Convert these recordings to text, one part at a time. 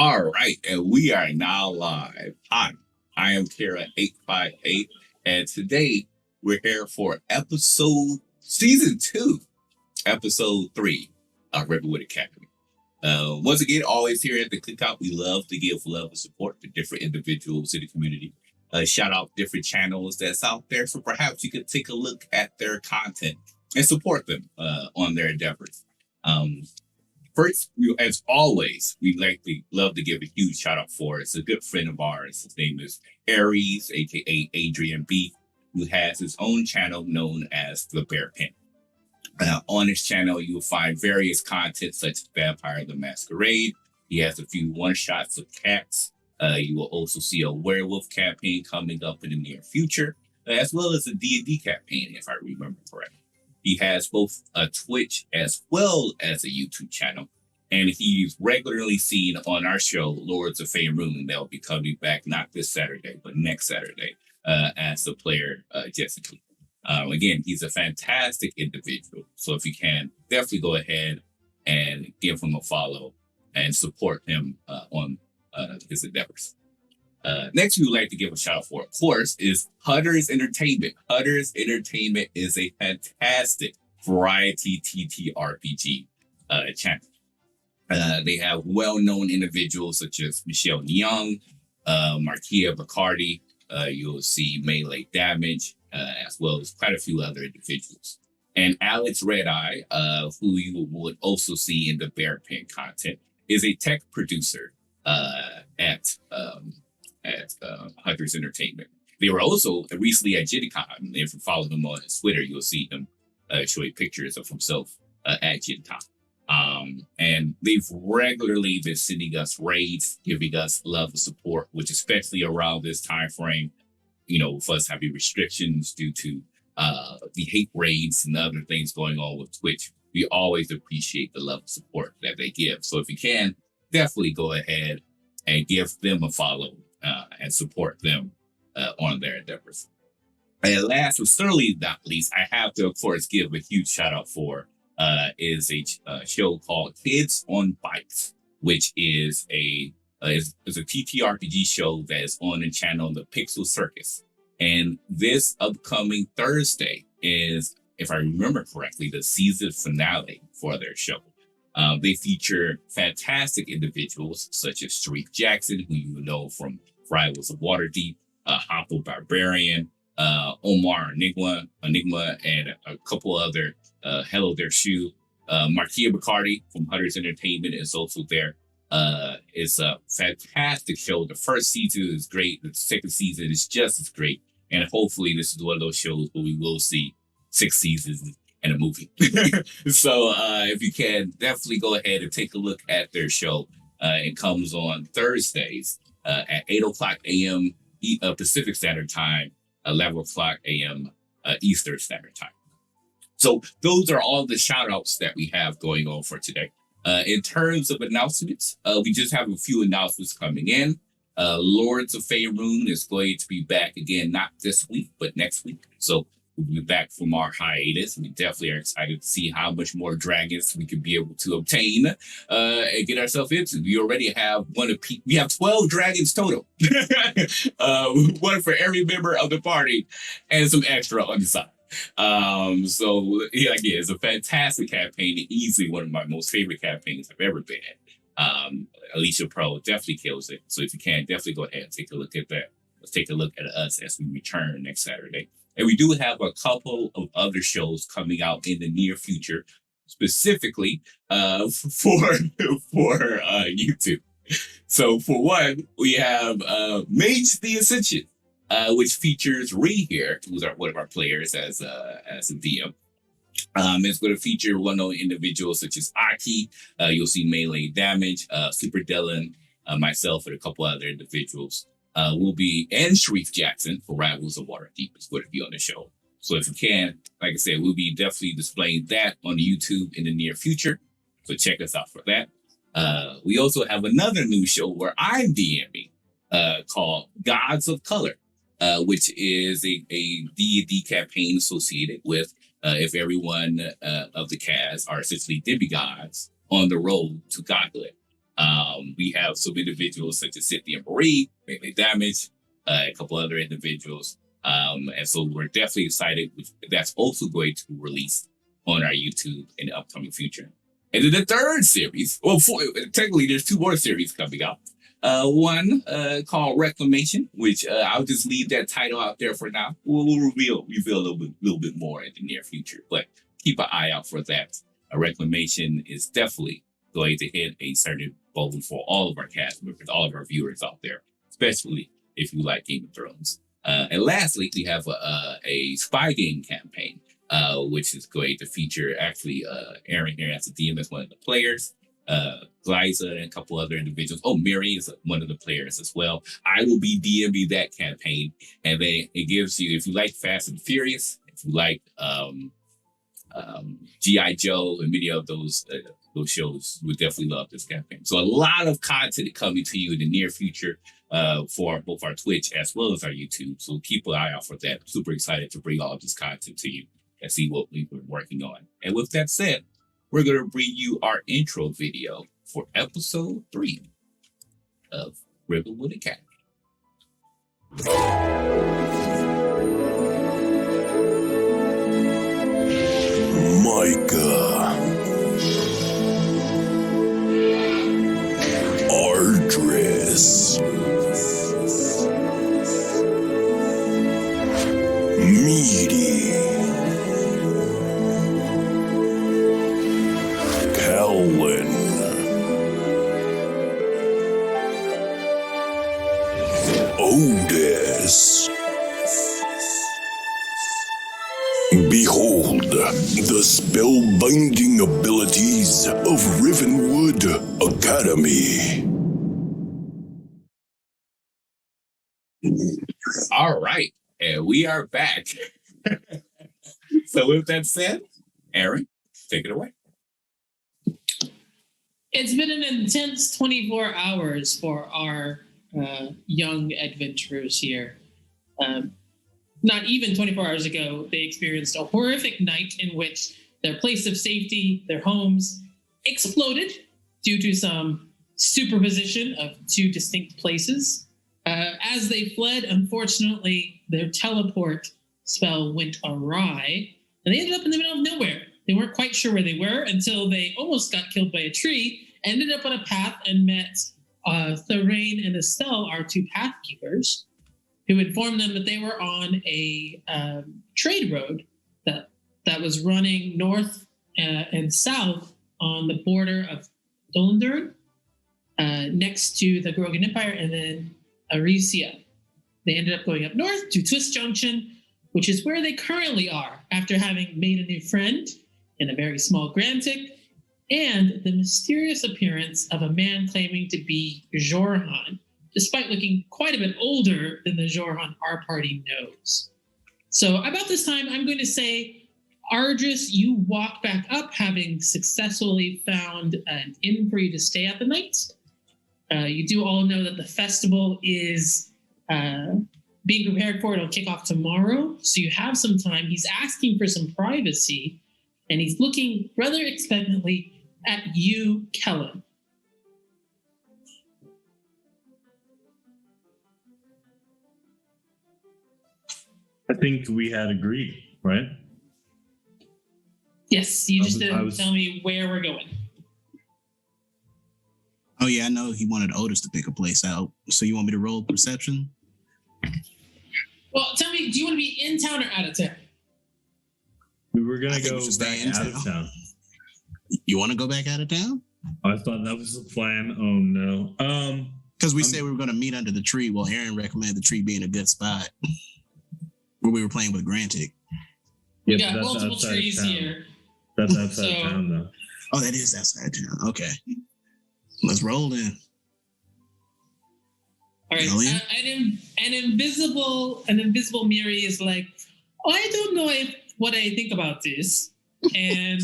All right, and we are now live. Hi, I am Kara858, and today we're here for season 2, episode 3 of Rivenwood Academy. Once again, always here at the Cookout, we love to give love and support to different individuals in the community. Shout out different channels that's out there, so perhaps you could take a look at their content and support them on their endeavors. First, as always, we love to give a huge shout out for it's a good friend of ours. His name is Aries, aka Adrian B, who has his own channel known as the Leopard Inn. On his channel, you will find various content such as Vampire the Masquerade. He has a few one-shots of cats. You will also see a werewolf campaign coming up in the near future, as well as a D&D campaign, if I remember correctly. He has both a Twitch as well as a YouTube channel, and he's regularly seen on our show, Lords of Faerun. They'll be coming back not this Saturday, but next Saturday, as the player Jessica. Again, he's a fantastic individual, so if you can, definitely go ahead and give him a follow and support him on his endeavors. Next, we would like to give a shout out for, of course, is Hutter's Entertainment. Hutter's Entertainment is a fantastic variety TTRPG channel. They have well-known individuals such as Michelle Young, Markia Bacardi. You'll see Melee Damage, as well as quite a few other individuals. And Alex Redeye, who you would also see in the Bear Pen content, is a tech producer at Hunter's Entertainment. They were also recently at GenCon. If you follow him on his Twitter, you'll see him showing pictures of himself at GenCon. And they've regularly been sending us raids, giving us love and support, which especially around this time frame, with us having restrictions due to the hate raids and other things going on with Twitch, we always appreciate the love and support that they give. So if you can, definitely go ahead and give them a follow and support them on their endeavors. And last but certainly not least, I have to, of course, give a huge shout out for is a show called Kids on Bikes, which is a TTRPG show that is on the channel The Pixel Circus. And this upcoming Thursday is, if I remember correctly, the season finale for their show. They feature fantastic individuals such as Sharif Jackson, who you know from Rivals of Waterdeep, Hopple Barbarian, Omar Enigma, and a couple other Hello There Shoe. Markia Bacardi from Hunter's Entertainment is also there. It's a fantastic show. The first season is great. The second season is just as great. And hopefully this is one of those shows where we will see 6 seasons and a movie. So if you can, definitely go ahead and take a look at their show. It comes on Thursdays at 8 o'clock a.m. Pacific Standard Time, 11 o'clock a.m. Eastern Standard Time. So those are all the shout outs that we have going on for today. In terms of announcements, we just have a few announcements coming in. Lords of Faerun is going to be back again, not this week, but next week. So we'll be back from our hiatus. We definitely are excited to see how much more dragons we can be able to obtain and get ourselves into. We already have we have 12 dragons total. One for every member of the party and some extra on the side. So yeah, again, it's a fantastic campaign. Easily one of my most favorite campaigns I've ever been in. Alicia Pro definitely kills it. So if you can, definitely go ahead and take a look at that. Let's take a look at us as we return next Saturday. And we do have a couple of other shows coming out in the near future, specifically for YouTube. So for one, we have Mage the Ascension, which features Ree here, who's one of our players as a DM. It's going to feature well-known individuals such as Aki. You'll see Melee Damage, Super Dylan, myself, and a couple other individuals. And Sharif Jackson for Rivals of Waterdeep is going to be on the show. So if you can, like I said, we'll be definitely displaying that on YouTube in the near future. So check us out for that. We also have another new show where I'm DMing called Gods of Color, which is a D&D campaign associated with if everyone of the cast are essentially demigods on the road to godhood. We have some individuals such as Cynthia Marie, Mainly Damage, a couple other individuals. And so we're definitely excited. That's also going to release on our YouTube in the upcoming future. And then the third series, technically there's two more series coming out. One called Reclamation, which I'll just leave that title out there for now. We'll reveal a little bit more in the near future, but keep an eye out for that. Reclamation is definitely going to hit a certain bone for all of our cast members, all of our viewers out there, especially if you like Game of Thrones. And lastly, we have a spy game campaign, which is going to feature actually Aaron here as the DM as one of the players, Glyza and a couple other individuals. Oh, Mary is one of the players as well. I will be DMing that campaign, and then it gives you, if you like Fast and Furious, if you like G.I. Joe and many of those shows, you would definitely love this campaign. So a lot of content coming to you in the near future for both our Twitch as well as our YouTube. So keep an eye out for that. I'm super excited to bring all of this content to you and see what we've been working on. And with that said, we're going to bring you our intro video for episode 3 of Rivenwood Academy. Micah, Ardris, Meaty, Calvin, Otis. Behold the spellbinding abilities of Rivenwood Academy. All right, and we are back. So with that said, Aaron, take it away. It's been an intense 24 hours for our young adventurers here. Not even 24 hours ago, they experienced a horrific night in which their place of safety, their homes, exploded due to some superposition of two distinct places. As they fled, unfortunately, their teleport spell went awry, and they ended up in the middle of nowhere. They weren't quite sure where they were until they almost got killed by a tree, ended up on a path and met Thorane and Estelle, our two pathkeepers, who informed them that they were on a trade road that was running north and south on the border of Dolandur, next to the Grogan Empire, and then Arisia. They ended up going up north to Twist Junction, which is where they currently are after having made a new friend in a very small Grantic, and the mysterious appearance of a man claiming to be Jorhan, despite looking quite a bit older than the Jorhan our party knows. So about this time, I'm going to say, Ardris, you walk back up, having successfully found an inn for you to stay at the night. You do all know that the festival is being prepared for. It'll kick off tomorrow, so you have some time. He's asking for some privacy, and he's looking rather expectantly at you, Kellen. I think we had agreed, right? Yes, you just didn't tell me where we're going. Oh yeah, I know he wanted Otis to pick a place out. So you want me to roll perception? Well, tell me, do you want to be in town or out of town? We were gonna go back out of town. You want to go back out of town? I thought that was the plan. Oh no. Because we said we were going to meet under the tree. Well, Aaron recommended the tree being a good spot where we were playing with Grantic. We got multiple trees here. That's outside town, though. Oh, that is outside town. Okay, let's roll in. All right. An invisible Miri is like, I don't know what I think about this, and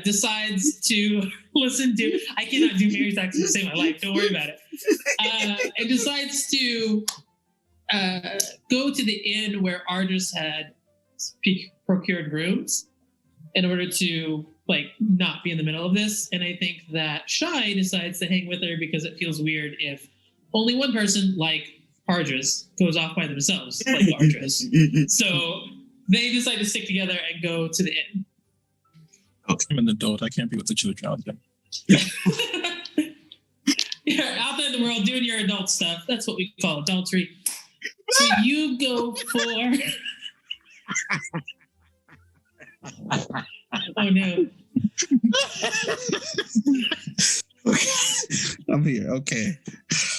decides to listen to. I cannot do Miri's accent to save my life. Don't worry about it. And decides to go to the inn where Ardris had procured rooms in order to like not be in the middle of this. And I think that Shy decides to hang with her because it feels weird if only one person, like Ardris, goes off by themselves, like Ardris. So they decide to stick together and go to the inn. Okay. I'm an adult. I can't be with the children. You're out there in the world doing your adult stuff. That's what we call adultery. So you go for... Oh no. I'm here. Okay.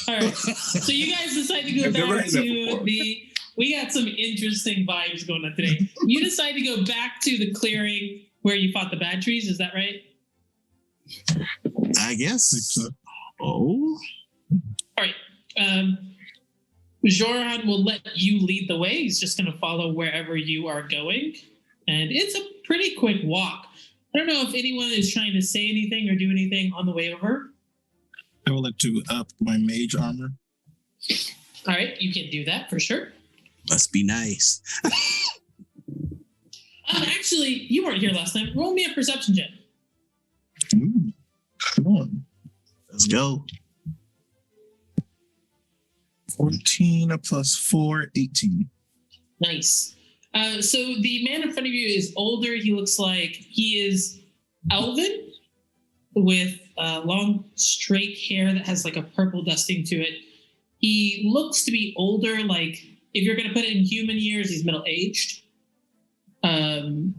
All right. So you guys decide to go back to the... We got some interesting vibes going on today. You decide to go back to the clearing where you fought the bad trees. Is that right? I guess. So. Oh. All right. Joran will let you lead the way. He's just going to follow wherever you are going. And it's a pretty quick walk. I don't know if anyone is trying to say anything or do anything on the way over. I will like to up my mage armor. All right. You can do that for sure. Must be nice. Actually, you weren't here last time. Roll me a perception check. Ooh. Come on. Let's go. 14 plus 4, 18. Nice. So the man in front of you is older. He looks like he is elven with long, straight hair that has like a purple dusting to it. He looks to be older, like if you're going to put it in human years, he's middle-aged. And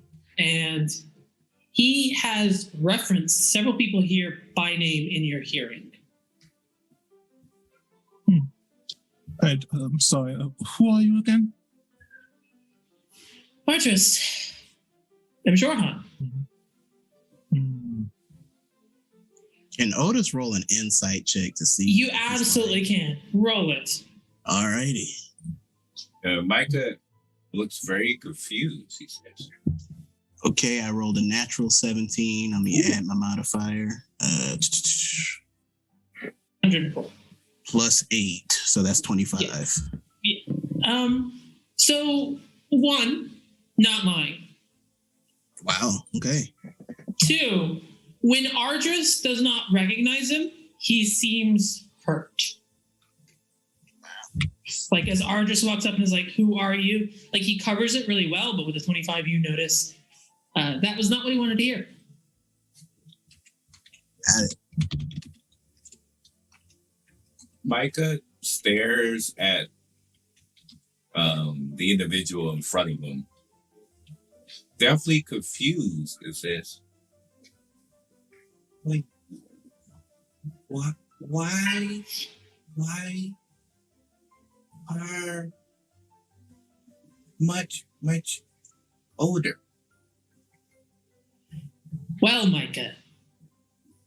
he has referenced several people here by name in your hearing. I'm sorry. Who are you again? Ardris. I'm Jorhan. Can Otis roll an insight check to see? You absolutely can. Roll it. Alrighty. Micah looks very confused, he says. Okay, I rolled a natural 17. Let me add my modifier. 104. Plus 8, so that's 25. Yeah. So, 1, not mine. Wow, okay. 2, when Ardris does not recognize him, he seems hurt. Like as Ardris walks up and is like, "Who are you?" Like he covers it really well, but with the 25, you notice that was not what he wanted to hear. Got it. Micah stares at the individual in front of him. Definitely confused. It says, "Wait, what? Why are much older?" Well, Micah,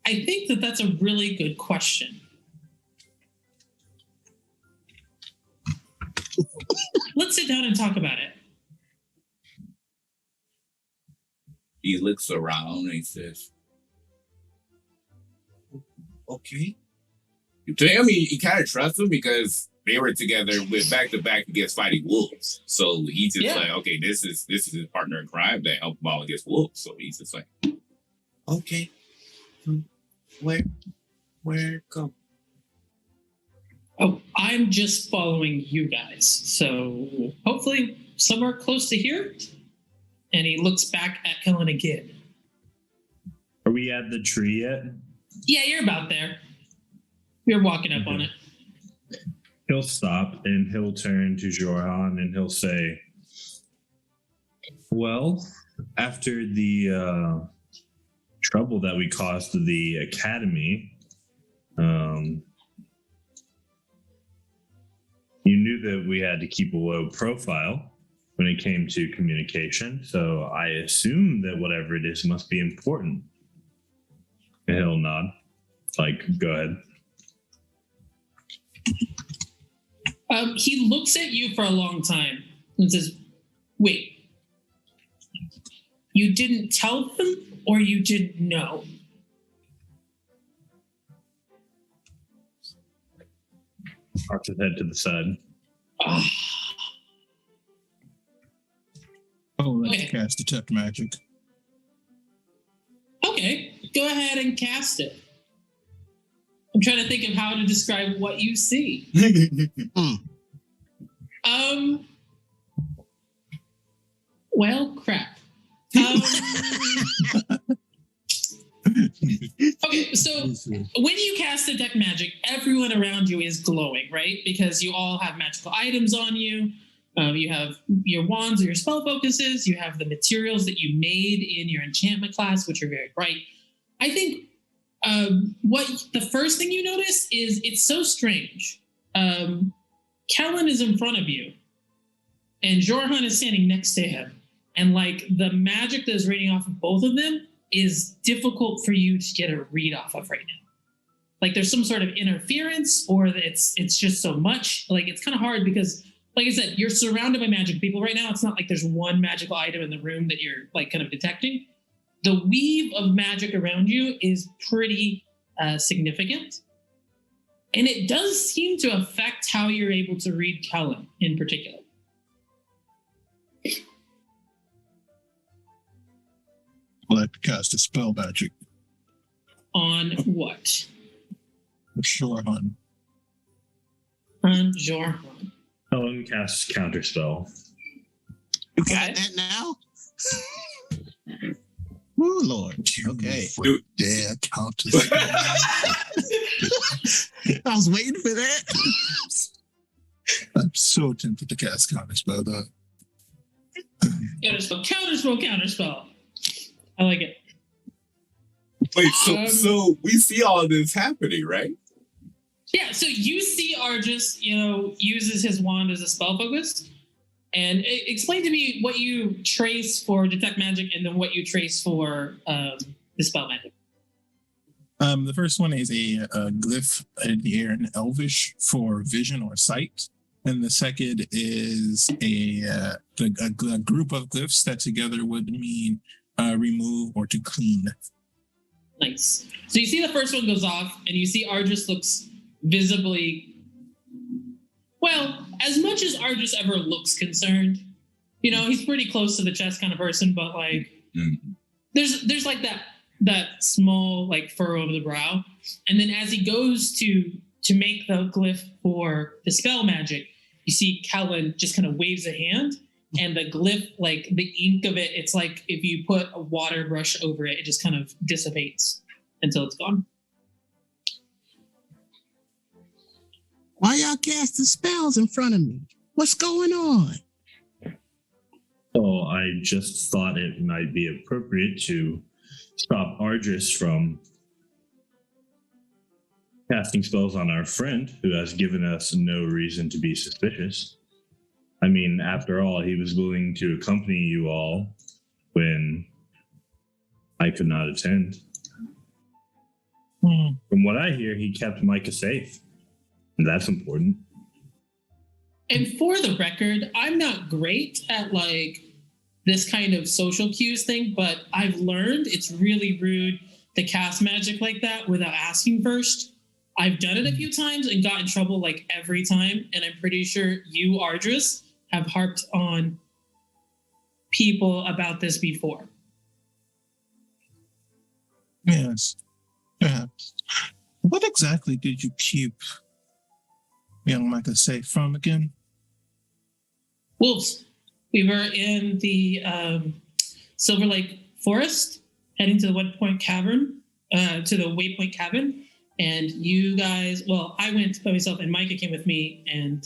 I think that that's a really good question. Let's sit down and talk about it. He looks around and he says, "Okay." To him, he kind of trusts him because they were together with back to back against fighting wolves. So he's just like, okay, this is his partner in crime that helped him out against wolves. So he's just like, okay, where go? Oh, I'm just following you guys. So hopefully somewhere close to here. And he looks back at Kellen again. Are we at the tree yet? Yeah, you're about there. You're walking up on it. He'll stop and he'll turn to Jorhan and he'll say, "Well, after the trouble that we caused to the academy, you knew that we had to keep a low profile when it came to communication. So I assume that whatever it is must be important." And he'll nod. Like, go ahead. He looks at you for a long time and says, "Wait, you didn't tell them or you didn't know?" Arch his head to the side. Oh, let's cast Detect Magic. Okay, go ahead and cast it. I'm trying to think of how to describe what you see. Well, crap. Okay, so when you cast detect magic, everyone around you is glowing, right? Because you all have magical items on you. You have your wands or your spell focuses. You have the materials that you made in your enchantment class, which are very bright. I think what the first thing you notice is it's so strange. Kellen is in front of you, and Jorhan is standing next to him. And like the magic that is radiating off of both of them is difficult for you to get a read off of right now. Like there's some sort of interference, or it's just so much. Like it's kind of hard because, like I said, you're surrounded by magic people right now. It's not like there's one magical item in the room that you're like kind of detecting. The weave of magic around you is pretty significant. And it does seem to affect how you're able to read Kellen in particular. I'd like to cast a spell magic. On what? Sure, hon. On Jorhan. Helen casts counterspell. You got that now? Oh, Lord. Okay. Yeah, count. I was waiting for that. I'm so tempted to cast counterspell, though. Counterspell. I like it. Wait, so we see all this happening, right? Yeah, so you see Argus, uses his wand as a spell focus. And explain to me what you trace for detect magic and then what you trace for the spell magic. The first one is a glyph in the air in Elvish for vision or sight. And the second is a group of glyphs that together would mean remove or to clean. Nice. So you see the first one goes off, and you see Argus looks visibly, well, as much as Argus ever looks concerned. He's pretty close to the chest kind of person, but like, there's like that small like furrow over the brow, and then as he goes to make the glyph for the spell magic, you see Kellen just kind of waves a hand, and the glyph, like the ink of it, it's like if you put a water brush over it, it just kind of dissipates until it's gone. Why y'all casting spells in front of me? What's going on? So I just thought it might be appropriate to stop Ardris from casting spells on our friend, who has given us no reason to be suspicious. I mean, after all, he was willing to accompany you all when I could not attend. From what I hear, he kept Micah safe. And that's important. And for the record, I'm not great at like this kind of social cues thing, but I've learned it's really rude to cast magic like that without asking first. I've done it a few times and got in trouble like every time. And I'm pretty sure you, Ardris, have harped on people about this before. Yes, perhaps. What exactly did you keep young Micah safe from again? Wolves. We were in the Silver Lake Forest, heading to the Waypoint Cavern, and you guys, well, I went by myself and Micah came with me, and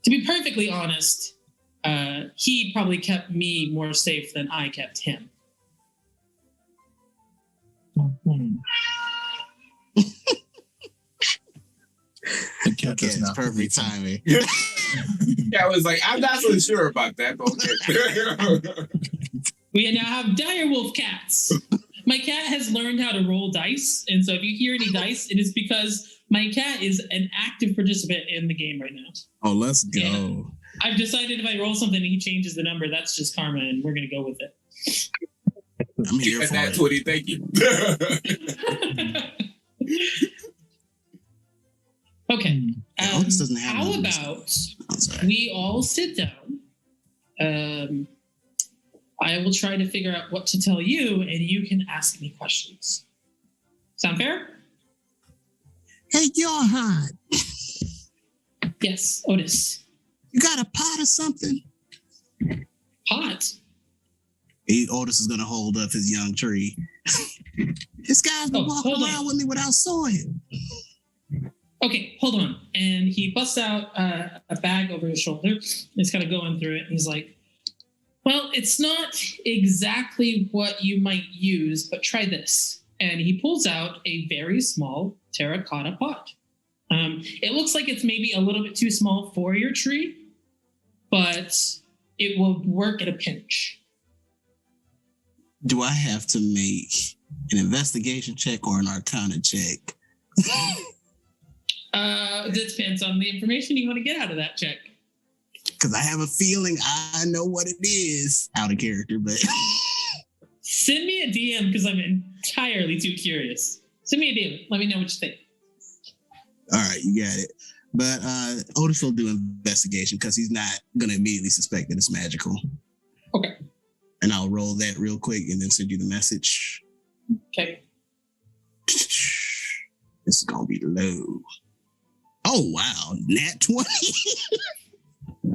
to be perfectly honest, he probably kept me more safe than I kept him. Okay, it's perfect timing. Yeah, I was like, I'm not so sure about that. But We now have direwolf cats. My cat has learned how to roll dice, and so if you hear any dice, it is because my cat is an active participant in the game right now. Oh, let's go. And I've decided if I roll something and he changes the number, that's just karma, and we're going to go with it. I'm here for that's it. what he thank you. Okay. Alex doesn't have How numbers. about I'm sorry. we all sit down? I will try to figure out what to tell you, and you can ask me questions. Sound fair? Hey, Johan, Yes, Otis. you got a pot or something? Pot? Otis is gonna hold up his young tree. This guy's been walking hold on. around with me without soil. Okay, hold on. And he busts out a bag over his shoulder. He's kind of going through it. And he's like, well, it's not exactly what you might use, but try this. And he pulls out a very small terracotta pot. It looks like it's maybe a little bit too small for your tree, but it will work at a pinch. Do I have to make an investigation check or an arcana check? This depends on the information you want to get out of that check. Because I have a feeling I know what it is. Out of character, but Send me a DM because I'm entirely too curious. Send me a DM. Let me know what you think. all right, you got it. But Otis will do investigation because he's not going to immediately suspect that it's magical. Okay. And I'll roll that real quick and then send you the message. Okay. This is going to be low. Oh, wow. Nat 20.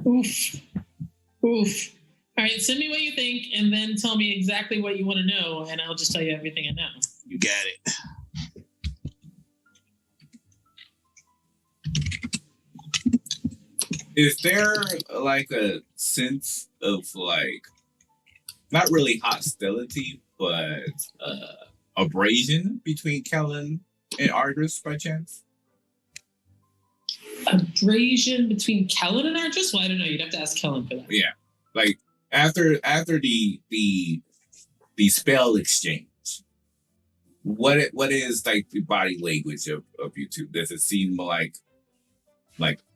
Oof. Oof. All right, send me what you think and then tell me exactly what you want to know, and I'll just tell you everything I know. You got it. Is there like a sense of like not really hostility, but abrasion between Kellen and Ardris by chance? Abrasion between Kellen and Argis? Well, I don't know. You'd have to ask Kellen for that. Yeah, like after the spell exchange, what is like the body language of you two? Does it seem like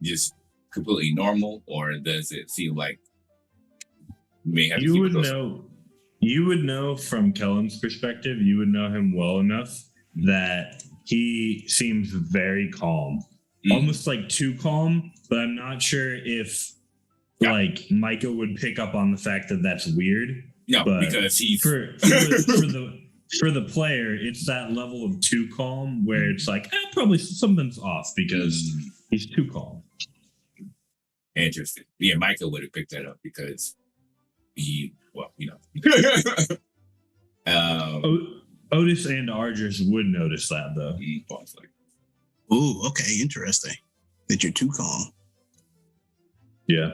just completely normal, or does it seem like you may have to You keep would it close? know. You would know from Kellen's perspective. You would know him well enough that he seems very calm, almost like too calm. But I'm not sure if like Micah would pick up on the fact that that's weird. No, but because he's for the player, it's that level of too calm where it's like probably something's off because he's too calm. interesting. Yeah, Michael would have picked that up because he, well, you know. Otis and Ardris would notice that though. Ooh, okay, interesting. That you're too calm. Yeah.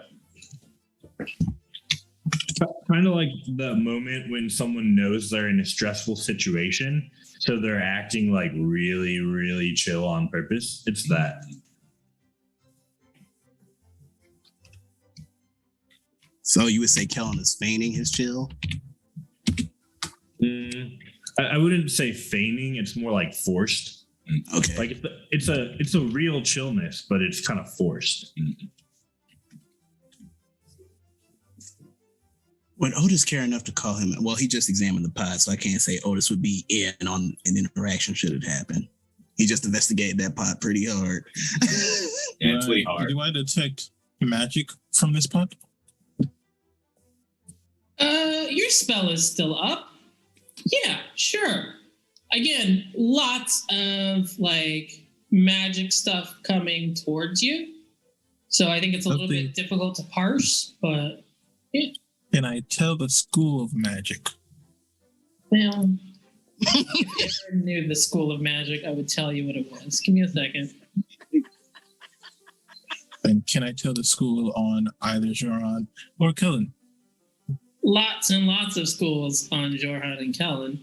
Kind of like the moment when someone knows they're in a stressful situation, so they're acting like really, really chill on purpose. It's that. So you would say Kellen is feigning his chill? I wouldn't say feigning. It's more like forced. Okay. Like it's a real chillness, but it's kind of forced. Would Otis care enough to call him? Well, he just examined the pod, so I can't say Otis would be in on an interaction should it happen. He just investigated that pod pretty hard. Yeah, it's pretty hard. Do I detect magic from this pot? Your spell is still up. Yeah, sure. Again, lots of like magic stuff coming towards you. So I think it's a little bit difficult to parse, but yeah. Can I tell the school of magic? Well, if I knew the school of magic, I would tell you what it was. Give me a second. And can I tell the school on either Joran or Kellen? Lots and lots of schools on Jorhan and Kellen.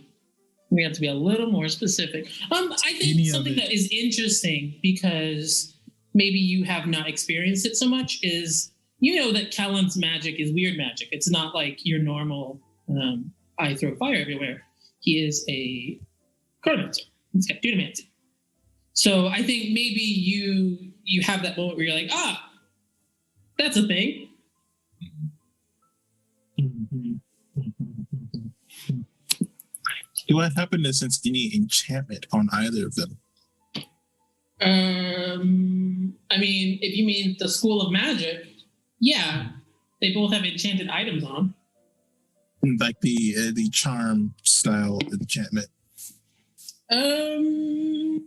We have to be a little more specific. I think something that is interesting because maybe you have not experienced it so much is you know that Kellen's magic is weird magic. It's not like your normal I throw fire everywhere. He is a chronomancer. He's got dunamancy. So I think maybe you have that moment where you're like, that's a thing. Do I happen to sense any enchantment on either of them? I mean, if you mean the School of Magic, yeah, they both have enchanted items on. Like the charm style enchantment. I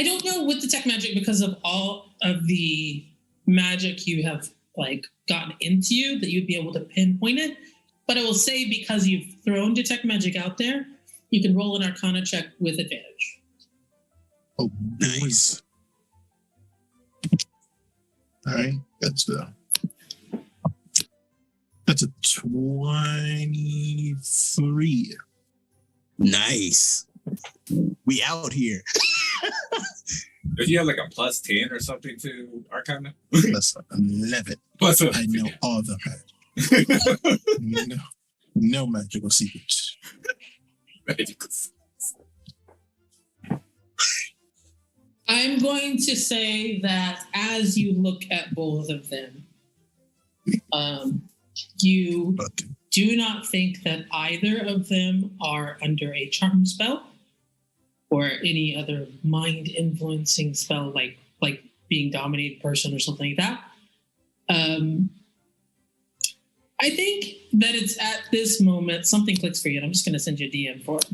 don't know with detect magic because of all of the magic you have like gotten into you that you'd be able to pinpoint it. But I will say because you've thrown detect magic out there, you can roll an Arcana check with advantage. Oh, nice. All right, that's a 23. Nice. We out here. If you have like a plus 10 or something to Arcana, Plus 11. plus I know all the magic. No magical secrets. I'm going to say that as you look at both of them, you do not think that either of them are under a charm spell or any other mind influencing spell like being dominated person or something like that. I think that it's at this moment something clicks for you, and I'm just going to send you a DM for it.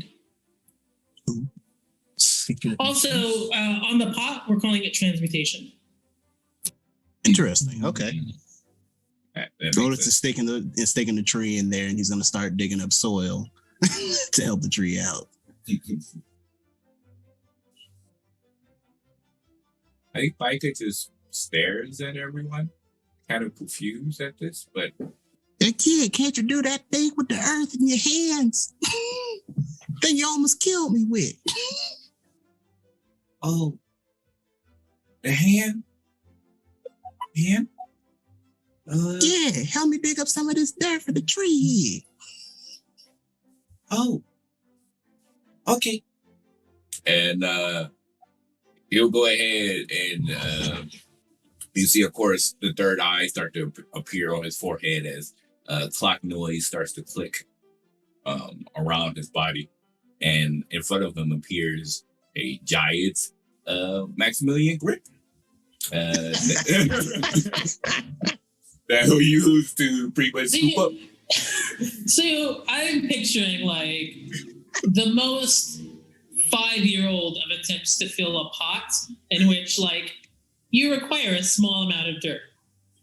Secret. Also, on the pot, we're calling it transmutation. Interesting. Okay. That Otis is staking the tree in there, and he's going to start digging up soil to help the tree out. I think Micah just stares at everyone, kind of confused at this, but Hey kid, can't you do that thing with the earth in your hands? Thing you almost killed me with. oh, the hand? Hand? Yeah, help me dig up some of this dirt for the tree. Oh, okay. And he'll go ahead and you see, of course, the third eye start to appear on his forehead as clock noise starts to click around his body. And in front of him appears a giant Maximilian grip. That he'll use to pretty much scoop up. So I'm picturing like the most 5-year-old of attempts to fill a pot in which like you require a small amount of dirt.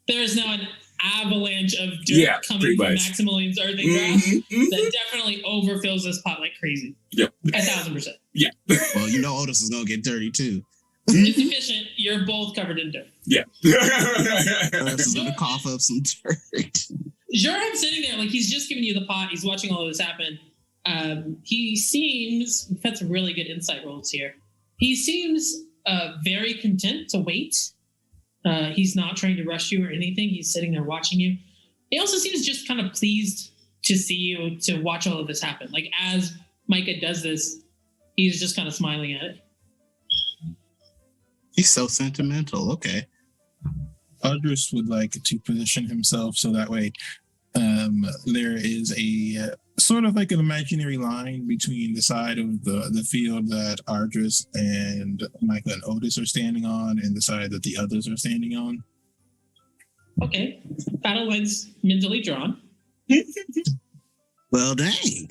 There is now an avalanche of dirt coming from Maximilian's earthen ground that definitely overfills this pot like crazy. Yep. 1,000%. Yeah. Well, you know Otis is gonna get dirty too. It's efficient. You're both covered in dirt. Yeah. Otis is gonna cough up some dirt. Jorah's sitting there like he's just giving you the pot. He's watching all of this happen. He seems, we've had some really good insight rolls here. He seems very content to wait. He's not trying to rush you or anything. He's sitting there watching you. He also seems just kind of pleased to see you, to watch all of this happen. Like as Micah does this, he's just kind of smiling at it. He's so sentimental. Okay. Audrus would like to position himself so that way there is a sort of like an imaginary line between the side of the field that Ardris and Micah and Otis are standing on and the side that the others are standing on. Okay. Battle line's mentally drawn. Well, dang.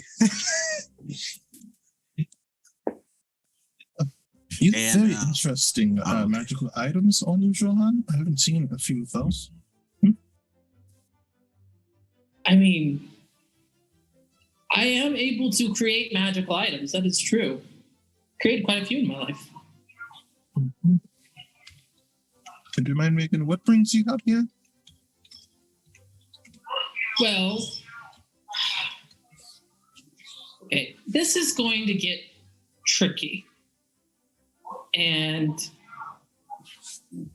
Very interesting magical items on you, Johan. I haven't seen a few of those. I mean, I am able to create magical items. That is true. Created quite a few in my life. Mm-hmm. And do you mind making what brings you out here? Well, okay, this is going to get tricky. And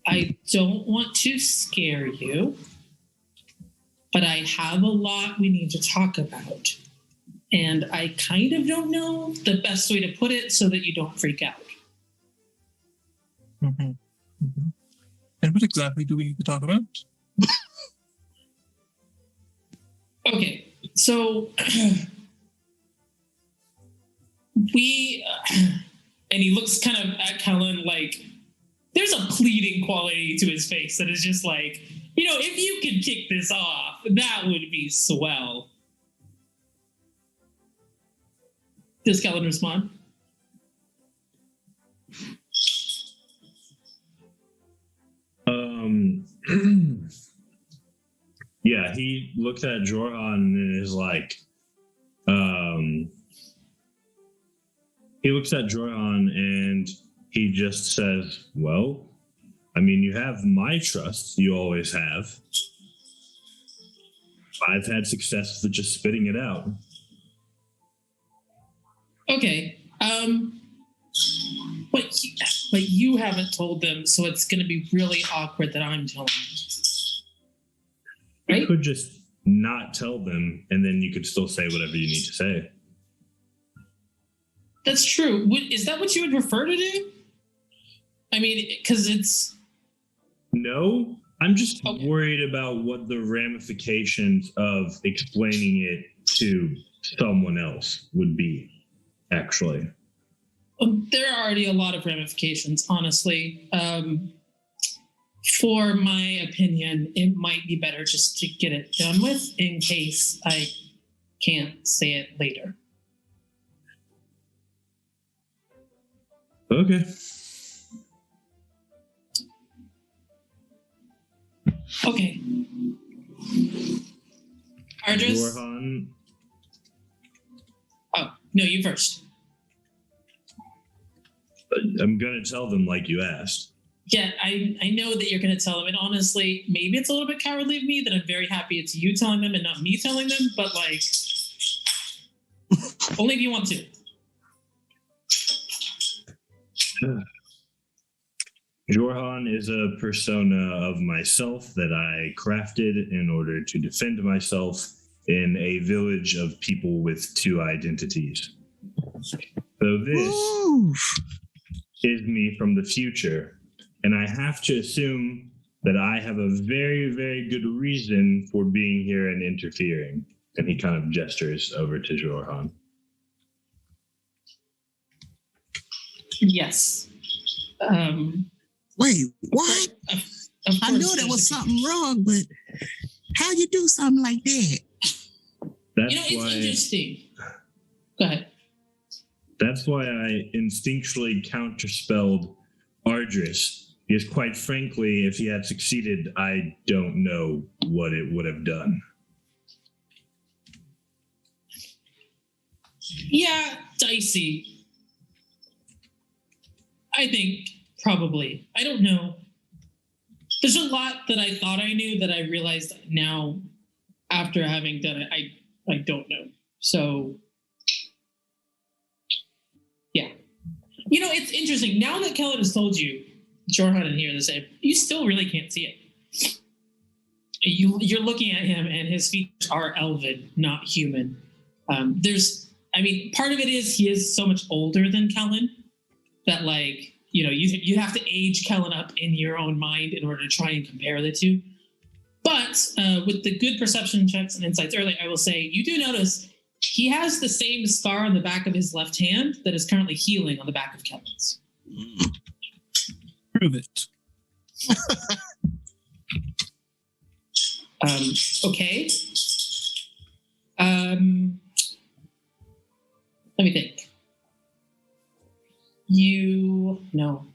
I don't want to scare you, but I have a lot we need to talk about. And I kind of don't know the best way to put it so that you don't freak out. Mm-hmm. Mm-hmm. And what exactly do we need to talk about? Okay, so we, and he looks kind of at Kellen like there's a pleading quality to his face that is just like, you know, if you could kick this off, that would be swell. Does Kellen respond? Yeah, he looks at Jorhan and is like, he looks at Jorhan and he just says, well, I mean, you have my trust, you always have. I've had success with just spitting it out. Okay. But you haven't told them, so it's going to be really awkward that I'm telling them. Right? You could just not tell them, and then you could still say whatever you need to say. That's true. Is that what you would prefer to do? I mean, because it's... No, I'm just worried about what the ramifications of explaining it to someone else would be, actually. There are already a lot of ramifications, honestly. For my opinion, it might be better just to get it done with in case I can't say it later. Okay. Okay. Ardris? Jorhan. Oh, no, you first. I'm going to tell them like you asked. Yeah, I know that you're going to tell them. And honestly, maybe it's a little bit cowardly of me that I'm very happy it's you telling them and not me telling them. But, like, only if you want to. Jorhan is a persona of myself that I crafted in order to defend myself in a village of people with two identities. So this is me from the future, and I have to assume that I have a very, very good reason for being here and interfering. And he kind of gestures over to Jorhan. Yes. Wait, what? I knew there was something wrong, but how you do something like that? That's it's why, interesting. Go ahead. That's why I instinctually counterspelled Ardris, because quite frankly, if he had succeeded, I don't know what it would have done. Yeah, dicey. I think probably. I don't know. There's a lot that I thought I knew that I realized now after having done it, I don't know. So, yeah. You know, it's interesting. Now that Kellen has told you, Jorhan and here the same, you still really can't see it. You're looking at him and his features are elven, not human. Part of it is he is so much older than Kellen that, like, you know, you have to age Kellen up in your own mind in order to try and compare the two. But with the good perception checks and insights early, I will say you do notice he has the same scar on the back of his left hand that is currently healing on the back of Kellen's. Prove it. Okay. Let me think. No.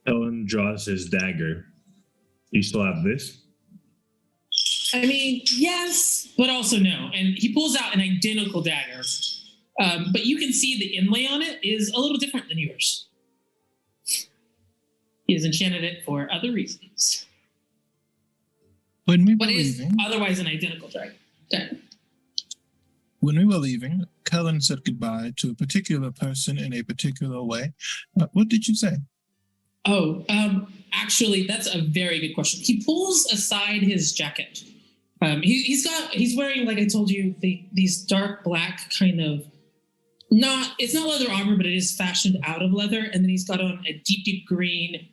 Kellen draws his dagger. You still have this? I mean, yes, but also no. And he pulls out an identical dagger. But you can see the inlay on it is a little different than yours. He has enchanted it for other reasons. When we were But it is leaving, otherwise an identical dagger. when we were leaving, Kellen said goodbye to a particular person in a particular way. What did you say? Oh, actually, that's a very good question. He pulls aside his jacket. He's wearing, like I told you, these dark black kind of, it's not leather armor, but it is fashioned out of leather. And then he's got on a deep green,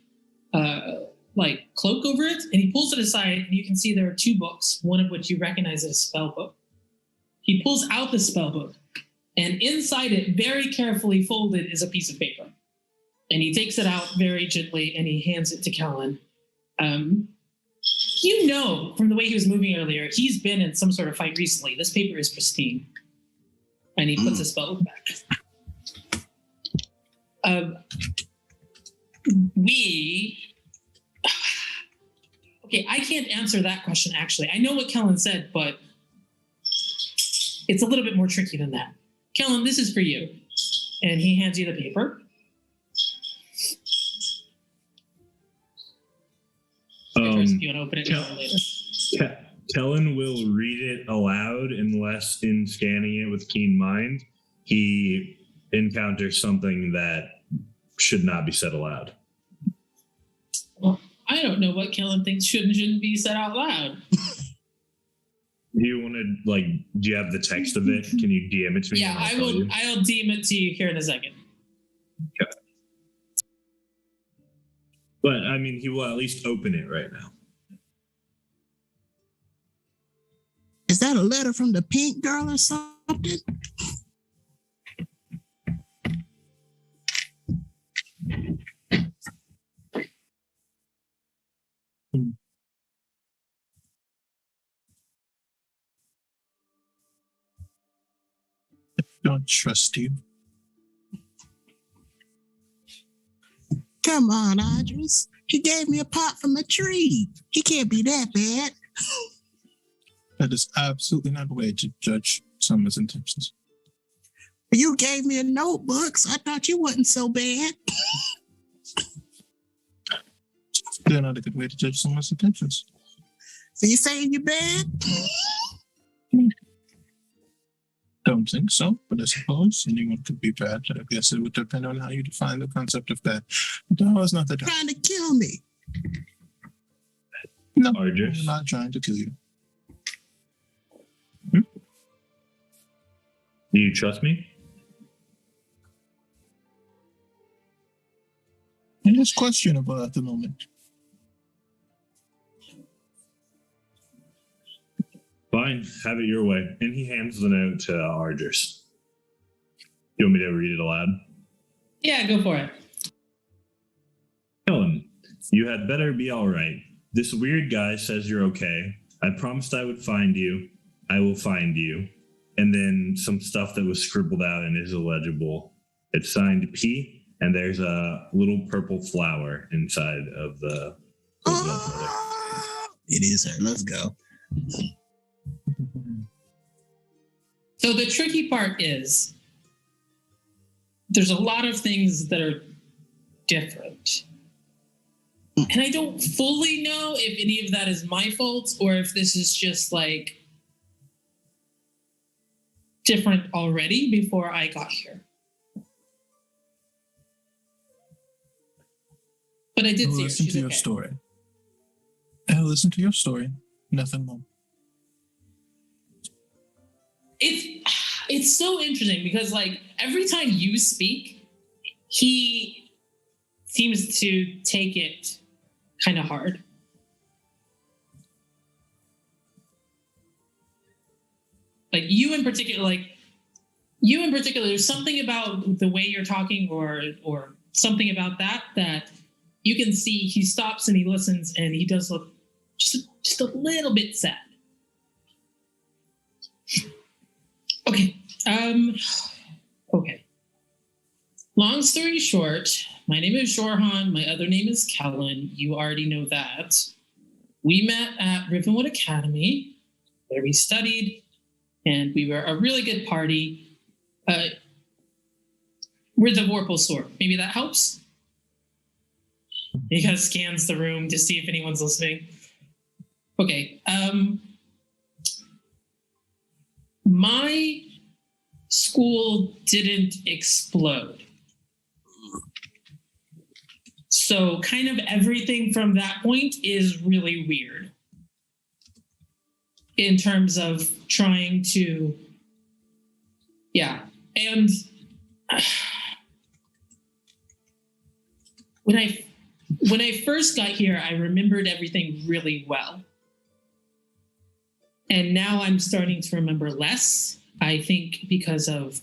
like cloak over it. And he pulls it aside and you can see there are two books, one of which you recognize as a spell book. He pulls out the spell book and inside it, very carefully folded, is a piece of paper. And he takes it out very gently and he hands it to Kellen. You know, from the way he was moving earlier, he's been in some sort of fight recently. This paper is pristine. And he puts a spell back. Okay, I can't answer that question, actually. I know what Kellen said, but it's a little bit more tricky than that. Kellen, this is for you. And he hands you the paper. If you want to open it later. Kellen will read it aloud unless, in scanning it with keen mind, he encounters something that should not be said aloud. Well, I don't know what Kellen thinks should and shouldn't be said out loud. Do you want to, like, do you have the text of it? Can you DM it to me? Yeah, I'll DM it to you here in a second. Okay. But, I mean, he will at least open it right now. Is that a letter from the pink girl or something? Don't trust you. Come on, Audrey. He gave me a pot from a tree. He can't be that bad. That is absolutely not a way to judge someone's intentions. You gave me a notebook, so I thought you wasn't so bad. They're not a good way to judge someone's intentions. So you saying you're bad? Don't think so, but I suppose anyone could be bad. I guess it would depend on how you define the concept of bad. No, it's not that. Trying to kill me. No, Argus. I'm not trying to kill you. Do you trust me? It is questionable at the moment. Fine, have it your way. And he hands the note to Argus. You want me to read it aloud? Yeah, go for it. Helen, you had better be all right. This weird guy says you're okay. I promised I would find you. I will find you. And then some stuff that was scribbled out and is illegible. It's signed P, and there's a little purple flower inside of the letter. It is her. Let's go. So the tricky part is there's a lot of things that are different. And I don't fully know if any of that is my fault or if this is just like different already before I got here. But I did see her. Listen She's to your okay. story. I'll listen to your story. Nothing more. It's so interesting because like every time you speak, he seems to take it kind of hard. Like you in particular, there's something about the way you're talking or something about that you can see he stops and he listens and he does look just a little bit sad. Okay. Okay. Long story short, my name is Shorhan. My other name is Kellen. You already know that. We met at Rivenwood Academy, where we studied, and we were a really good party. We're the Vorpal Sword. Maybe that helps? He kind of scans the room to see if anyone's listening. Okay. My school didn't explode. So kind of everything from that point is really weird in terms of trying to, yeah. And when I first got here, I remembered everything really well. And now I'm starting to remember less, I think because of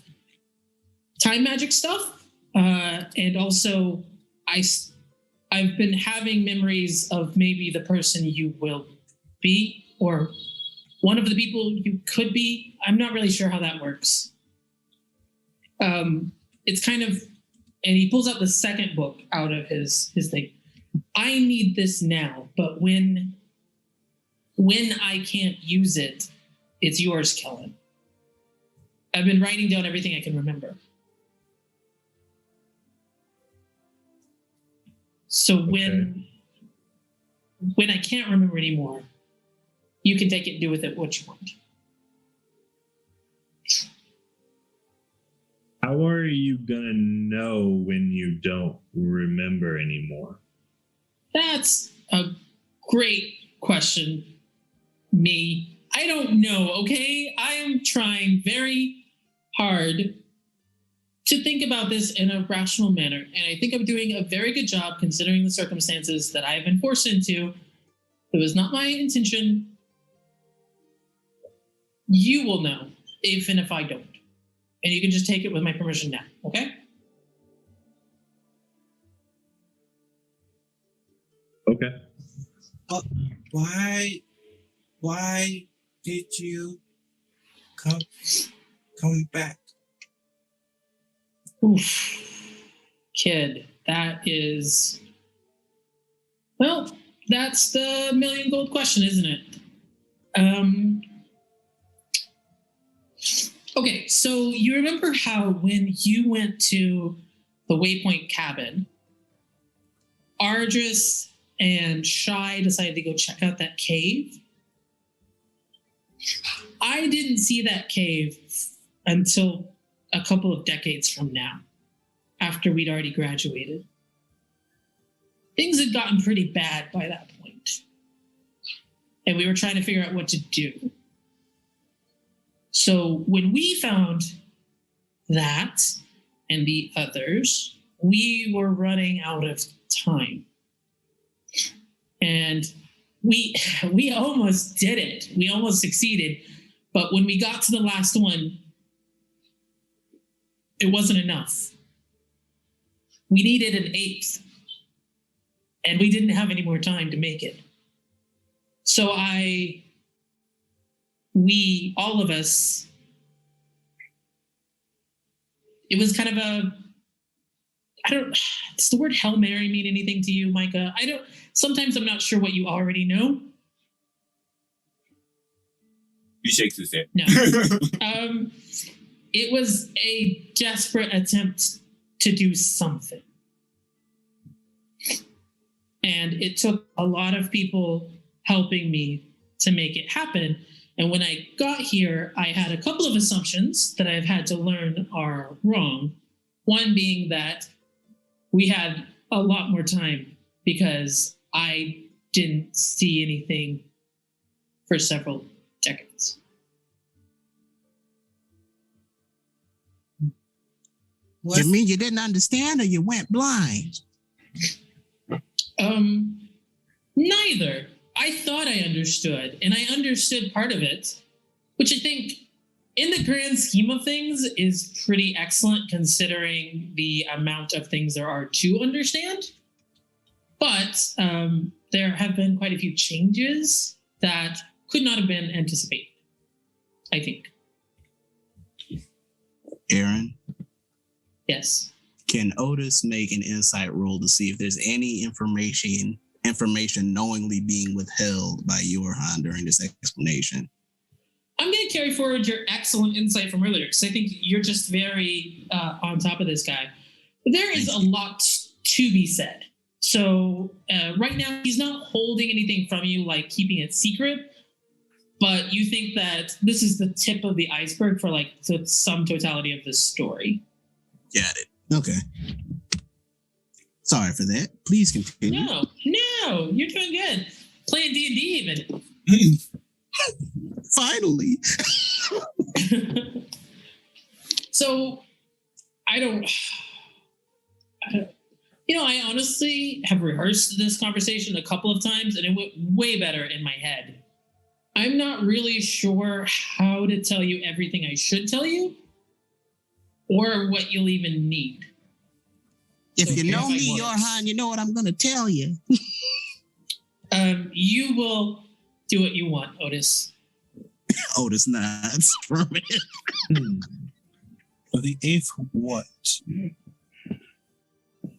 time magic stuff. And also I've been having memories of maybe the person you will be or one of the people you could be. I'm not really sure how that works. It's kind of, and he pulls out the second book out of his thing. I need this now, but when I can't use it, it's yours, Kellen. I've been writing down everything I can remember. So when I can't remember anymore, you can take it and do with it what you want. How are you gonna know when you don't remember anymore? That's a great question, me. I don't know, okay? I am trying very hard to think about this in a rational manner, and I think I'm doing a very good job considering the circumstances that I've been forced into. It was not my intention. You will know if and if I don't. And you can just take it with my permission now, okay? Okay. Why did you come back? Oof. Kid, that is... Well, that's the million gold question, isn't it? Okay, so you remember how when you went to the Waypoint cabin, Ardris and Shy decided to go check out that cave? I didn't see that cave until a couple of decades from now, after we'd already graduated. Things had gotten pretty bad by that point, and we were trying to figure out what to do. So when we found that and the others, we were running out of time. And we almost did it. We almost succeeded. But when we got to the last one, it wasn't enough. We needed an eighth. And we didn't have any more time to make it. So all of us, it was kind of does the word Hail Mary mean anything to you, Micah? Sometimes I'm not sure what you already know. He shakes his head. No. It was a desperate attempt to do something. And it took a lot of people helping me to make it happen. And when I got here, I had a couple of assumptions that I've had to learn are wrong. One being that we had a lot more time because I didn't see anything for several decades. You mean you didn't understand or you went blind? Neither. I thought I understood, and I understood part of it, which I think in the grand scheme of things is pretty excellent considering the amount of things there are to understand. But there have been quite a few changes that could not have been anticipated, I think. Aaron? Yes. Can Otis make an insight roll to see if there's any information knowingly being withheld by Johan during this explanation? I'm going to carry forward your excellent insight from earlier because I think you're just very on top of this guy. But there is a lot to be said. So right now, he's not holding anything from you, like keeping it secret. But you think that this is the tip of the iceberg for some totality of the story. Got it. Okay. Sorry for that. Please continue. No, you're doing good. Playing D&D even. Finally. So, I honestly have rehearsed this conversation a couple of times and it went way better in my head. I'm not really sure how to tell you everything I should tell you or what you'll even need. If you know me, Johan, you know what I'm going to tell you. You will do what you want, Otis. Otis nods from it. The eighth what?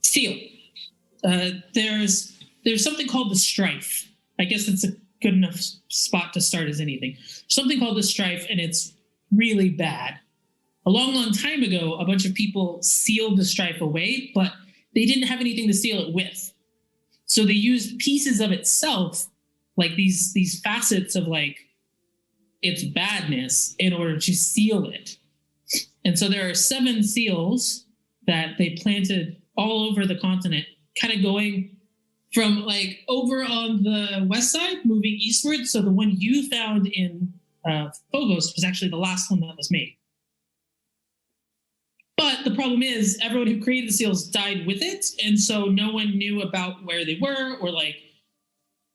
Seal. There's something called the strife. I guess it's a good enough spot to start as anything. Something called the strife, and it's really bad. A long time ago, a bunch of people sealed the strife away, but they didn't have anything to seal it with. So they used pieces of itself, like these facets of like its badness, in order to seal it. And so there are 7 seals that they planted all over the continent, kind of going from like over on the west side, moving eastward. So the one you found in Phobos was actually the last one that was made. But the problem is everyone who created the seals died with it. And so no one knew about where they were, or like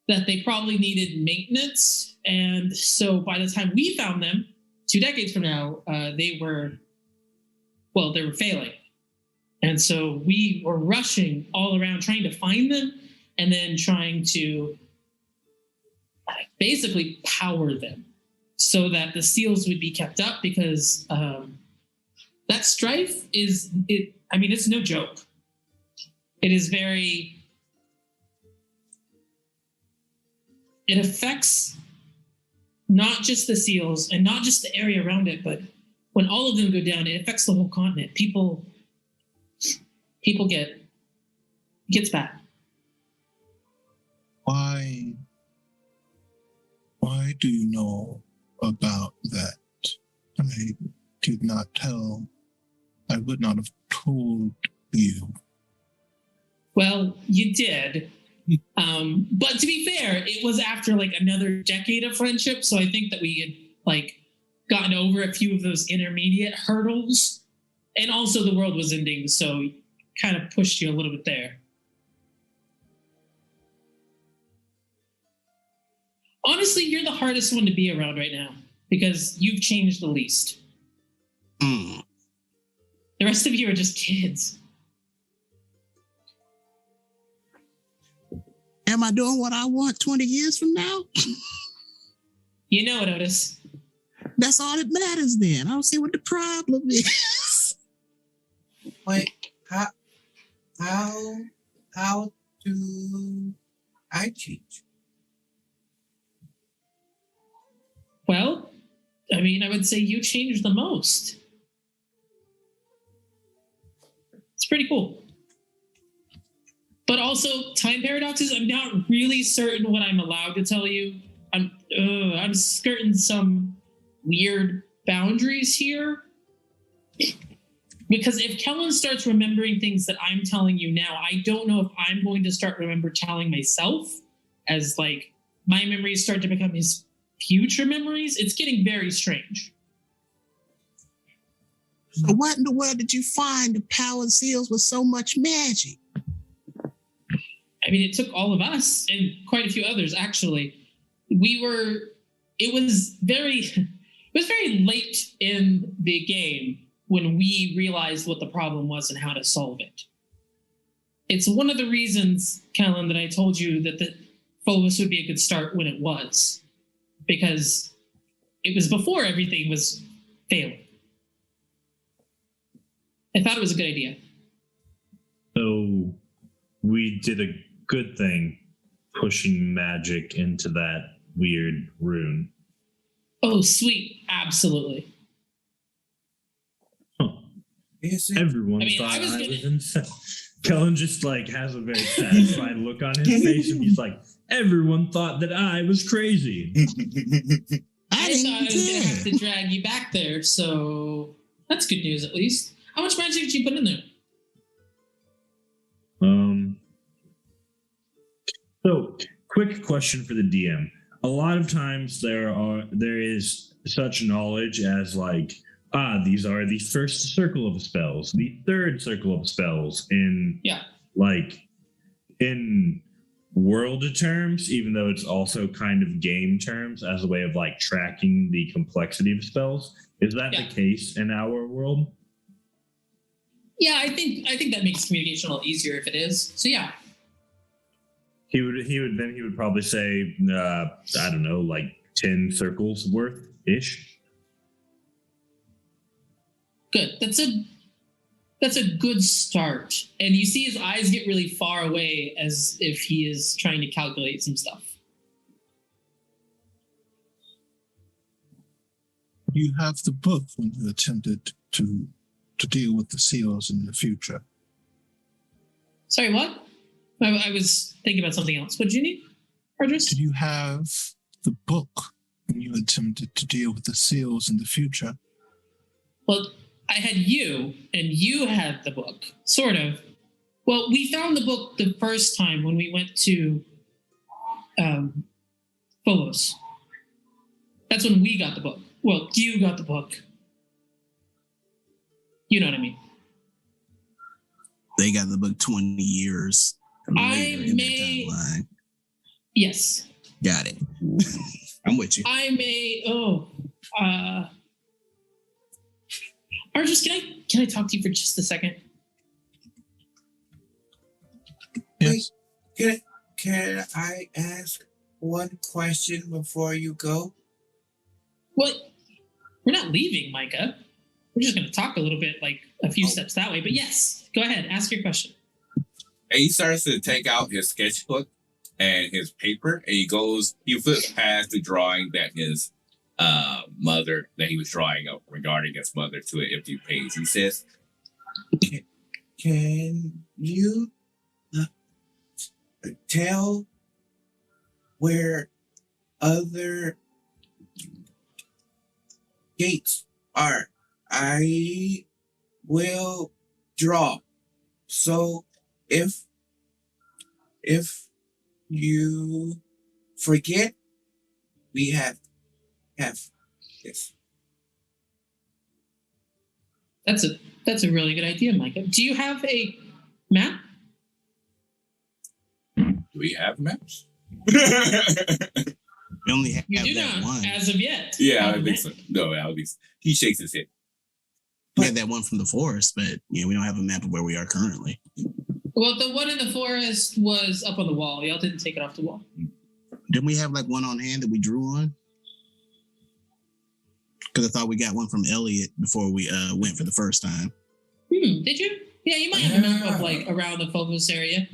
that they probably needed maintenance. And so by the time we found them 2 decades from now, they were failing. And so we were rushing all around trying to find them, and then trying to basically power them so that the seals would be kept up, because that strife it's no joke. It affects not just the seals and not just the area around it, but when all of them go down, it affects the whole continent. People gets bad. Why do you know about that? I did not tell. I would not have told you. Well, you did. But to be fair, it was after like another decade of friendship. So I think that we had like gotten over a few of those intermediate hurdles. And also the world was ending, so kind of pushed you a little bit there. Honestly, you're the hardest one to be around right now because you've changed the least. Mm. The rest of you are just kids. Am I doing what I want 20 years from now? You know it, Otis. That's all that matters then. I don't see what the problem is. Wait, how do I change? Well, I mean, I would say you changed the most. It's pretty cool. But also, time paradoxes, I'm not really certain what I'm allowed to tell you. I'm skirting some weird boundaries here. Because if Kellen starts remembering things that I'm telling you now, I don't know if I'm going to start telling myself, as like my memories start to become his future memories. It's getting very strange. So what in the world did you find the power seals with so much magic? I mean, it took all of us and quite a few others, actually. It was very late in the game when we realized what the problem was and how to solve it. It's one of the reasons, Kellen, that I told you that the Phobos would be a good start when it was, because it was before everything was failing. I thought it was a good idea. So we did a good thing pushing magic into that weird rune. Oh, sweet. Absolutely. Huh. Is it? Everyone thought I was insane. Kellen just like has a very satisfied look on his face, and he's like, everyone thought that I was crazy. I thought I was going to have to drag you back there, so that's good news at least. How much magic did you put in there? So, quick question for the DM. A lot of times there is such knowledge as like, these are the first circle of spells, the third circle of spells in world terms, even though it's also kind of game terms as a way of like tracking the complexity of spells. Is that the case in our world? Yeah, I think that makes communication a little easier if it is. So yeah. He would probably say, I don't know, like 10 circles worth ish. Good. That's a good start. And you see his eyes get really far away as if he is trying to calculate some stuff. You have the book when you attempted to deal with the seals in the future. Sorry, what? I was thinking about something else. What did you need, Ardris? Did you have the book when you attempted to deal with the seals in the future? Well, I had you, and you had the book, sort of. Well, we found the book the first time when we went to Phobos. That's when we got the book. Well, you got the book. You know what I mean. They got the book 20 years later in their timeline. Yes. Got it. I'm with you. Arjus, can I talk to you for just a second? Yes. Can I ask one question before you go? What? We're not leaving, Micah. We're just going to talk a little bit, like a few steps that way. But yes, go ahead. Ask your question. And he starts to take out his sketchbook and his paper, and he flips past the drawing that his mother, that he was drawing up regarding his mother to an empty page. He says, Can you tell where other gates are? I will draw. So if you forget, we have this. That's a really good idea, Micah. Do you have a map? do we have maps? We only have You do that not, one. as of yet. Yeah, I think so. No, at least he shakes his head. We had that one from the forest, but we don't have a map of where we are currently. Well, the one in the forest was up on the wall. Y'all didn't take it off the wall. Didn't we have like one on hand that we drew on? Because I thought we got one from Elliot before we went for the first time. Did you? Yeah, you might have a map of like around the Phobos area.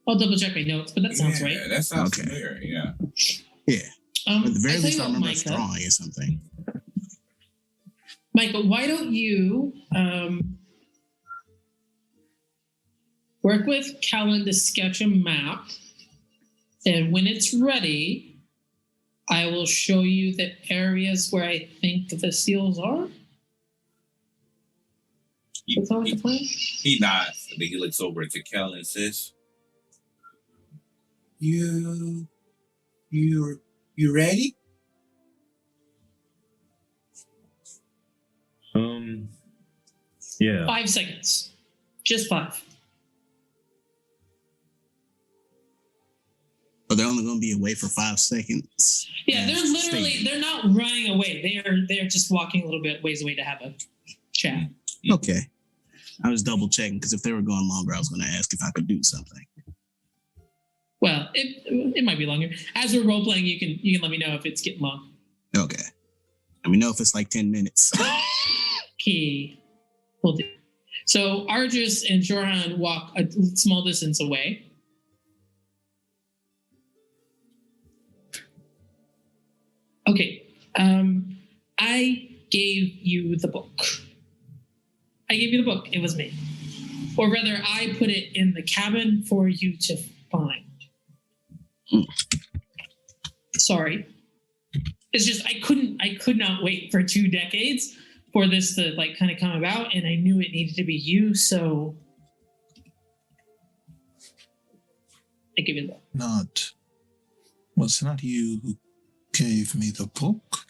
I'll double check my notes, but that sounds right. That sounds Okay. familiar. Yeah. Yeah. At the very I tell least, you I what, remember us Micah. drawing or something. Michael, why don't you work with Callan to sketch a map, and when it's ready, I will show you the areas where I think the seals are. That's all the plan. He nods, and then he looks over to Kel and says, You ready? Yeah. 5 seconds. Just 5. But they're only going to be away for 5 seconds. Yeah, they're As literally, stated. they're not running away. They're just walking a little bit ways away to have a chat. Okay. I was double checking because if they were going longer, I was going to ask if I could do something. Well, it might be longer. As we're role playing, you can let me know if it's getting long. Okay. Let me know if it's like 10 minutes. Okay. Will do. So Arjus and Jorhan walk a small distance away. Okay. I gave you the book. It was me. Or rather, I put it in the cabin for you to find. Sorry. It's just I could not wait for 2 decades for this to like kind of come about, and I knew it needed to be you, so I give it that. Was it not you who gave me the book?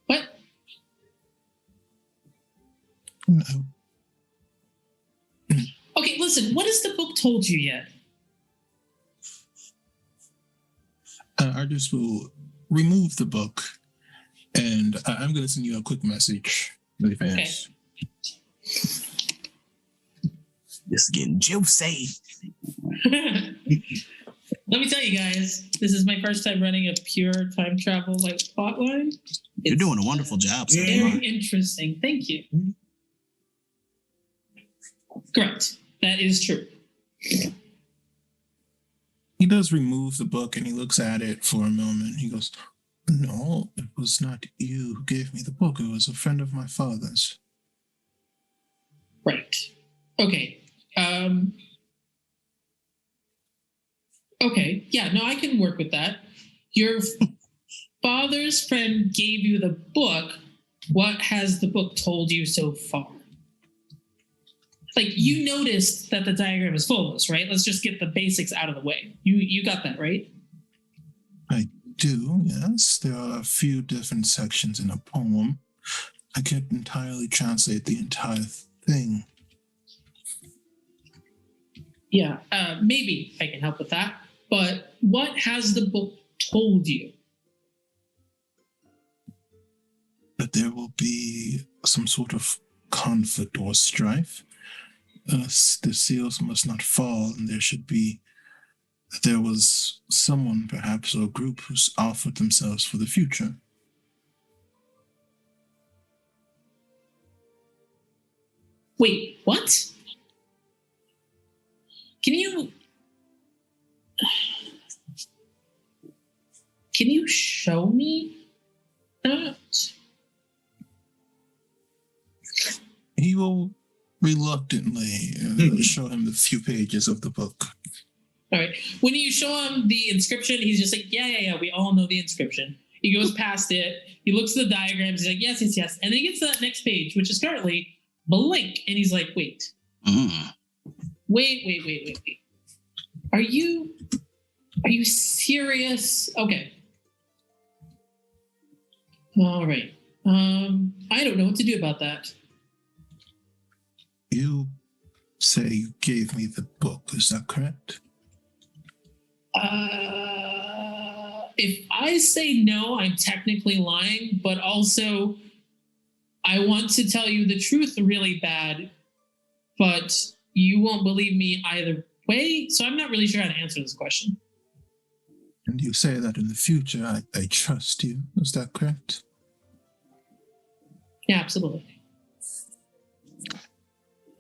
What? No. Okay, listen, what has the book told you yet? Arjus will remove the book, and I'm going to send you a quick message really fast. This is getting juicy. Let me tell you guys, this is my first time running a pure time travel like plotline. You're It's, doing a wonderful job so Very far. interesting. Thank you. Correct. That is true. He does remove the book and he looks at it for a moment. He goes, "No, it was not you who gave me the book. It was a friend of my father's." Right. Okay. Okay. Yeah, no, I can work with that. Your father's friend gave you the book. What has the book told you so far? Like, you noticed that the diagram is fullness, right? Let's just get the basics out of the way. You got that, right? I do, yes. There are a few different sections in a poem. I can't entirely translate the entire thing. Yeah, maybe I can help with that. But what has the book told you? That there will be some sort of conflict or strife. The seals must not fall, and there was someone, perhaps, or a group who's offered themselves for the future. Wait, what? Can you show me that? He will reluctantly show him the few pages of the book. All right. When you show him the inscription, he's just like, yeah. We all know the inscription. He goes past it. He looks at the diagrams. He's like, yes. And then he gets to that next page, which is currently blank. And he's like, wait. Wait. Are you serious? Okay. All right. I don't know what to do about that. You say you gave me the book, is that correct? If I say no, I'm technically lying, but also I want to tell you the truth really bad, but you won't believe me either way, so I'm not really sure how to answer this question. And you say that in the future, I trust you, is that correct? Yeah, absolutely.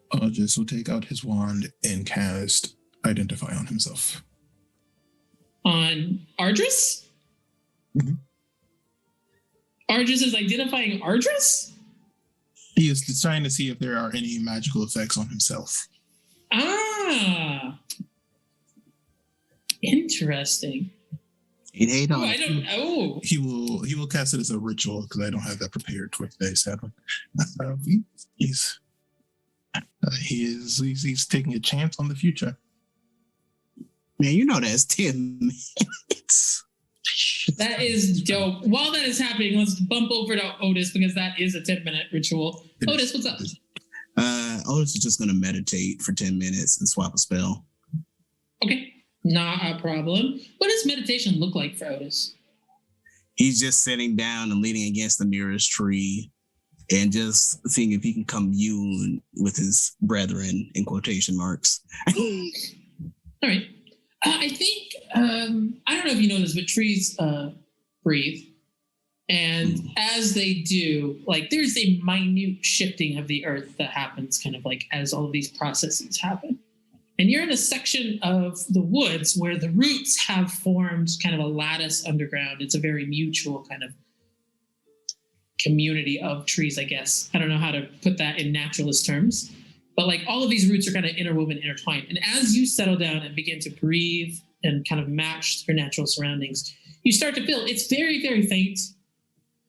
Argus will take out his wand and cast Identify on himself. On Ardris? Mm-hmm. Ardris is identifying Ardris? He is trying to see if there are any magical effects on himself. Ah. Interesting. He will cast it as a ritual because I don't have that prepared for today, sadly. He's taking a chance on the future. Man, you know that's 10 minutes. That is dope. While that is happening, let's bump over to Otis because that is a 10-minute ritual. Otis, what's up? Otis is just going to meditate for 10 minutes and swap a spell. Okay, not a problem. What does meditation look like for Otis? He's just sitting down and leaning against the nearest tree and just seeing if he can commune with his brethren, in quotation marks. All right. I think, I don't know if you know this, but trees breathe. And as they do, like, there's a minute shifting of the earth that happens kind of like as all of these processes happen. And you're in a section of the woods where the roots have formed kind of a lattice underground. It's a very mutual kind of community of trees, I guess. I don't know how to put that in naturalist terms. But like all of these roots are kind of interwoven, intertwined. And as you settle down and begin to breathe and kind of match your natural surroundings, you start to feel, it's very, very faint.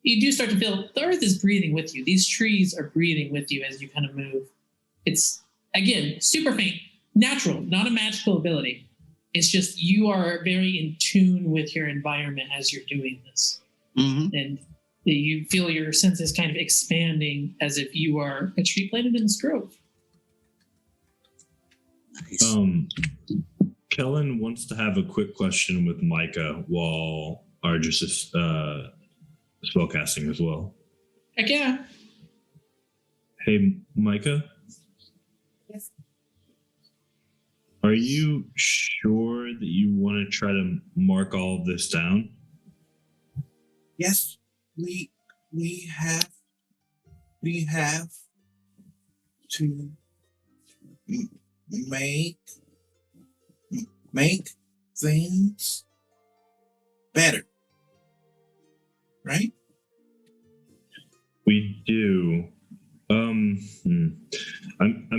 You do start to feel the earth is breathing with you. These trees are breathing with you as you kind of move. It's, again, super faint, natural, not a magical ability. It's just you are very in tune with your environment as you're doing this. Mm-hmm. And you feel your senses kind of expanding as if you are a tree planted in this grove. Nice. Kellen wants to have a quick question with Micah while Ardris is spellcasting as well. Heck yeah. Hey, Micah? Yes. Are you sure that you want to try to mark all of this down? Yes, we we have to m- make things better, right? We do. I'm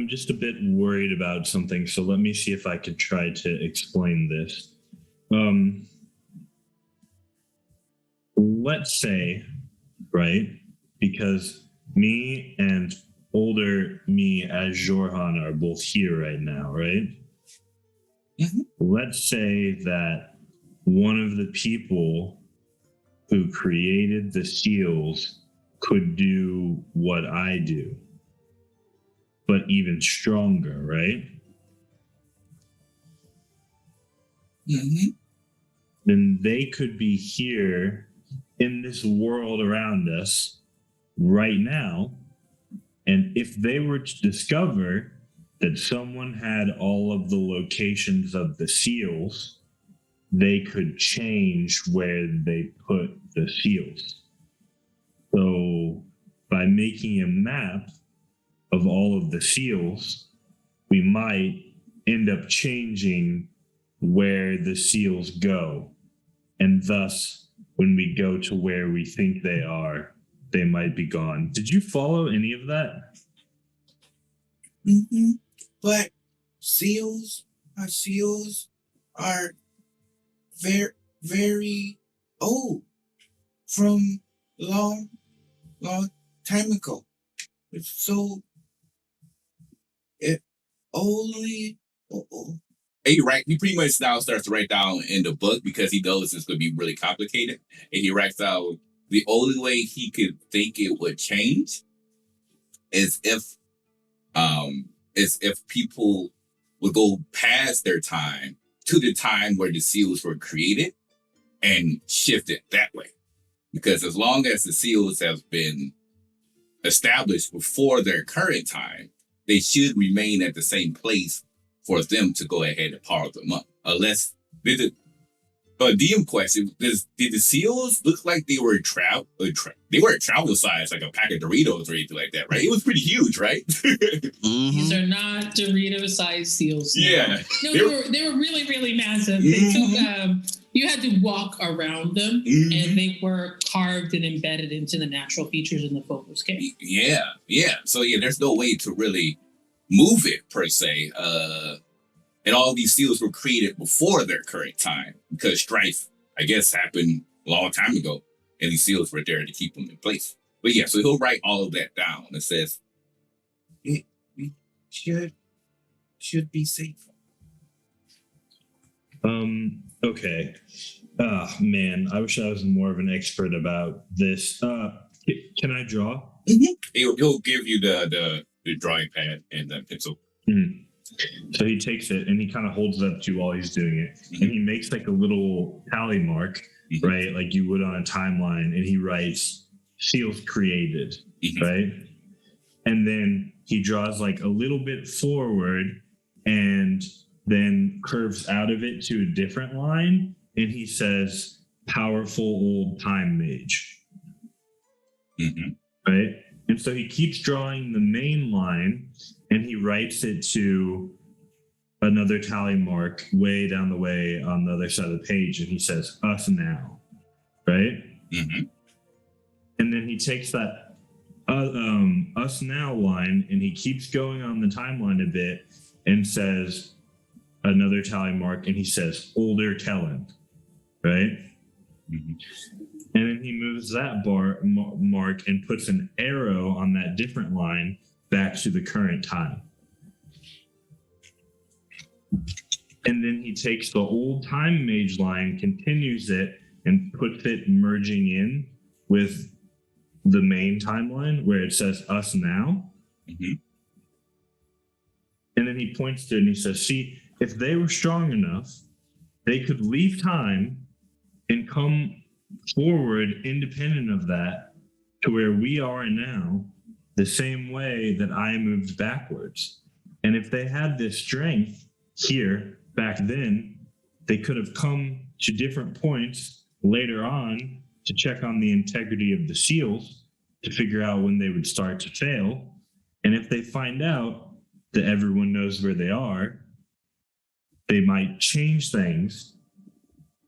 just a bit worried about something, so let me see if I could try to explain this. Let's say, right, because me and older me as Jorhan are both here right now, right? Mhm. Let's say that one of the people who created the seals could do what I do, but even stronger, right? Mm-hmm. Then they could be here in this world around us right now. And if they were to discover that someone had all of the locations of the seals, they could change where they put the seals. So by making a map of all of the seals, we might end up changing where the seals go. And thus, when we go to where we think they are, they might be gone. Did you follow any of that? Mm-hmm. But seals are very, very old from long time ago. So it only. And you're right. He pretty much now starts to write down in the book because he knows it's going to be really complicated. And he writes out the only way he could think it would change is if people would go past their time to the time where the seals were created and shift it that way. Because as long as the seals have been established before their current time, they should remain at the same place for them to go ahead and power them up. Unless DM question: did the seals look like they were they weren't travel size like a pack of Doritos or anything like that, right? It was pretty huge, right? These are not Dorito-sized seals. Yeah. No, they were really, really massive. They took you had to walk around them, and they were carved and embedded into the natural features in the focus cave. Yeah. So there's no way to really move it per se. And all these seals were created before their current time because strife, I guess, happened a long time ago, and these seals were there to keep them in place. But yeah, so he'll write all of that down. It says We should be safe. Okay. Man, I wish I was more of an expert about this. Can I draw? he'll give you the drawing pad and the pencil. So he takes it and he kind of holds it up to you while he's doing it. And he makes like a little tally mark, right? Like you would on a timeline. And he writes seals created, right? And then he draws like a little bit forward and then curves out of it to a different line. And he says, powerful old time mage. Right? And so he keeps drawing the main line and he writes it to another tally mark way down the way on the other side of the page. And he says, us now. Right? And then he takes that us now line and he keeps going on the timeline a bit and says another tally mark and he says, older Telland. Right? And then he moves that mark and puts an arrow on that different line back to the current time. And then he takes the old time mage line, continues it, and puts it merging in with the main timeline where it says us now. And then he points to it and he says, see, if they were strong enough, they could leave time and come forward independent of that to where we are now, the same way that I moved backwards. And if they had this strength here back then, they could have come to different points later on to check on the integrity of the seals to figure out when they would start to fail. And if they find out that everyone knows where they are, they might change things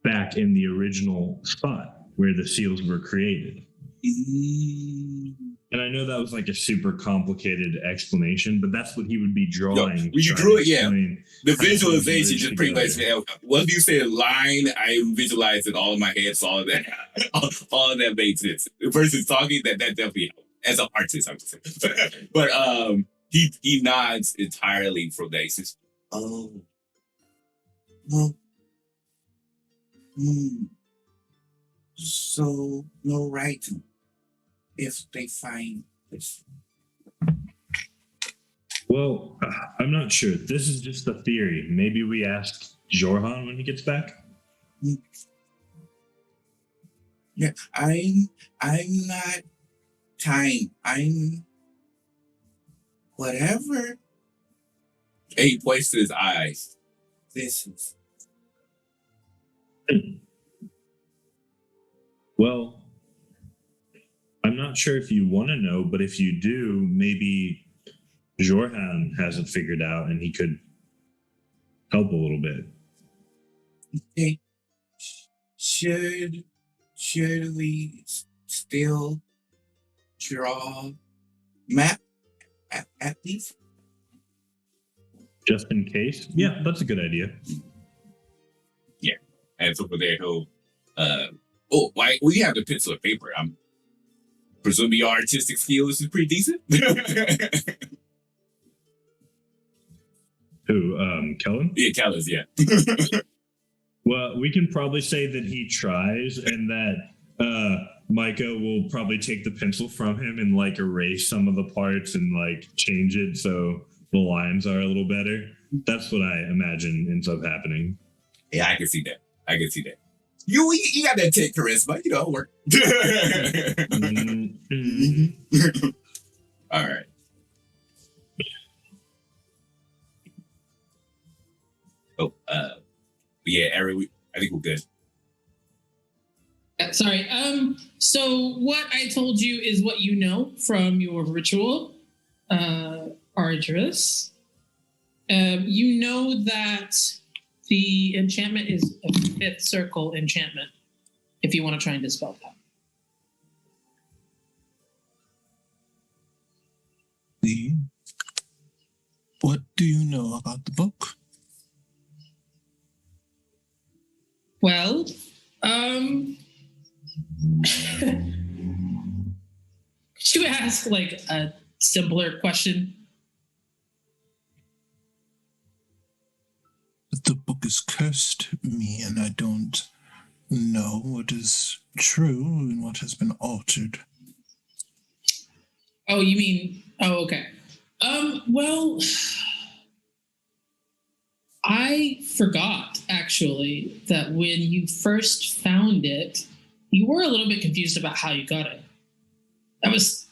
back in the original spot where the seals were created. And I know that was like a super complicated explanation, but that's what he would be drawing. When you drew it, yeah. The how visualization things just pretty much, together. once you said line, I visualized it all in my head, saw that, all of that made sense. The person's talking, that definitely helped. As an artist, I would say. But he nods entirely from that. He says, oh, well, so no right if they find this. Well, I'm not sure. This is just a theory. Maybe we ask Jorhan when he gets back. Yeah, I'm not time. I'm whatever and he points to his eyes. this is. Well, I'm not sure if you want to know, but if you do, maybe Jorhan has it figured out and he could help a little bit. Okay. Should we still draw map at least? Just in case? Yeah, that's a good idea. Yeah. And so from there, he'll, why? Well, you have the pencil and paper. I'm presuming your artistic skills is pretty decent. Who, Kellen? Yeah, Callis, yeah. Well, we can probably say that he tries and that Micah will probably take the pencil from him and like erase some of the parts and like change it so the lines are a little better. That's what I imagine ends up happening. Yeah, I can see that. You got that tech charisma, it'll work. All right. Oh, yeah, Ari, I think we're good. Sorry. So what I told you is what you know from your ritual, Arduous. You know that the enchantment is a 5th circle enchantment, if you want to try and dispel that. What do you know about the book? Well, could you ask like a simpler question? The book is cursed me, and I don't know what is true and what has been altered. Oh, you mean? Oh, okay. Well, I forgot actually that when you first found it, you were a little bit confused about how you got it. That was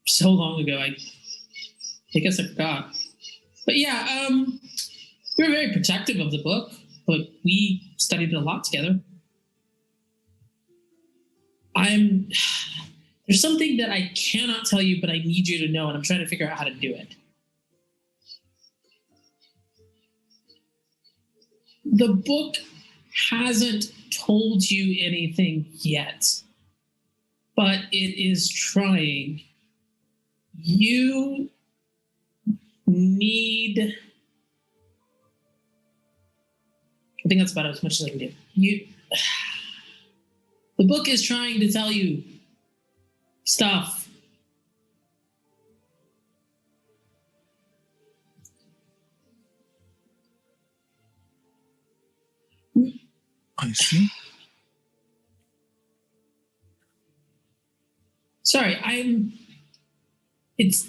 so long ago. I guess I forgot. But yeah, we were very protective of the book, but we studied it a lot together. There's something that I cannot tell you, but I need you to know, and I'm trying to figure out how to do it. The book hasn't told you anything yet, but it is trying. You need... I think that's about as much as I can do. The book is trying to tell you stuff. I see. Sorry, it's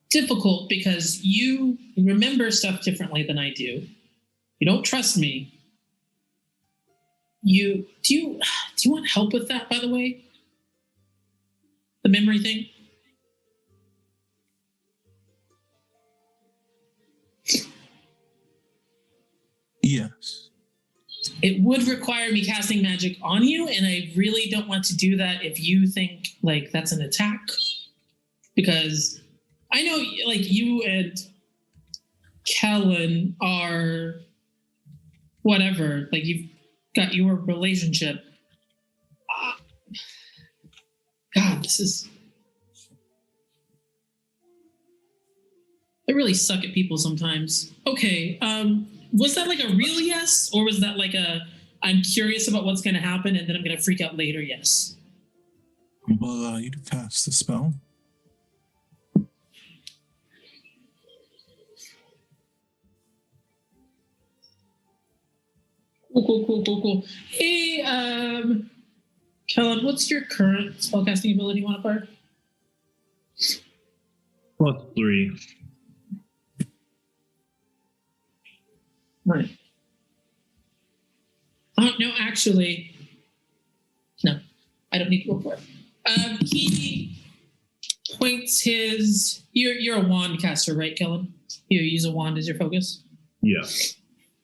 difficult because you remember stuff differently than I do. You don't trust me. Do you want help with that, by the way? The memory thing? Yes. it would require me casting magic on you, and I really don't want to do that if you think like that's an attack. Because I know like you and Kellen are whatever, like you've got your relationship. God, this is... I really suck at people sometimes. Okay, was that like a real yes? Or was that like a, I'm curious about what's going to happen and then I'm going to freak out later yes? Will allow you to cast the spell. Cool. Hey, Kellen, what's your current spellcasting ability modifier? +3. Right. Oh, no, actually, no, I don't need to go for it. He points his... You're a wand caster, right, Kellen? You use a wand as your focus? Yeah.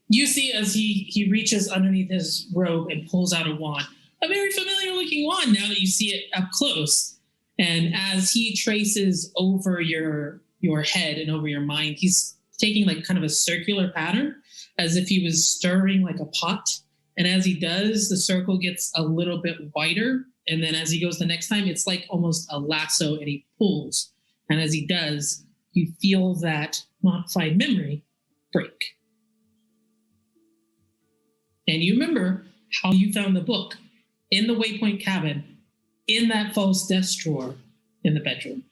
You see as he reaches underneath his robe and pulls out a wand. A very familiar looking wand now that you see it up close. And as he traces over your head and over your mind, he's taking like kind of a circular pattern as if he was stirring like a pot. And as he does, the circle gets a little bit wider. And then as he goes the next time, it's like almost a lasso and he pulls. And as he does, you feel that modified memory break. And you remember how you found the book in the Waypoint cabin, in that false desk drawer in the bedroom.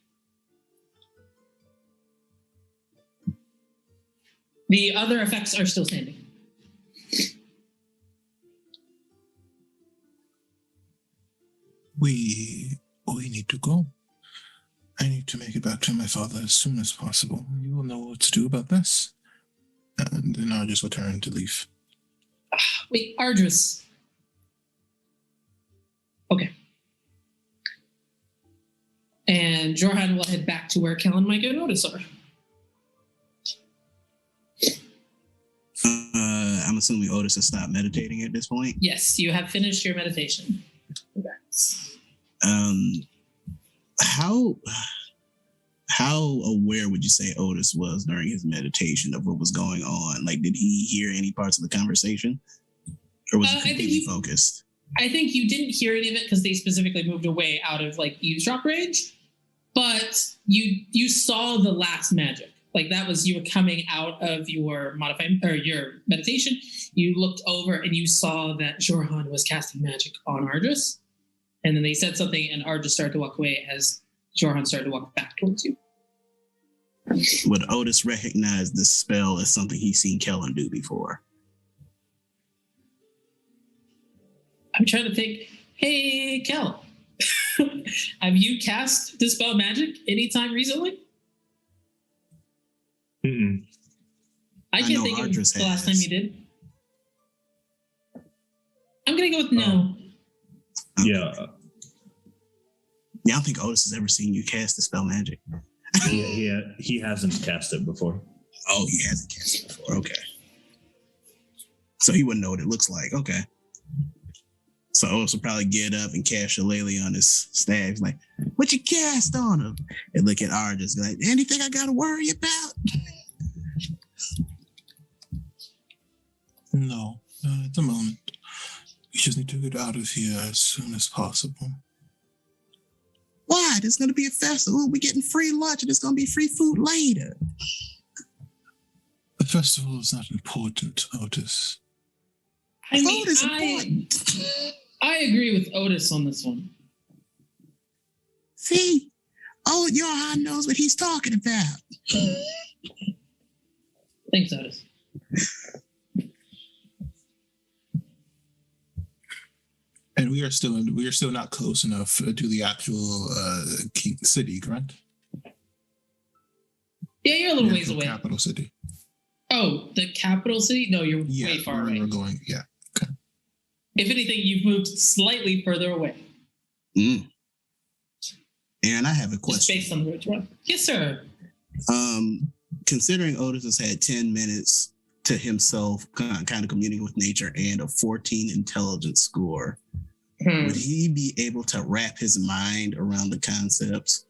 The other effects are still standing. We need to go. I need to make it back to my father as soon as possible. You will know what to do about this. And then I'll just return to leave. Wait, Ardris. Okay. And Jorhan will head back to where Kellen, Micah, and Otis are. I'm assuming Otis has stopped meditating at this point. Yes, you have finished your meditation. Congrats. How aware would you say Otis was during his meditation of what was going on? Like, did he hear any parts of the conversation, or was he completely focused? I think you didn't hear any of it because they specifically moved away out of like eavesdrop range, but you saw the last magic. Like that was, you were coming out of your your meditation. You looked over and you saw that Jorhan was casting magic on Ardris. And then they said something and Ardris started to walk away as Jorhan started to walk back towards you. Would Otis recognize this spell as something he's seen Kellen do before? I'm trying to think, hey, Kel, have you cast Dispel Magic anytime recently? Mm-mm. I can't think of the last time you did. I'm going to go with no. Okay. Yeah. Yeah, I don't think Otis has ever seen you cast Dispel Magic. He hasn't cast it before. Oh, he hasn't cast it before. Okay. So he wouldn't know what it looks like. Okay. So Otis will probably get up and cast Shillelagh on his staff. Like, what you cast on him? And look at Ardris like, anything I got to worry about? No, at the moment. We just need to get out of here as soon as possible. Why? There's going to be a festival. We're getting free lunch and there's going to be free food later. The festival is not important, Otis. I mean, Food is important. I agree with Otis on this one. See? Oh, Johan knows what he's talking about. Thanks, Otis. And we are still not close enough to the actual King City, correct? Yeah, you're a little ways The away. capital city. Oh, the capital city? No, you're way far away. We're going. Yeah. Okay. If anything, you've moved slightly further away. Mm. And I have a Just question. based on the road to run. Yes, sir. Considering Otis has had 10 minutes to himself, kind of communing with nature, and a 14 intelligence score. Would he be able to wrap his mind around the concepts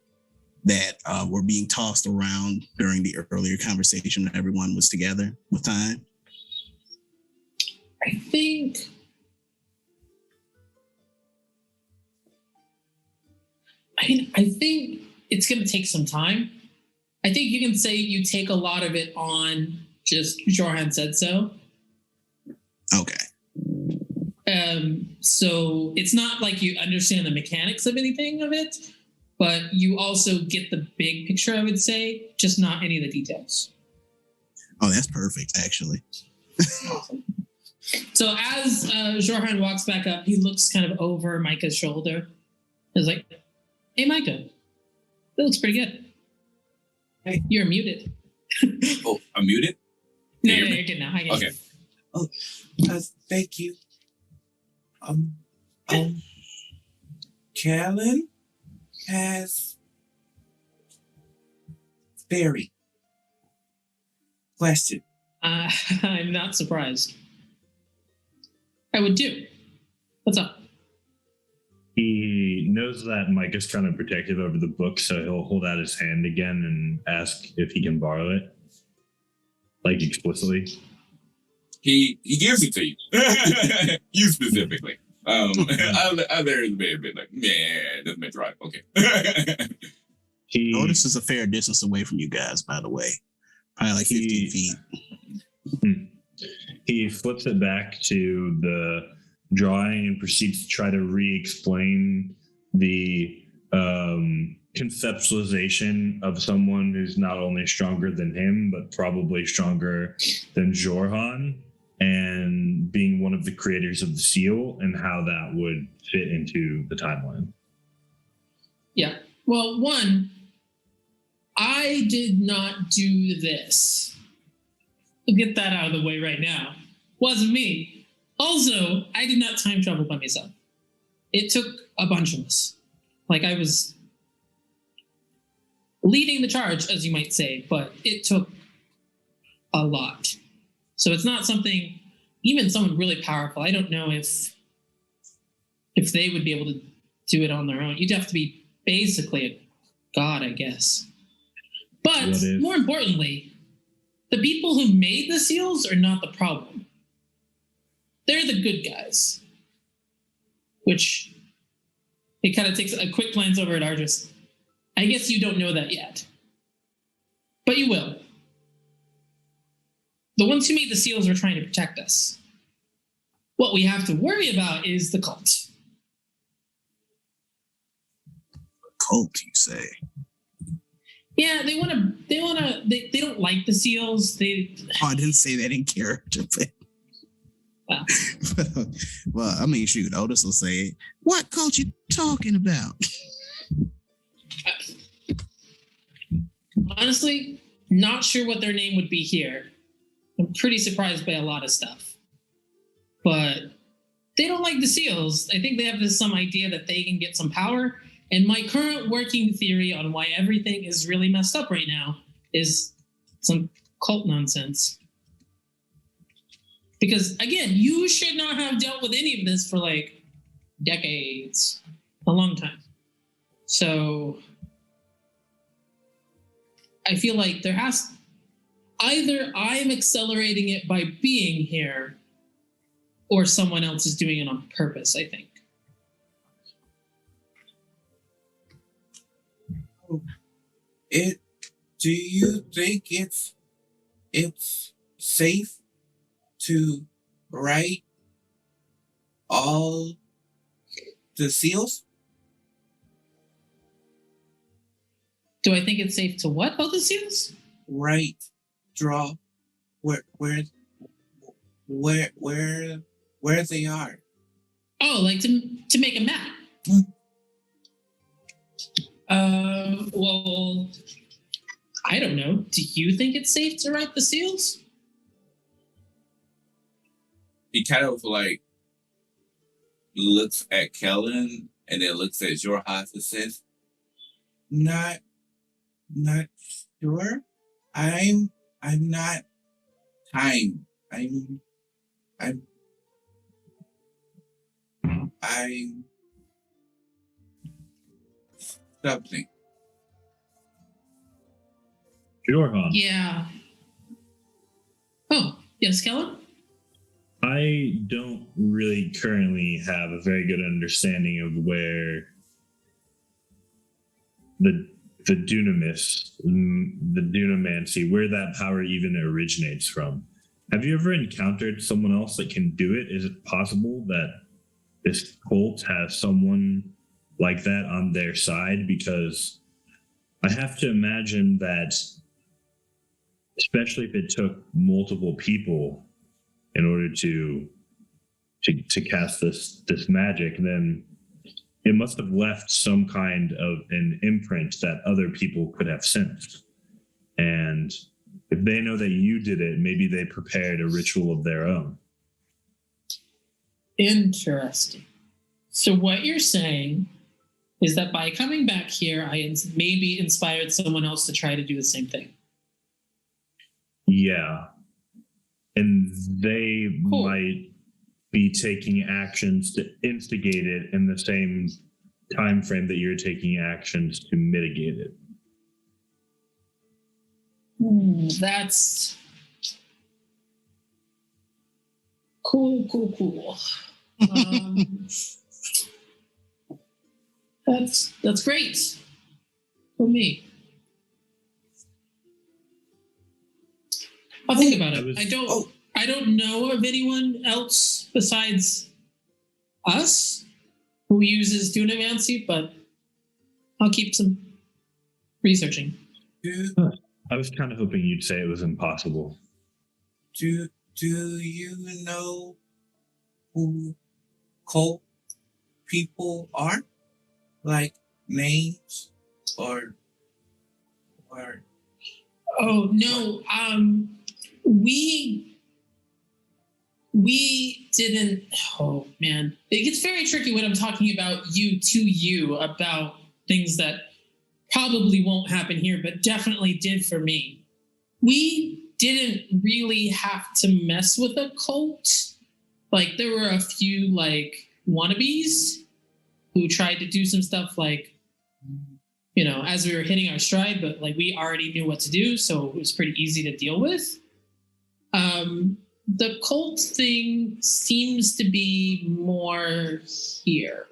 that were being tossed around during the earlier conversation when everyone was together with time? I think it's going to take some time. I think you can say you take a lot of it on just Jorhan said so. Okay. So it's not like you understand the mechanics of anything of it, but you also get the big picture, I would say, just not any of the details. Oh, that's perfect, actually. Awesome. So as Jorhan walks back up, he looks kind of over Micah's shoulder. He's like, hey, Micah, that looks pretty good. Hey. You're muted. Oh, I'm muted? No, Can you hear me? you're good now. I get Okay. you. Thank you. Callan has Barry. Question. I'm not surprised. I would do. What's up? He knows that Mike is kind of protective over the book, so he'll hold out his hand again and ask if he can borrow it, like explicitly. He gives it to you. You specifically. Others may have been like, yeah, doesn't make right. Okay. Otis is a fair distance away from you guys, by the way. Probably like 15 feet. He flips it back to the drawing and proceeds to try to re-explain the conceptualization of someone who's not only stronger than him, but probably stronger than Jorhan, and being one of the creators of the seal, and how that would fit into the timeline. Yeah. Well, one, I did not do this. We'll get that out of the way right now. Wasn't me. Also, I did not time travel by myself. It took a bunch of us. Like, I was leading the charge, as you might say, but it took a lot. So it's not something, even someone really powerful, I don't know if they would be able to do it on their own. You'd have to be basically a god, I guess. But more importantly, the people who made the seals are not the problem. They're the good guys. Which, it kind of takes a quick glance over at Argus. I guess you don't know that yet. But you will. The ones who made the seals are trying to protect us. What we have to worry about is the cult. Cult, you say? Yeah, they don't like the seals. I didn't say that in character, but Wow. well, I mean, shoot, Otis will say it. What cult you talking about? Honestly, not sure what their name would be here. I'm pretty surprised by a lot of stuff. But they don't like the seals. I think they have some idea that they can get some power. And my current working theory on why everything is really messed up right now is some cult nonsense. Because, again, you should not have dealt with any of this for, like, decades. A long time. So I feel like there has... Either I'm accelerating it by being here, or someone else is doing it on purpose, I think. Do you think it's safe to write all the seals? Do I think it's safe to what? All the seals? Write, draw, where they are. Oh, like to make a map. Well, I don't know. Do you think it's safe to write the seals? He kind of like looks at Kellen and then looks at Jorhan and says, Not sure. I'm not time. I'm something. Sure, Han. Yeah. Oh, yes, Kellen? I don't really currently have a very good understanding of where the dunamancy, where that power even originates from. Have you ever encountered someone else that can do it? Is it possible that this cult has someone like that on their side? Because I have to imagine that, especially if it took multiple people in order to cast this magic, then it must have left some kind of an imprint that other people could have sensed. And if they know that you did it, maybe they prepared a ritual of their own. Interesting. So what you're saying is that by coming back here, I maybe inspired someone else to try to do the same thing. Yeah. And they might be taking actions to instigate it in the same time frame that you're taking actions to mitigate it. That's cool. That's great for me. I'll think about it. I don't know of anyone else besides us who uses dunamancy, but I'll keep some researching. I was kind of hoping you'd say it was impossible. Do you know who cult people are? Like names or Oh no, we didn't. Oh man, it gets very tricky when I'm talking about you about things that probably won't happen here, but definitely did for me. We didn't really have to mess with a cult. Like there were a few like wannabes who tried to do some stuff like, you know, as we were hitting our stride, but like we already knew what to do, so it was pretty easy to deal with. The cult thing seems to be more here.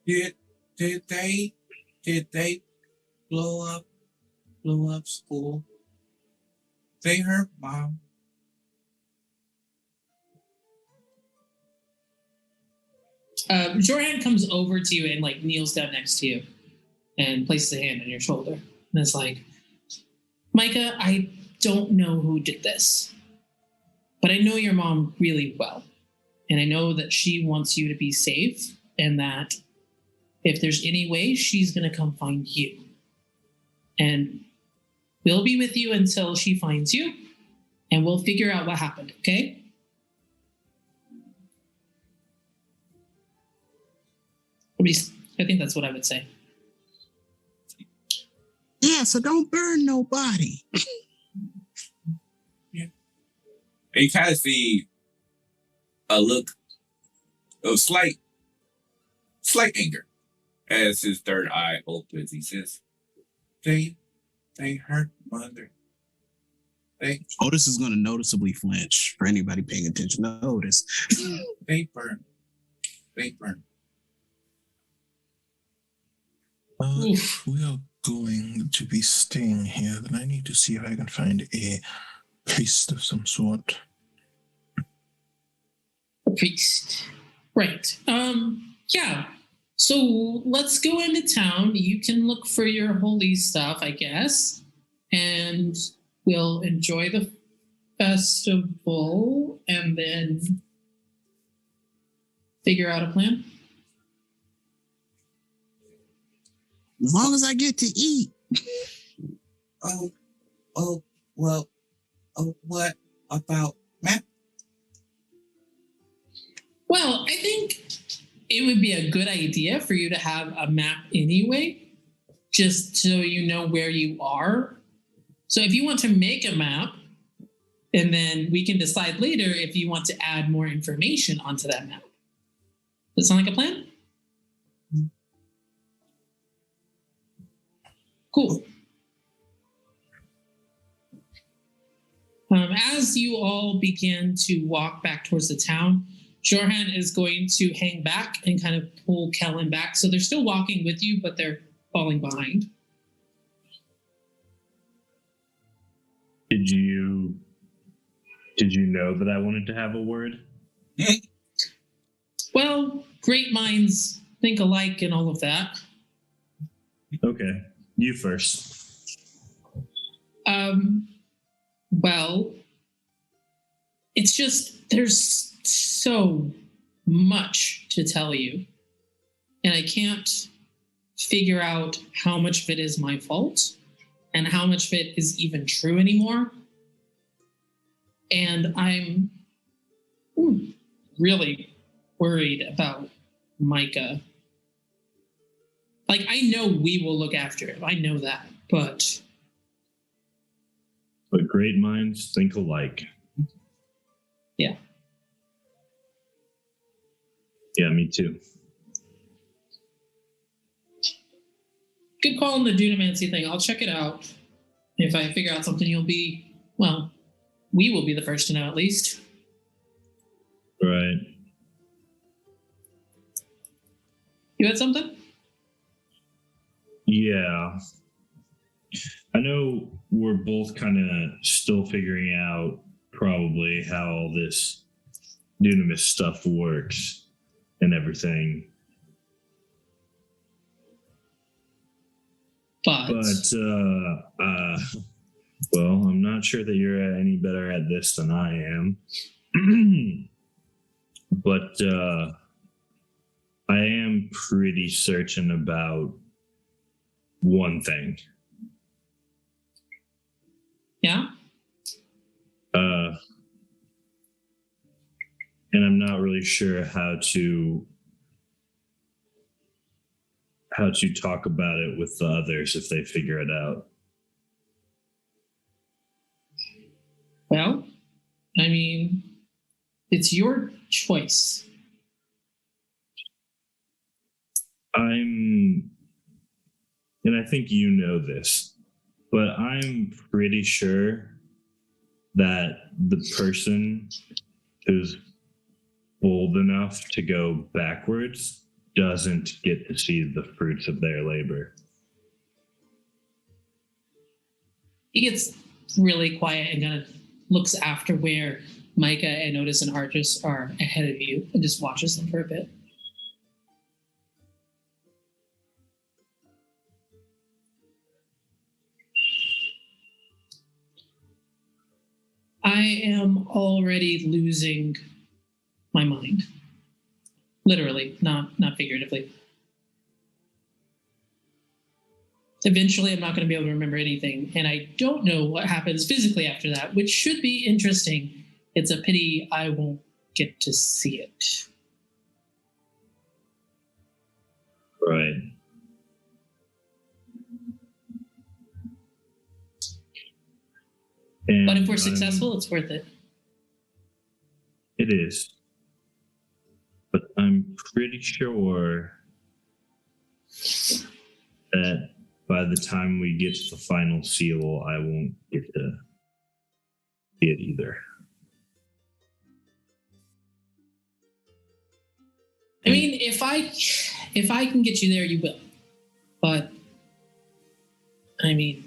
Did they blow up school? They hurt Mom. Jorhan comes over to you and like kneels down next to you and places a hand on your shoulder. And it's like, Micah, I don't know who did this, but I know your mom really well. And I know that she wants you to be safe and that if there's any way, she's going to come find you. And we'll be with you until she finds you and we'll figure out what happened, okay? At least, I think that's what I would say. Yeah, so don't burn nobody. Yeah. And you kind of see a look of slight anger as his third eye opens. He says, They hurt Mother. Otis is going to noticeably flinch for anybody paying attention to Otis. They burn. If we are going to be staying here, then I need to see if I can find a priest of some sort. A priest. Right. Yeah. So let's go into town. You can look for your holy stuff, I guess. And we'll enjoy the festival and then figure out a plan. As long as I get to eat. What about Matt? Well, I think it would be a good idea for you to have a map anyway, just so you know where you are. So if you want to make a map, and then we can decide later if you want to add more information onto that map. Does that sound like a plan? Cool. As you all begin to walk back towards the town, Jorhan is going to hang back and kind of pull Kellen back. So they're still walking with you, but they're falling behind. Did you know that I wanted to have a word? Well, great minds think alike and all of that. Okay, you first. Well, it's just there's so much to tell you, and I can't figure out how much of it is my fault and how much of it is even true anymore. And I'm really worried about Micah. Like, I know we will look after him. I know that, but great minds think alike. Yeah. Yeah, me too. Good call on the Dunamancy thing. I'll check it out. If I figure out something, we will be the first to know at least. Right. You had something? Yeah. I know we're both kind of still figuring out probably how all this Dunamis stuff works and everything. But well, I'm not sure that you're any better at this than I am. But I am pretty certain about one thing. Yeah? And I'm not really sure how to talk about it with the others if they figure it out. Well, I mean, it's your choice. And I think you know this, but I'm pretty sure that the person who's bold enough to go backwards doesn't get to see the fruits of their labor. He gets really quiet and kind of looks after where Micah and Otis and Artis are ahead of you and just watches them for a bit. I am already losing my mind. Literally, not figuratively. Eventually, I'm not going to be able to remember anything, and I don't know what happens physically after that, which should be interesting. It's a pity I won't get to see it. Right. But if we're successful, it's worth it. It is. But I'm pretty sure that by the time we get to the final seal, I won't get to see it either. I mean, if I can get you there, you will. But I mean,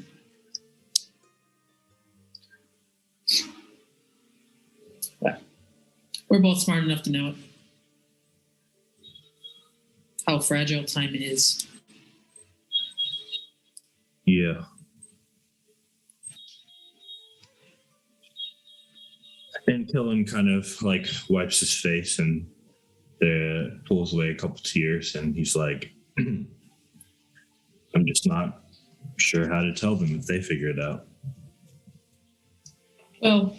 we're both smart enough to know it. How fragile time is. Yeah. And Kellen kind of like wipes his face and pulls away a couple tears, and he's like, I'm just not sure how to tell them if they figure it out. Well,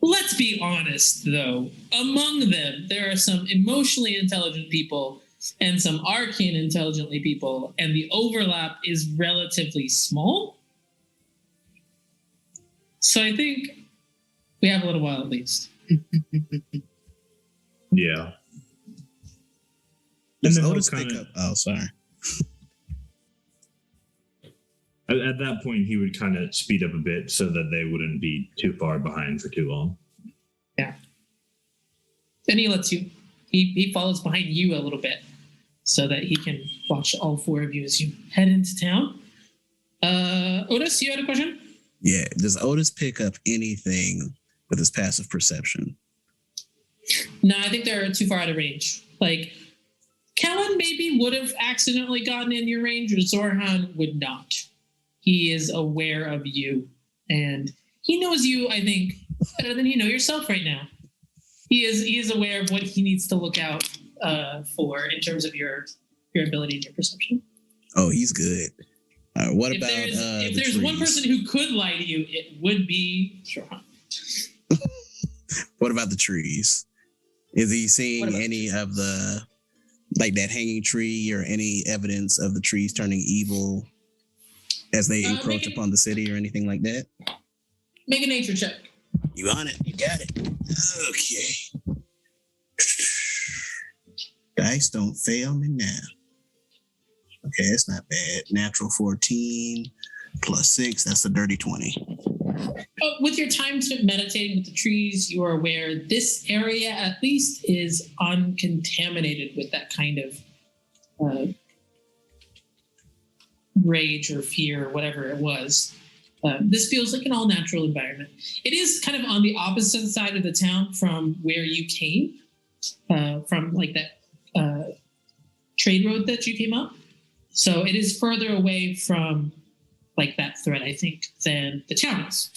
Let's be honest, though. Among them, there are some emotionally intelligent people and some arcane intelligently people, and the overlap is relatively small. So I think we have a little while at least. Yeah. Does then Otis he'll pick kinda- up? Oh, sorry. At that point, he would kind of speed up a bit so that they wouldn't be too far behind for too long. Yeah. And he lets you, he follows behind you a little bit so that he can watch all four of you as you head into town. Otis, you had a question? Yeah. Does Otis pick up anything with his passive perception? No, I think they're too far out of range. Like, Kellen maybe would have accidentally gotten in your range, but Zorhan would not. He is aware of you, and he knows you, I think, better than you know yourself right now. He is aware of what he needs to look out for in terms of your ability and your perception. Oh, he's good. What If about there's the trees? one person who could lie to you, it would be Zorhan. What about the trees? Is he What seeing about any of the, like that hanging tree or any evidence of the trees turning evil as they encroach upon the city or anything like that? Make a nature check. You on it? You got it. Okay. Dice don't fail me now. Okay, it's not bad. Natural 14 plus 6, that's a dirty 20. With your time spent meditating with the trees, you are aware this area at least is uncontaminated with that kind of rage or fear or whatever it was. This feels like an all-natural environment. It is kind of on the opposite side of the town from where you came, from like that trade road that you came up. So it is further away from like that threat, I think, than the town is.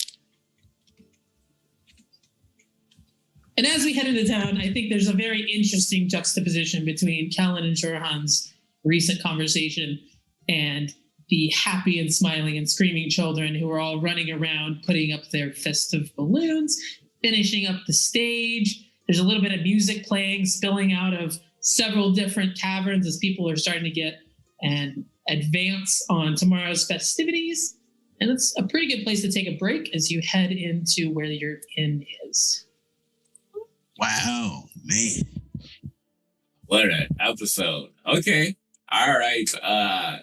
And as we head into town, I think there's a very interesting juxtaposition between Callan and Shurhan's recent conversation and the happy and smiling and screaming children who are all running around, putting up their festive balloons, finishing up the stage. There's a little bit of music playing, spilling out of several different taverns as people are starting to get an advance on tomorrow's festivities. And it's a pretty good place to take a break as you head into where your inn is. Wow, man. What an episode. Okay. All right.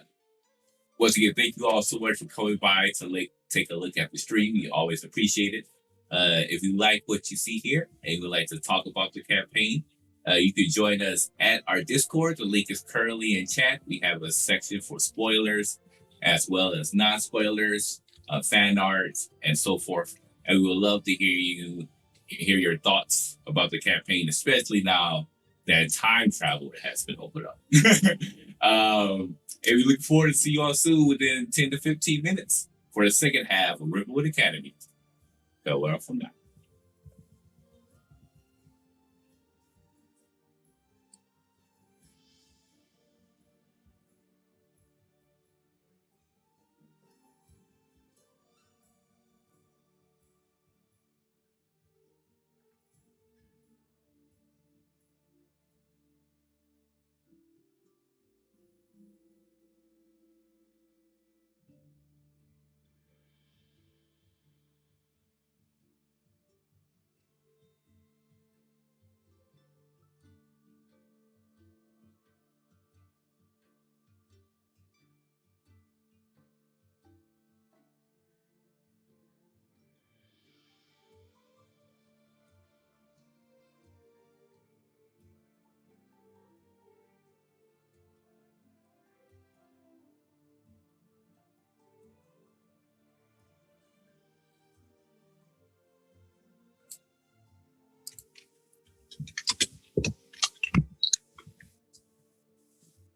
Once again, thank you all so much for coming by to take a look at the stream. We always appreciate it. If you like what you see here and you would like to talk about the campaign, you can join us at our Discord. The link is currently in chat. We have a section for spoilers as well as non-spoilers, fan art, and so forth. And we would love to hear your thoughts about the campaign, especially now that time travel has been opened up. And we look forward to see you all soon within 10 to 15 minutes for the second half of Rivenwood Academy. So we're off from now.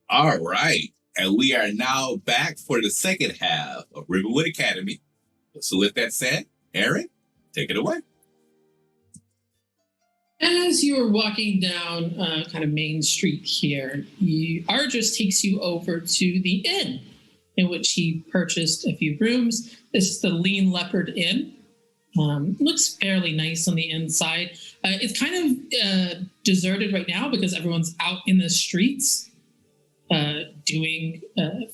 All right. And we are now back for the second half of Rivenwood Academy. So with that said, Aaron, take it away. As you are walking down kind of Main Street here, Argis takes you over to the inn in which he purchased a few rooms. This is the Leopard Inn. Looks fairly nice on the inside. It's kind of deserted right now because everyone's out in the streets doing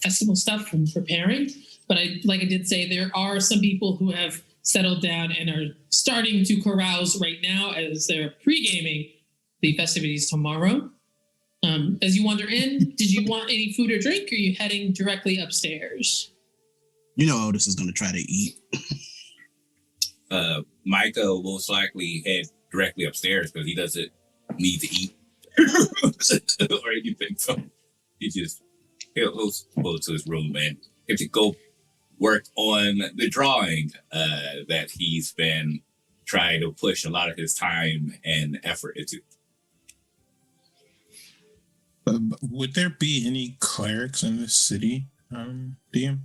festival stuff and preparing. But like I did say, there are some people who have settled down and are starting to carouse right now as they're pre-gaming the festivities tomorrow. As you wander in, did you want any food or drink, or are you heading directly upstairs? You know Otis is going to try to eat. Micah will most likely head directly upstairs because he doesn't need to eat or anything. So he'll go to his room and get to go work on the drawing that he's been trying to push a lot of his time and effort into. Would there be any clerics in this city, DM?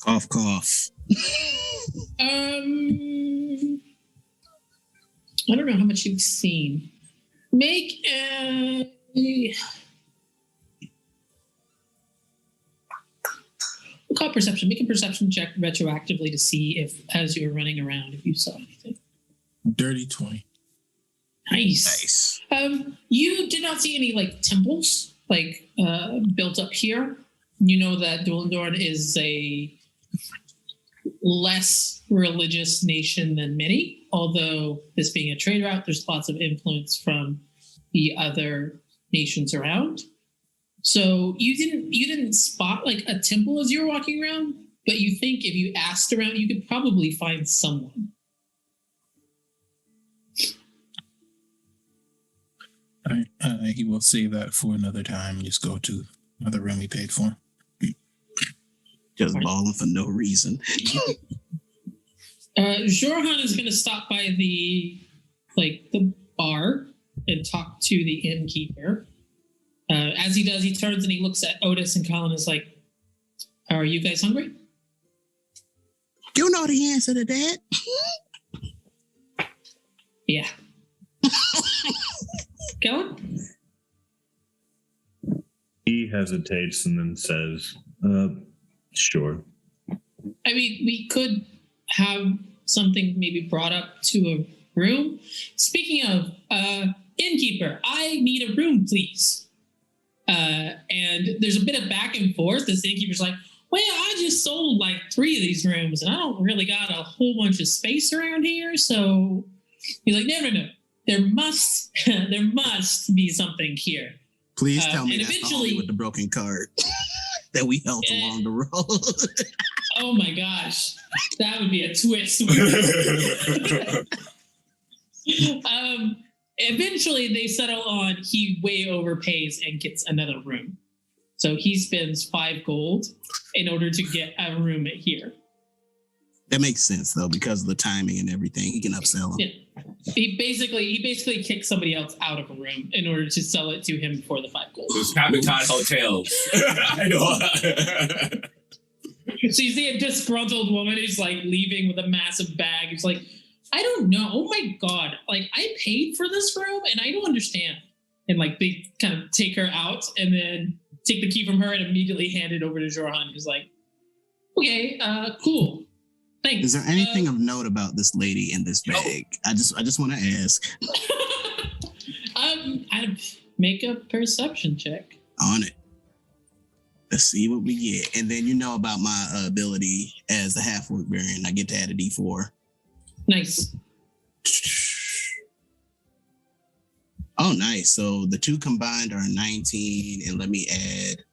Cough, cough. I don't know how much you've seen. Make a... We'll call it perception. Make a perception check retroactively to see if, as you were running around, if you saw anything. Dirty 20. Nice. You did not see any temples built up here. You know that Dwellendorn is a less religious nation than many, although this being a trade route, there's lots of influence from the other nations around. So you didn't spot a temple as you were walking around, but you think if you asked around, you could probably find someone. He will save that for another time. Just go to another room he paid for. Just balling for no reason. Jorhan is going to stop by the bar and talk to the innkeeper. As he does, he turns and he looks at Otis and Colin is like, "Are you guys hungry?" You know the answer to that. Yeah. Colin? He hesitates and then says, sure. I mean, we could have something maybe brought up to a room. Speaking of, innkeeper, I need a room, please. And there's a bit of back and forth. This innkeeper's like, well, I just sold 3 of these rooms and I don't really got a whole bunch of space around here. So he's like, no. There must be something here. Please tell me and that's eventually, the with the broken card that we helped along the road. Oh my gosh, that would be a twist. Eventually, they settle on he way overpays and gets another room. So he spends 5 gold in order to get a room here. That makes sense though, because of the timing and everything. He can upsell them. Yeah. He basically kicks somebody else out of a room in order to sell it to him for the 5 gold. Those Comic Con hotels. I know. So you see a disgruntled woman who's leaving with a massive bag. It's like, I don't know. Oh my God. I paid for this room and I don't understand. And they kind of take her out and then take the key from her and immediately hand it over to Jorhan, who's like, okay, cool. Thanks. Is there anything of note about this lady in this bag? I just want to ask. I'd make a perception check. On it. Let's see what we get. And then you know about my ability as a half-orc variant. I get to add a D4. Nice. Oh, nice. So the 2 combined are 19. And let me add,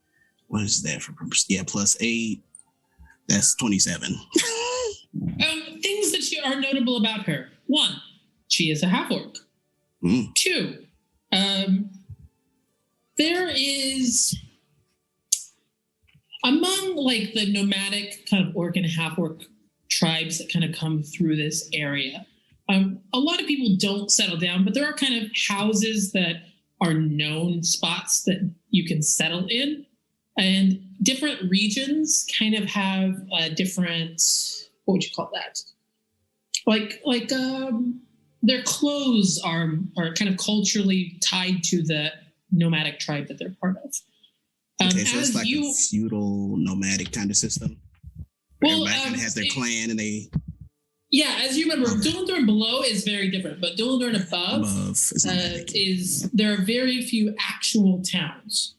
what is that for purpose? Yeah, plus 8. That's 27. Things that are notable about her. 1, she is a half-orc. 2, there is, among the nomadic kind of orc and half-orc tribes that kind of come through this area, a lot of people don't settle down, but there are kind of houses that are known spots that you can settle in. And different regions kind of have different, what would you call that? Their clothes are kind of culturally tied to the nomadic tribe that they're part of. Okay, so it's a feudal nomadic kind of system. Everybody kind of has their clan and they... Yeah, as you remember, Dulindorn below is very different, but Dulindorn above is there are very few actual towns.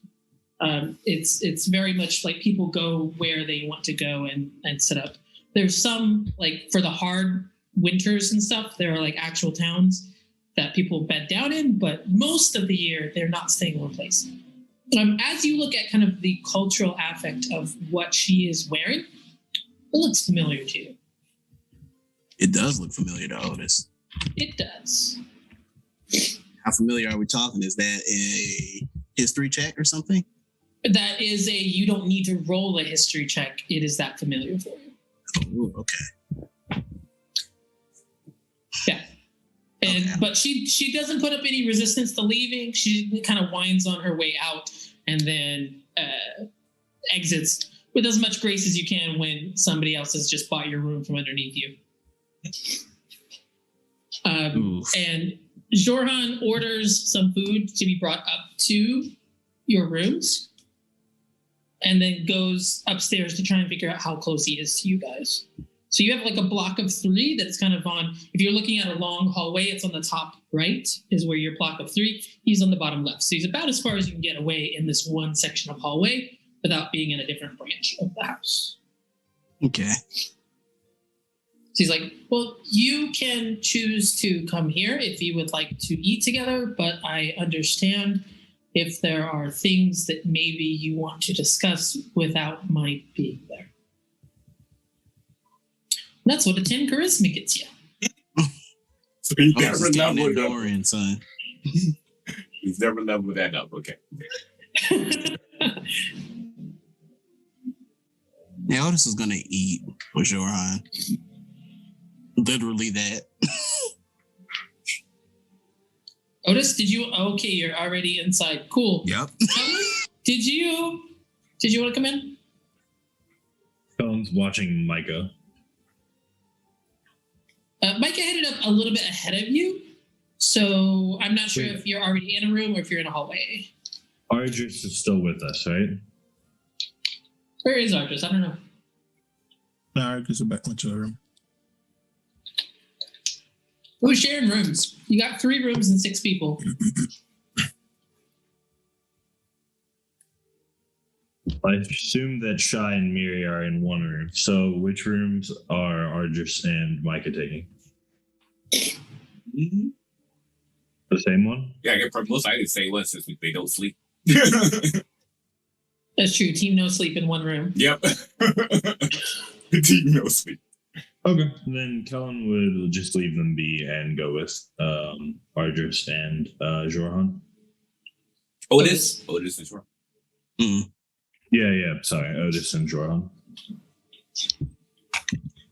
It's very much like people go where they want to go and set up. There's some like for the hard winters and stuff, there are like actual towns that people bed down in, but most of the year they're not staying in one place. As you look at kind of the cultural affect of what she is wearing, it looks familiar to you. It does look familiar to Otis. It does. How familiar are we talking? Is that a history check or something? That is you don't need to roll a history check. It is that familiar for you. Oh, okay. Yeah. But she doesn't put up any resistance to leaving. She kind of winds on her way out and then exits with as much grace as you can when somebody else has just bought your room from underneath you. And Jorhan orders some food to be brought up to your rooms and then goes upstairs to try and figure out how close he is to you guys. So you have like a block of 3 that's kind of on, if you're looking at a long hallway, it's on the top right is where your block of 3. He's on the bottom left. So he's about as far as you can get away in this one section of hallway without being in a different branch of the house. Okay. So he's like, well, you can choose to come here if you would like to eat together, but I understand if there are things that maybe you want to discuss without my being there. That's what a 10 charisma gets you. So you Oh, never this is leveled up. Dorian, son. He's never leveled that up. Okay. Now Otis is gonna eat with Jorhan. Literally that. Otis, okay, you're already inside. Cool. Yep. Did you want to come in? Cullen's watching Micah. Micah headed up a little bit ahead of you, so I'm not sure if you're already in a room or if you're in a hallway. Argus is still with us, right? Where is Argus? I don't know. No, because we're back into the room. Who's sharing rooms? You got 3 rooms and 6 people. I assume that Shy and Miri are in one room. So which rooms are Argus and Micah taking? Mm-hmm. The same one? Yeah, I get for most I did say one since they don't sleep. That's true. Team no sleep in one room. Yep. Team no sleep. Okay. Then Kellen would just leave them be and go with Argus and Jorhan. Otis is wrong. Mm. Yeah. Sorry, Otis and Jorhan.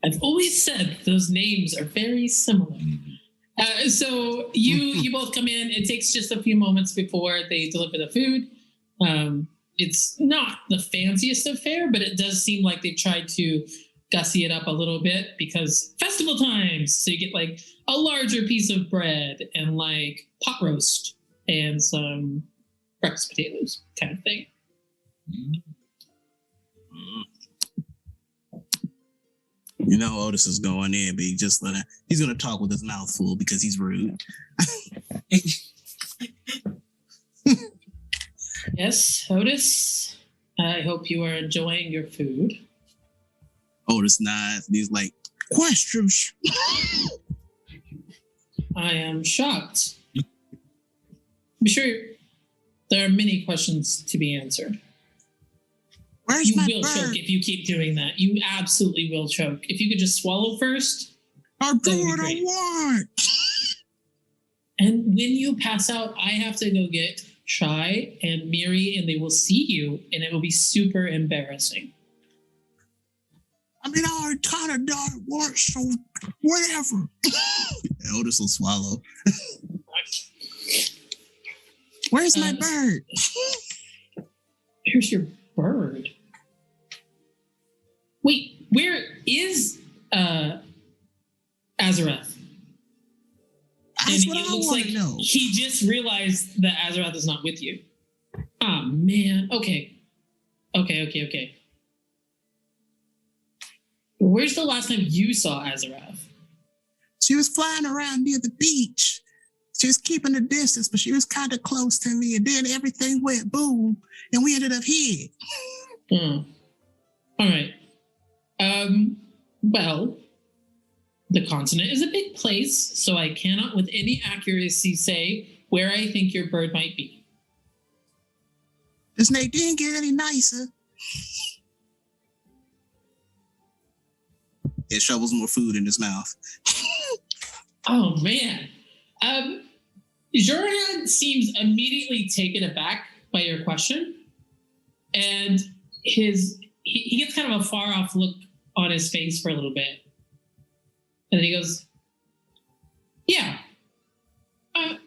I've always said those names are very similar. So you both come in. It takes just a few moments before they deliver the food. It's not the fanciest of fare, but it does seem like they tried to gussy it up a little bit because festival times. So you get like a larger piece of bread and like pot roast and some breakfast potatoes kind of thing. You know Otis is going in, but he's gonna talk with his mouth full because he's rude. Yes, Otis, I hope you are enjoying your food. Otis nods and he's like, questions. I am shocked. I'm sure there are many questions to be answered. Where's You my will bird? choke if you keep doing that. You absolutely will choke. If you could just swallow first. I'm That would be doing great. a what? And when you pass out, I have to go get Shy and Miri, and they will see you, and it will be super embarrassing. I mean, I already kind of done it once, so whatever. Otis will swallow. Where's my bird? Here's your bird. Wait, where is Azarath? That's And what it I looks want like to know. he just realized that Azarath is not with you. Ah, man. Okay. Where's the last time you saw Azarath? She was flying around near the beach. She was keeping a distance, but she was kind of close to me. And then everything went boom, and we ended up here. All right. Well, the continent is a big place, so I cannot with any accuracy say where I think your bird might be. Does Nadine get any nicer? It shovels more food in his mouth. Oh, man. Jorhan seems immediately taken aback by your question. And he gets kind of a far off look on his face for a little bit. And then he goes, yeah, I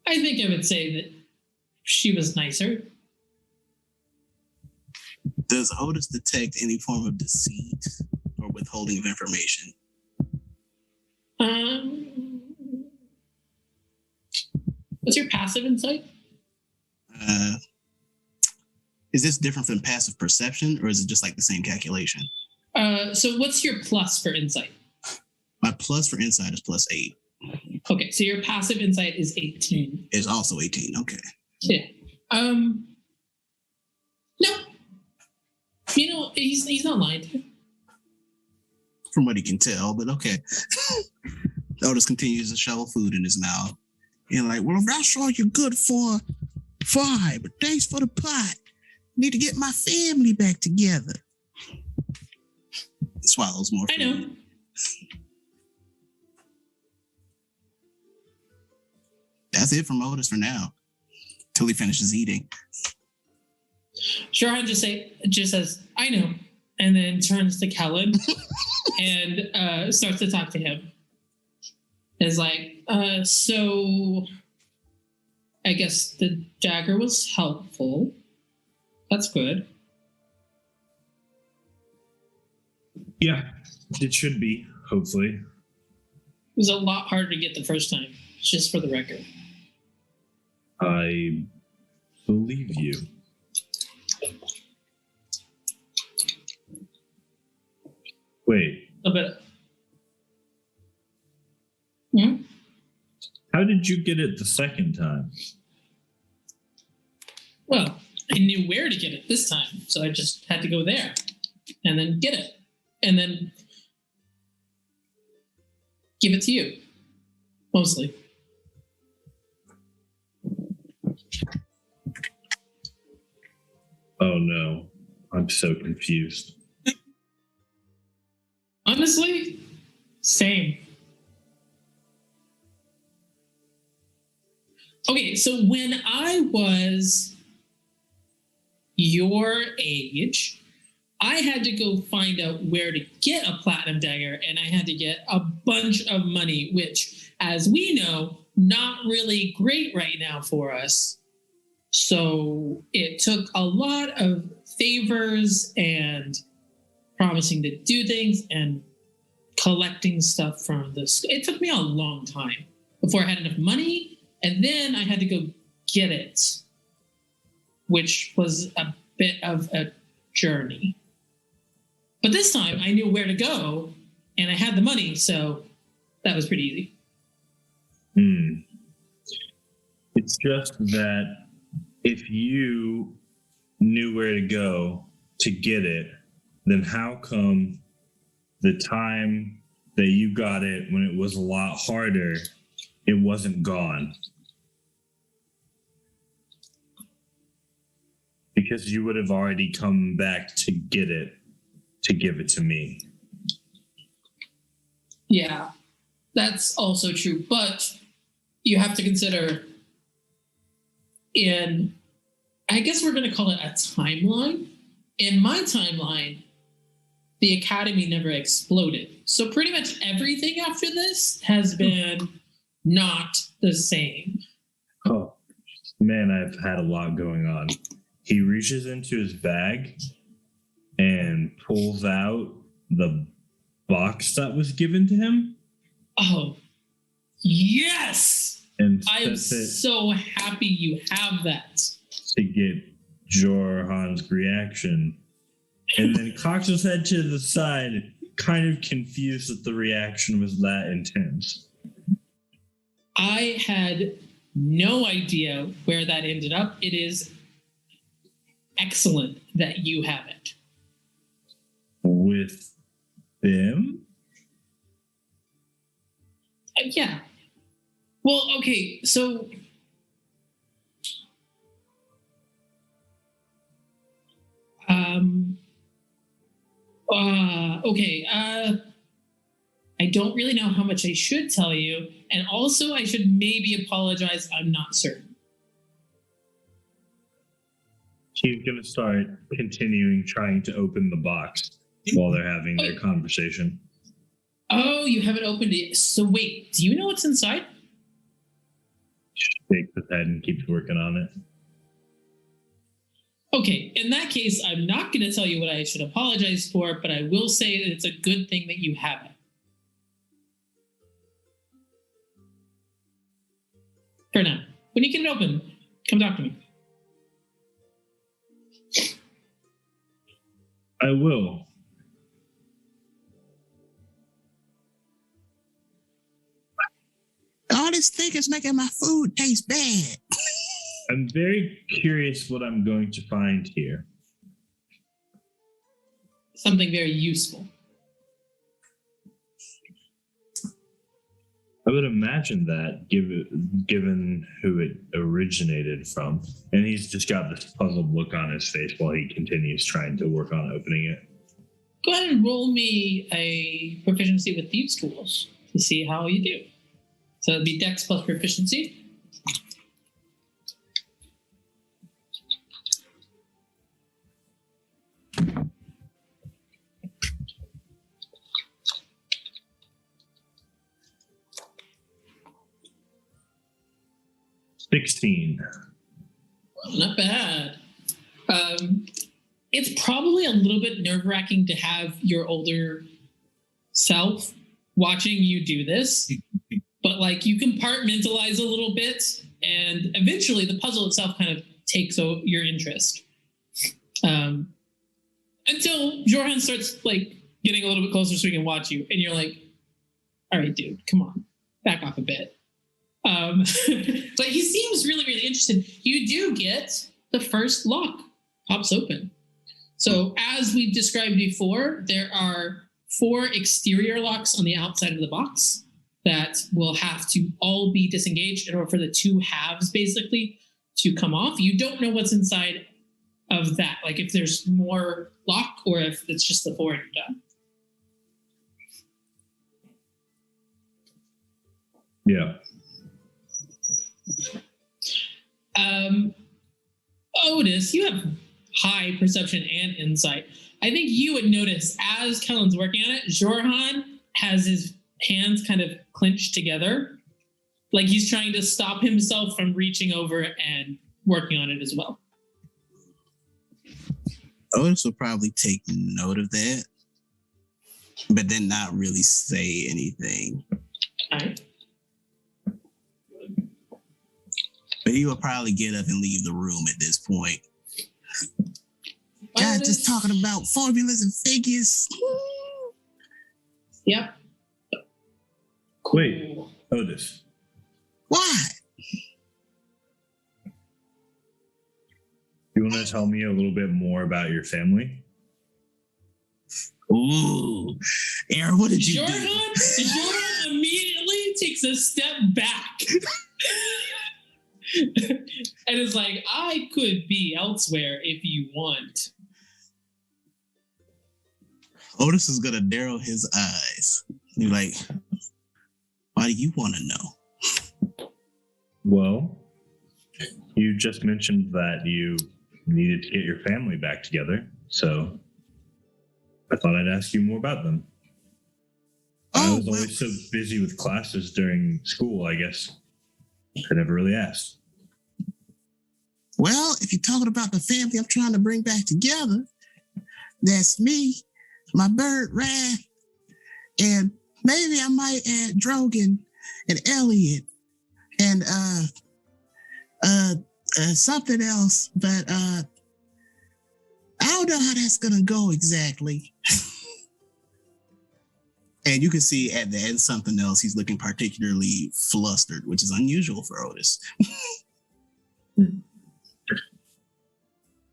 think I would say that she was nicer. Does Otis detect any form of deceit or withholding of information? What's your passive insight? Is this different from passive perception, or is it just like the same calculation? So what's your plus for insight? My plus for insight is +8. Okay, so your passive insight is 18. It's also 18. Okay. Yeah. No. You know, he's not lying to you. From what he can tell, but okay. Otis continues to shovel food in his mouth. And like, well, that's all you're good for, fine, but thanks for the pot. Need to get my family back together. He swallows more food. I know. That's it from Otis for now. Till he finishes eating. Jorhan just says, I know, and then turns to Kellen and starts to talk to him. Is like, so I guess the dagger was helpful. That's good. Yeah, it should be, hopefully. It was a lot harder to get the first time, just for the record. I believe you. Wait. A bit. Hmm? How did you get it the second time? Well, I knew where to get it this time, so I just had to go there and then get it and then give it to you, mostly. Oh no, I'm so confused. Honestly, same. Okay, so when I was your age, I had to go find out where to get a platinum dagger, and I had to get a bunch of money, which, as we know, not really great right now for us. So it took a lot of favors and promising to do things and collecting stuff from this. It took me a long time before I had enough money, and then I had to go get it, which was a bit of a journey. But this time I knew where to go and I had the money, so that was pretty easy. It's just that if you knew where to go to get it, then how come the time that you got it when it was a lot harder, it wasn't gone? Because you would have already come back to get it, to give it to me. Yeah, that's also true. But you have to consider I guess we're going to call it a timeline. In my timeline, the Academy never exploded. So pretty much everything after this has been not the same. Oh, man, I've had a lot going on. He reaches into his bag and pulls out the box that was given to him. Oh, yes! And I am sets it so happy you have that. to get Jorhan's reaction. And then cocks his head to the side, kind of confused that the reaction was that intense. I had no idea where that ended up. It is excellent that you have it. With them? Yeah. Well, okay, so I don't really know how much I should tell you, and also I should maybe apologize. I'm not certain. She's going to start continuing trying to open the box while they're having their conversation. Oh, you haven't opened it. So wait, do you know what's inside? Shakes his head and keeps working on it. Okay, in that case, I'm not going to tell you what I should apologize for, but I will say that it's a good thing that you have it. For now. When you get it open, come talk to me. I will. All this thinking is making my food taste bad. I'm very curious what I'm going to find here. Something very useful. I would imagine that, given who it originated from. And he's just got this puzzled look on his face while he continues trying to work on opening it. Go ahead and roll me a proficiency with thieves' tools to see how you do. So it'd be Dex plus proficiency. $16. Well, not bad. It's probably a little bit nerve-wracking to have your older self watching you do this, but like you compartmentalize a little bit, and eventually the puzzle itself kind of takes your interest. Until Jorhan starts like getting a little bit closer so he can watch you, and you're like, "All right, dude, come on, back off a bit." But he seems really, really interested. You do get the first lock pops open. So as we've described before, there are 4 exterior locks on the outside of the box that will have to all be disengaged in order for the 2 halves basically to come off. You don't know what's inside of that, like if there's more lock or if it's just the 4 and you're done. Yeah. Otis, you have high perception and insight. I think you would notice as Kellen's working on it, Jorhan has his hands kind of clenched together, like he's trying to stop himself from reaching over and working on it as well. Otis will probably take note of that, but then not really say anything. All right. But he will probably get up and leave the room at this point. Guys, just talking about formulas and figures. Yep. Wait, Otis. Why? You want to tell me a little bit more about your family? Ooh. Aaron, what did you do? Jordan immediately takes a step back. And is like, I could be elsewhere if you want. Otis is gonna narrow his eyes. You're like, why do you want to know? Well, you just mentioned that you needed to get your family back together, so I thought I'd ask you more about them. I was always so busy with classes during school, I guess I never really asked. Well, if you're talking about the family I'm trying to bring back together, that's me, my bird Raph, and maybe I might add Drogan and Elliot and something else, but I don't know how that's gonna go exactly. And you can see at the end something else. He's looking particularly flustered, which is unusual for Otis.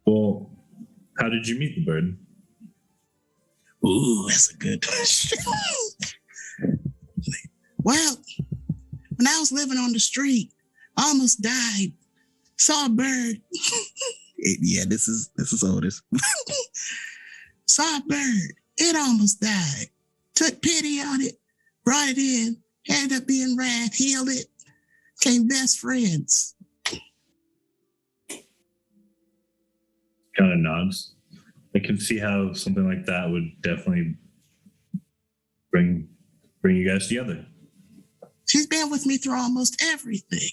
Well, how did you meet the bird? Ooh, that's a good question. Well, when I was living on the street, I almost died. Saw a bird. Yeah, this is Otis. Saw a bird. It almost died. Took pity on it. Brought it in. Ended up being rad. Healed it. Became best friends. Kind of nods. I can see how something like that would definitely bring you guys together. She's been with me through almost everything.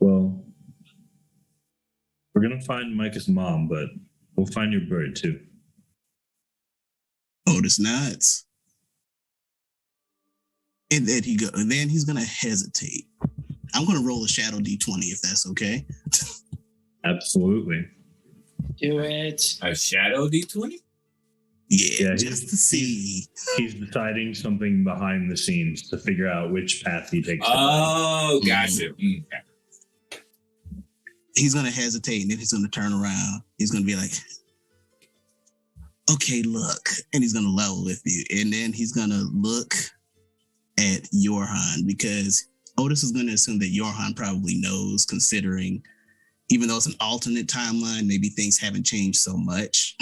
Well, we're gonna find Micah's mom, but we'll find your bird too. Otis nods. And then he's gonna hesitate. I'm gonna roll a shadow D20 if that's okay. Absolutely. Do it. A shadow D20? Yeah, Yeah, just to see. He's deciding something behind the scenes to figure out which path he takes. Oh, gotcha. He's gonna hesitate and then he's gonna turn around. He's gonna be like, okay, look. And he's gonna level with you. And then he's gonna look at Johan because Otis is gonna assume that Johan probably knows, considering even though it's an alternate timeline, maybe things haven't changed so much.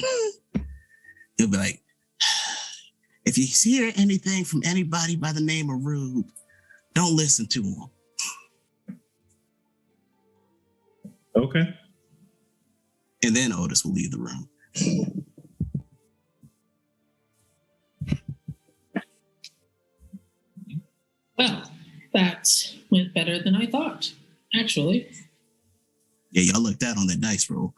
He'll be like, if you hear anything from anybody by the name of Rude, don't listen to him. Okay. And then Otis will leave the room. Well, that went better than I thought, actually. Yeah, y'all looked out on that dice roll.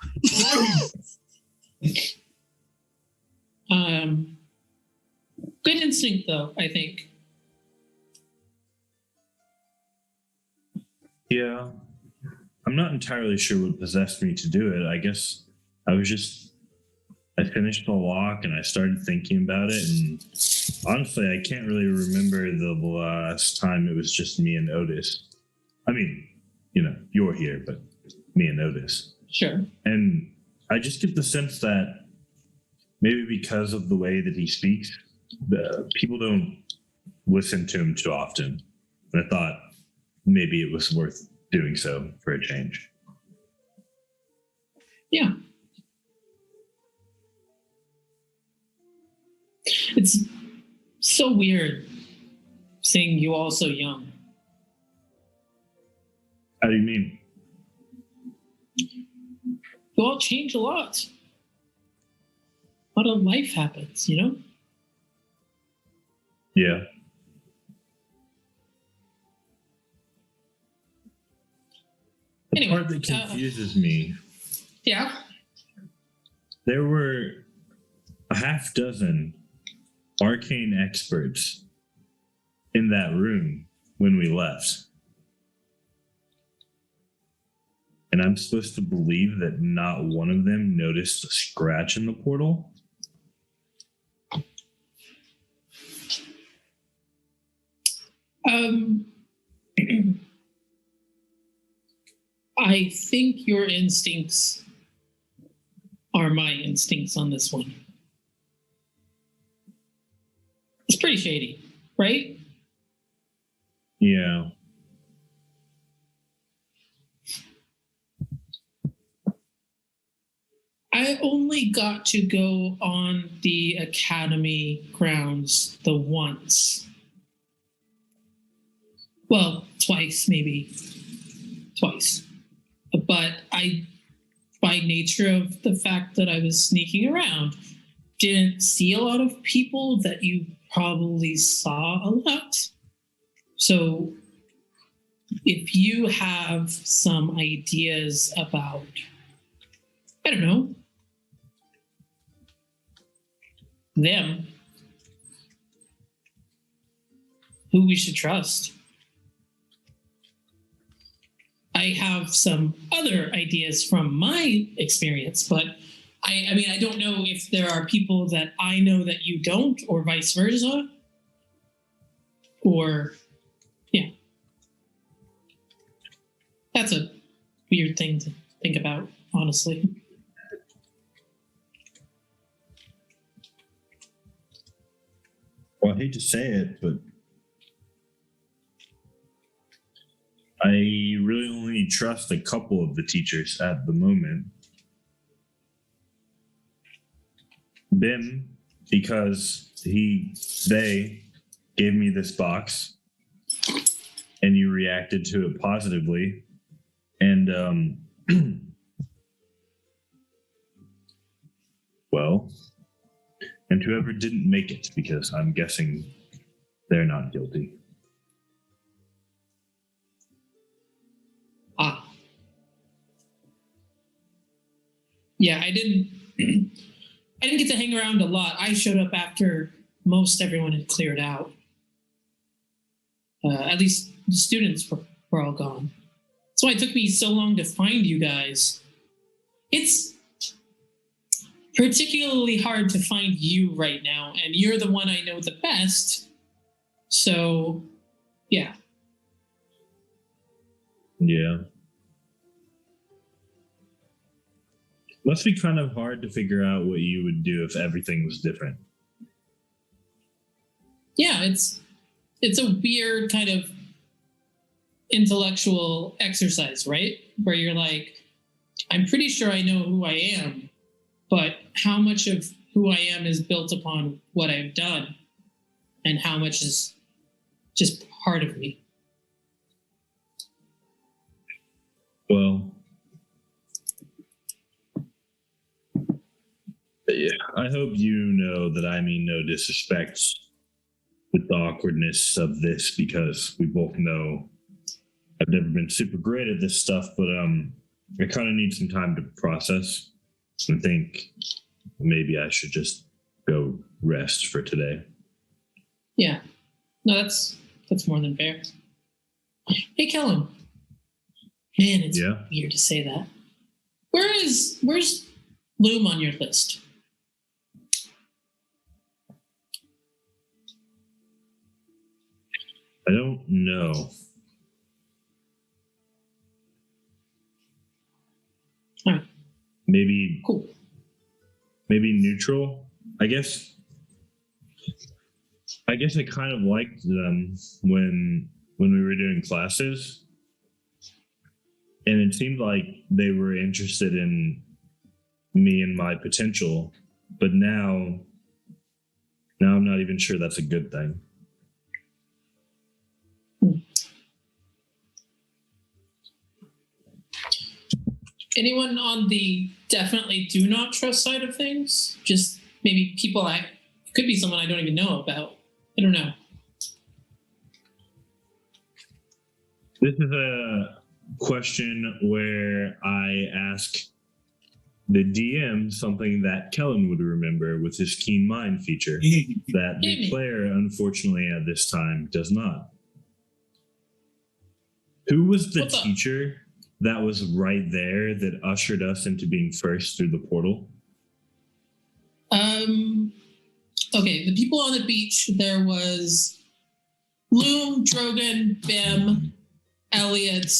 Good instinct, though, I think. Yeah. I'm not entirely sure what possessed me to do it. I guess I finished the walk and I started thinking about it. And honestly, I can't really remember the last time it was just me and Otis. I mean, you're here, but me and Otis. Sure. And I just get the sense that maybe because of the way that he speaks, people don't listen to him too often. And I thought maybe it was worth doing so for a change. Yeah. It's so weird seeing you all so young. How do you mean? You all change a lot. A lot of life happens, Yeah. The Anyway, part that confuses me, Yeah. there were a half dozen arcane experts in that room when we left. And I'm supposed to believe that not one of them noticed a scratch in the portal? I think your instincts are my instincts on this one. It's pretty shady, right? Yeah. I only got to go on the academy grounds the once. Well, twice, maybe. Twice. But I, by nature of the fact that I was sneaking around, didn't see a lot of people that you probably saw a lot. So if you have some ideas about, I don't know, them, who we should trust. I have some other ideas from my experience, but I mean, I don't know if there are people that I know that you don't, or vice versa. Or, yeah. That's a weird thing to think about, honestly. Well, I hate to say it, but I really only trust a couple of the teachers at the moment. Bim, because they gave me this box and you reacted to it positively. And, well, and whoever didn't make it, because I'm guessing they're not guilty. Ah. Yeah, I didn't get to hang around a lot. I showed up after most everyone had cleared out. At least the students were all gone. That's why it took me so long to find you guys. It's particularly hard to find you right now, and you're the one I know the best. So, yeah. Yeah. Must be kind of hard to figure out what you would do if everything was different. Yeah, it's a weird kind of intellectual exercise, right? Where you're like, I'm pretty sure I know who I am, but how much of who I am is built upon what I've done, and how much is just part of me. Well, yeah, I hope you know that I mean no disrespect with the awkwardness of this, because we both know I've never been super great at this stuff, but I kind of need some time to process. I think maybe I should just go rest for today. Yeah. No, that's more than fair. Hey, Kellen. Man, it's weird to say that. Where's Loom on your list? I don't know. All right. Maybe cool. Maybe neutral. I guess I kind of liked them when we were doing classes, and it seemed like they were interested in me and my potential. But now I'm not even sure that's a good thing. Anyone on the definitely do not trust side of things? Just maybe people could be someone I don't even know about. I don't know. This is a question where I ask the DM something that Kellen would remember with his keen mind feature that the player, unfortunately, at this time does not. Who was the teacher that was right there that ushered us into being first through the portal? Okay, the people on the beach, there was Loom, Drogon, Bim, Elliot.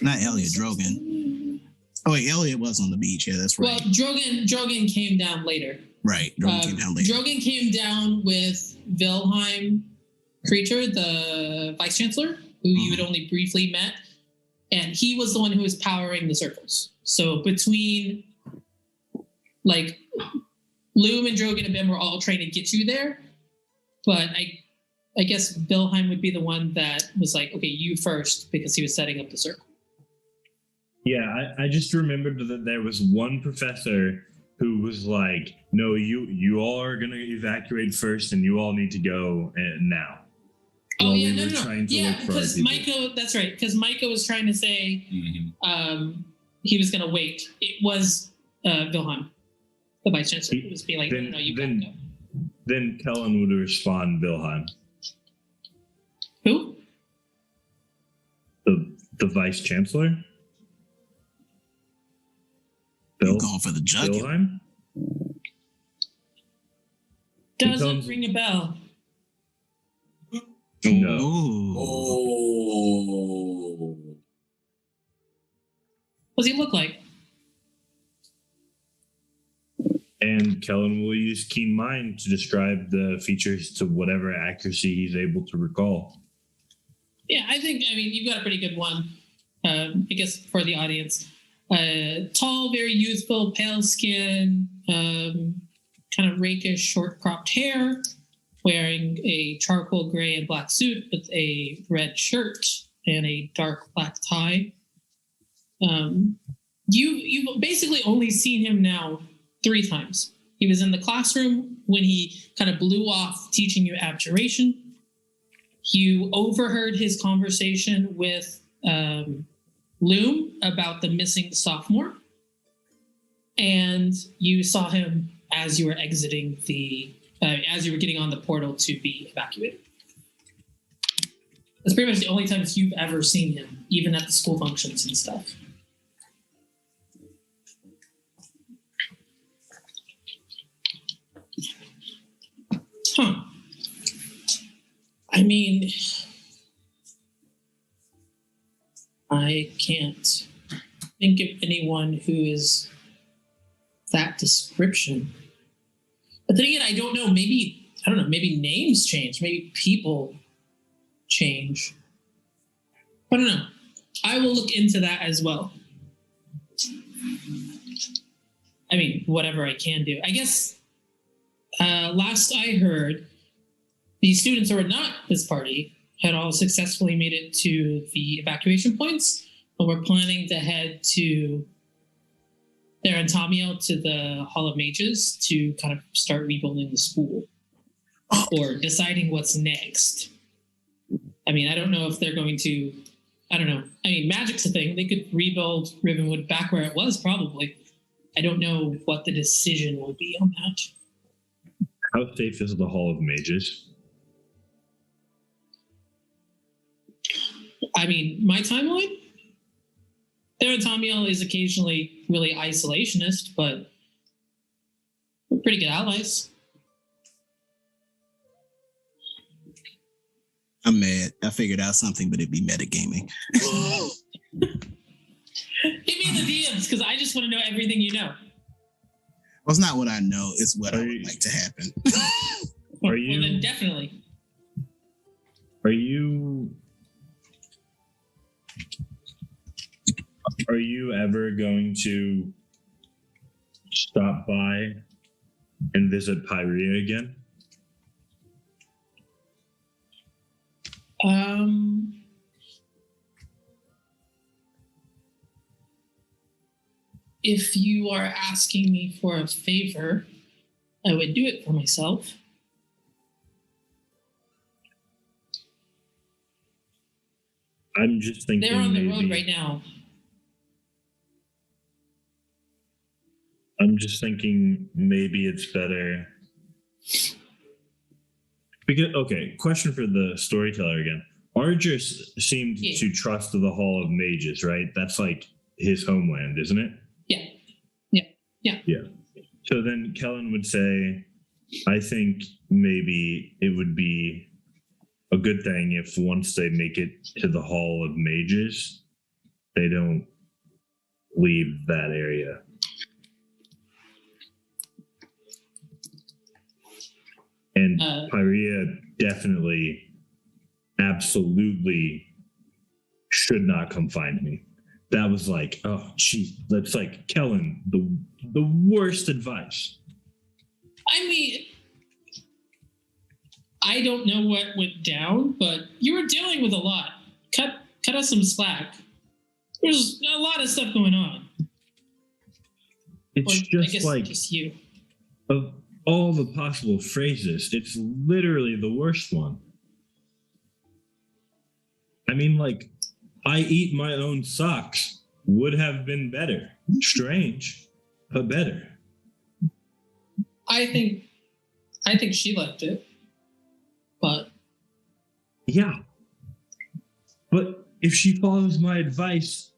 Not Elliot, Drogon. Oh wait, Elliot was on the beach. Yeah, that's right. Well, Drogon came down later. Right, Drogon came down later. Drogon came down with Wilhelm Creature, the Vice Chancellor, who you had only briefly met, and he was the one who was powering the circles. So between like Loom and Drogon and Bim were all trying to get you there, but I guess Wilhelm would be the one that was like, okay, you first, because he was setting up the circle. Yeah, I just remembered that there was one professor who was like, no, you all are going to evacuate first, and you all need to go now. Oh, yeah, no. Yeah, because Micah, that's right, because Micah was trying to say he was going to wait. It was Wilhelm, the Vice Chancellor, who was being like, no, you can't go. Then Kellen would respond, Wilhelm. Who? The Vice Chancellor? Going for the jugular. Wilhelm? Doesn't ring a bell. No. Ooh. Oh. What does he look like? And Kellen will use keen mind to describe the features to whatever accuracy he's able to recall. Yeah, I mean, you've got a pretty good one. I guess for the audience. Tall, very youthful, pale skin, kind of rakish, short cropped hair, wearing a charcoal gray and black suit with a red shirt and a dark black tie. You've basically only seen him now 3 times. He was in the classroom when he kind of blew off teaching you abjuration. You overheard his conversation with Loom about the missing sophomore. And you saw him as you were exiting as you were getting on the portal to be evacuated. That's pretty much the only times you've ever seen him, even at the school functions and stuff. Huh. I mean, I can't think of anyone who is that description. But then again, I don't know. Maybe names change. Maybe people change. I don't know. I will look into that as well. I mean, whatever I can do. I guess last I heard, the students who were not this party had all successfully made it to the evacuation points, but we're planning to head to their Antamiel to the Hall of Mages to kind of start rebuilding the school or deciding what's next. I mean, I don't know if they're going to, I don't know. I mean, magic's a thing. They could rebuild Rivenwood back where it was, probably. I don't know what the decision will be on that. How safe is the Hall of Mages? I mean, my timeline? Their Antamiel is occasionally really isolationist, but we're pretty good allies. I'm mad. I figured out something, but it'd be metagaming. Hit me in the DMs, because I just want to know everything you know. Well, it's not what I know. It's what I would like to happen. Well, then definitely. Are you ever going to stop by and visit Pyrea again? If you are asking me for a favor, I would do it for myself. I'm just thinking They're on the maybe, road right now. I'm just thinking maybe it's better. Because, okay, question for the storyteller again. Argus seemed to trust the Hall of Mages, right? That's like his homeland, isn't it? Yeah. So then Kellen would say, I think maybe it would be a good thing if once they make it to the Hall of Mages, they don't leave that area. And Pyrea definitely, absolutely should not come find me. That was like, oh, geez, that's like Kellen, the worst advice. I mean, I don't know what went down, but you were dealing with a lot. Cut us some slack. There's a lot of stuff going on. It's just like just you. Of all the possible phrases, it's literally the worst one. I mean, like, I eat my own socks would have been better. Strange, but better. I think she liked it, but yeah. But if she follows my advice,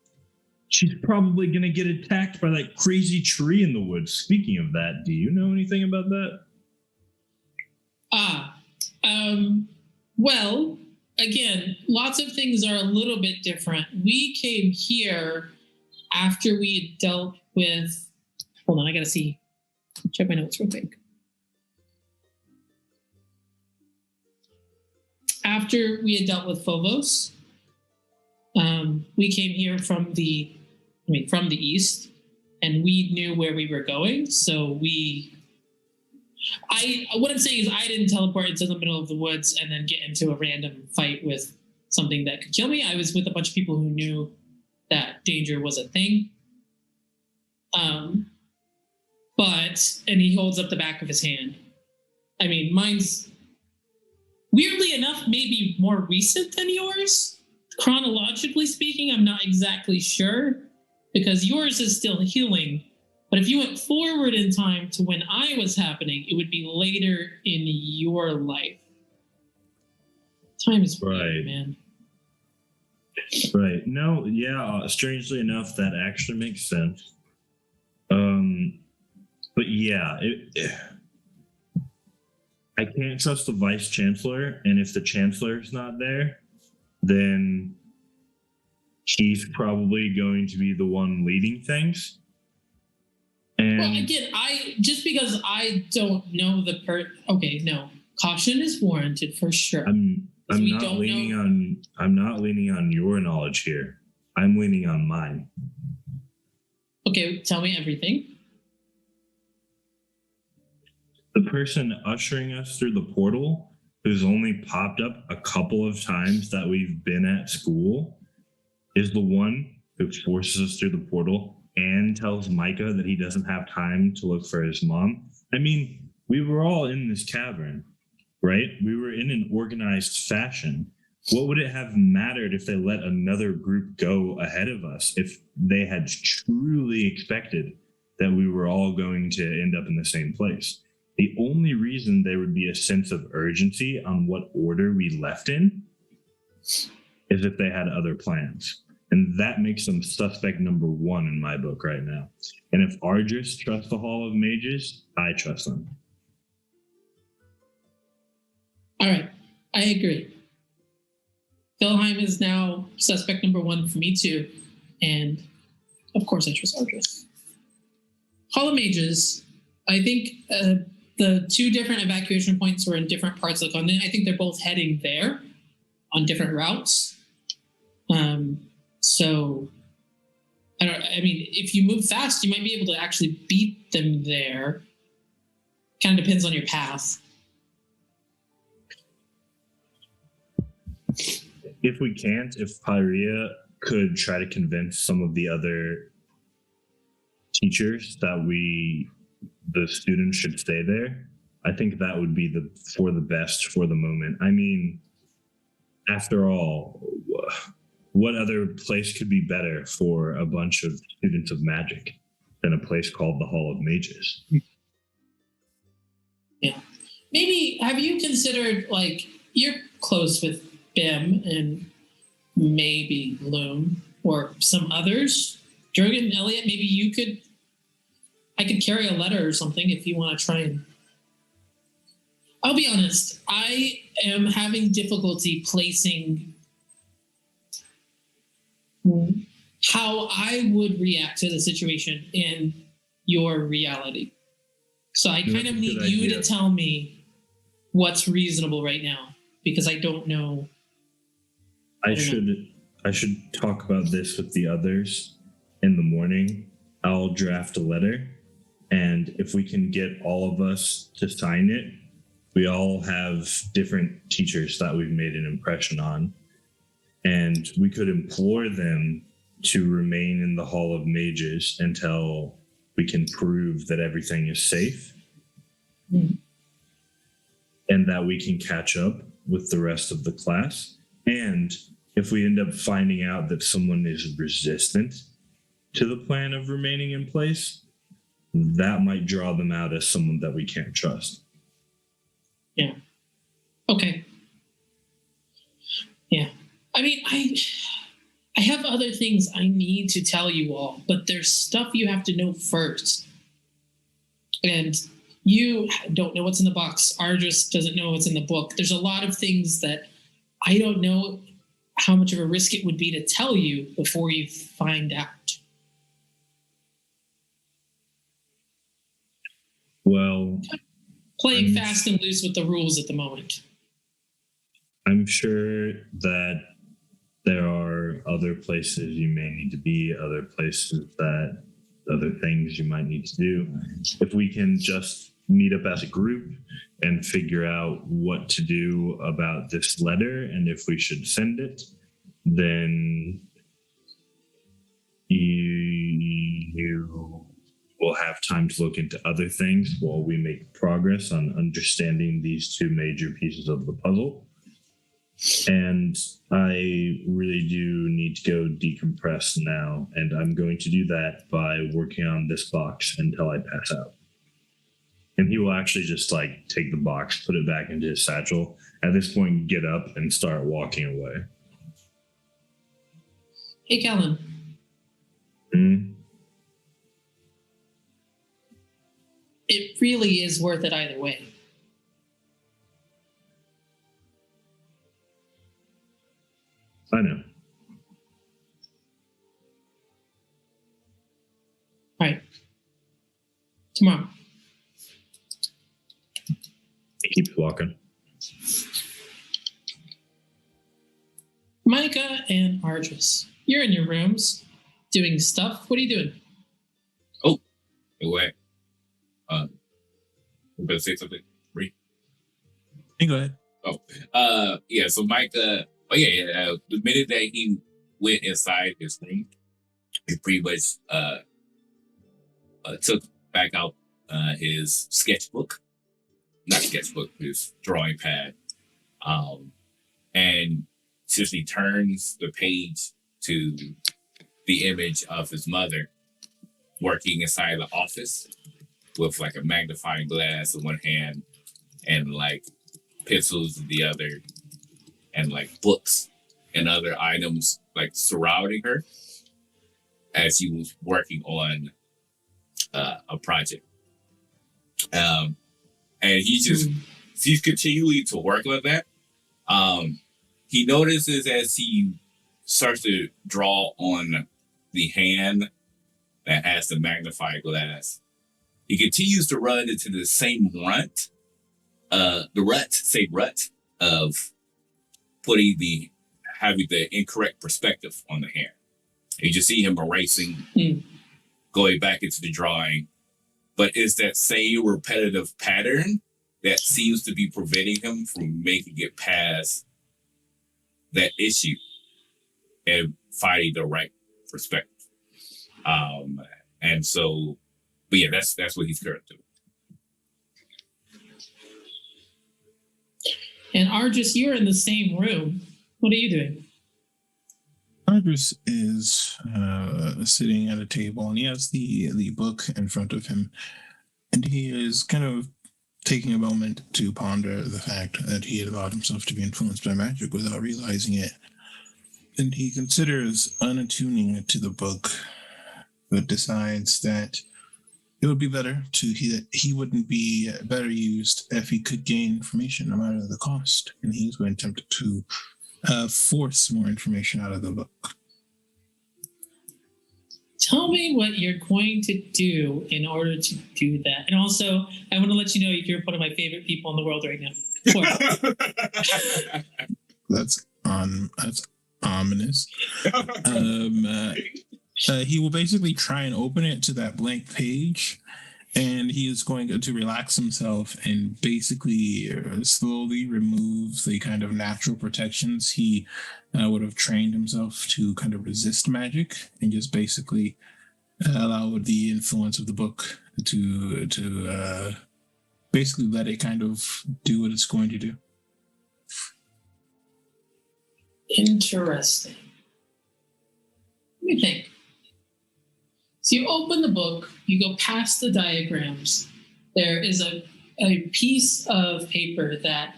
She's probably going to get attacked by that crazy tree in the woods. Speaking of that, do you know anything about that? Well, again, lots of things are a little bit different. We came here after we had dealt with, hold on, I gotta see, check my notes real quick. After we had dealt with Phobos, we came here from the east, and we knew where we were going. So what I'm saying is I didn't teleport into the middle of the woods and then get into a random fight with something that could kill me. I was with a bunch of people who knew that danger was a thing. And he holds up the back of his hand. I mean, mine's weirdly enough maybe more recent than yours. Chronologically speaking, I'm not exactly sure because yours is still healing. But if you went forward in time to when I was happening, it would be later in your life. Time is weird, man. Right. No, yeah, strangely enough, that actually makes sense. But yeah, I can't trust the vice chancellor, and if the chancellor's not there, then he's probably going to be the one leading things. And well, again, just because I don't know okay, no, caution is warranted for sure. I'm not leaning on your knowledge here. I'm leaning on mine. Okay, tell me everything. The person ushering us through the portal, who's only popped up a couple of times that we've been at school, is the one who forces us through the portal and tells Micah that he doesn't have time to look for his mom. I mean, we were all in this cavern, right? We were in an organized fashion. What would it have mattered if they let another group go ahead of us if they had truly expected that we were all going to end up in the same place? The only reason there would be a sense of urgency on what order we left in is if they had other plans. And that makes them suspect number one in my book right now. And if Ardris trusts the Hall of Mages, I trust them. All right, I agree. Philheim is now suspect number one for me too. And of course I trust Ardris. Hall of Mages, I think the two different evacuation points were in different parts of the continent. I think they're both heading there on different routes. So, I mean, if you move fast, you might be able to actually beat them there. Kind of depends on your path. If we can't, if Pyrea could try to convince some of the other teachers that the students should stay there, I think that would be for the best for the moment. I mean, after all, what other place could be better for a bunch of students of magic than a place called the Hall of Mages? Yeah. Maybe, have you considered, like, you're close with Bim and maybe Loom or some others? Drogan, Elliot, maybe I could carry a letter or something if you want to try and... I'll be honest, I am having difficulty placing how I would react to the situation in your reality. So I kind of need you to tell me what's reasonable right now, because I don't know. I should talk about this with the others in the morning. I'll draft a letter, and if we can get all of us to sign it, we all have different teachers that we've made an impression on, and we could implore them to remain in the Hall of Mages until we can prove that everything is safe, and that we can catch up with the rest of the class. And if we end up finding out that someone is resistant to the plan of remaining in place, that might draw them out as someone that we can't trust. Yeah. Okay. Yeah. I mean, I have other things I need to tell you all, but there's stuff you have to know first. And you don't know what's in the box. Ardris doesn't know what's in the book. There's a lot of things that I don't know how much of a risk it would be to tell you before you find out. Well, Playing fast and loose with the rules at the moment. I'm sure that there are other places you may need to be, other things you might need to do. If we can just meet up as a group and figure out what to do about this letter and if we should send it, then you will have time to look into other things while we make progress on understanding these two major pieces of the puzzle. And I really do need to go decompress now, and I'm going to do that by working on this box until I pass out. And he will actually just take the box, put it back into his satchel. At this point, get up and start walking away. Hey, Kellen. It really is worth it either way. I know. All right. Tomorrow. He keeps walking. Micah and Ardris, you're in your rooms doing stuff. What are you doing? Oh, wait. You better say something. Bree. You go ahead. Yeah. So Micah. The minute that he went inside his room, he pretty much took back out his sketchbook, not sketchbook, his drawing pad, and simply turns the page to the image of his mother working inside the office with a magnifying glass in one hand and pencils in the other, and books and other items surrounding her as he was working on a project. And he's continuing to work on that. He notices as he starts to draw on the hand that has the magnifying glass, he continues to run into the same rut of having the incorrect perspective on the hand. And you just see him erasing, going back into the drawing. But it's that same repetitive pattern that seems to be preventing him from making it past that issue and finding the right perspective. And so, but yeah, that's what he's currently doing. And Ardris, you're in the same room. What are you doing? Ardris is sitting at a table, and he has the book in front of him, and he is kind of taking a moment to ponder the fact that he had allowed himself to be influenced by magic without realizing it. And he considers unattuning to the book, but decides that it would be better he wouldn't be better used if he could gain information no matter the cost. And he's going to attempt to force more information out of the book. Tell me what you're going to do in order to do that. And also, I want to let you know you're one of my favorite people in the world right now. That's ominous. He will basically try and open it to that blank page, and he is going to relax himself and basically slowly remove the kind of natural protections he would have trained himself to kind of resist magic, and just basically allow the influence of the book to basically let it kind of do what it's going to do. Interesting. Let me think. So you open the book, you go past the diagrams. There is a piece of paper that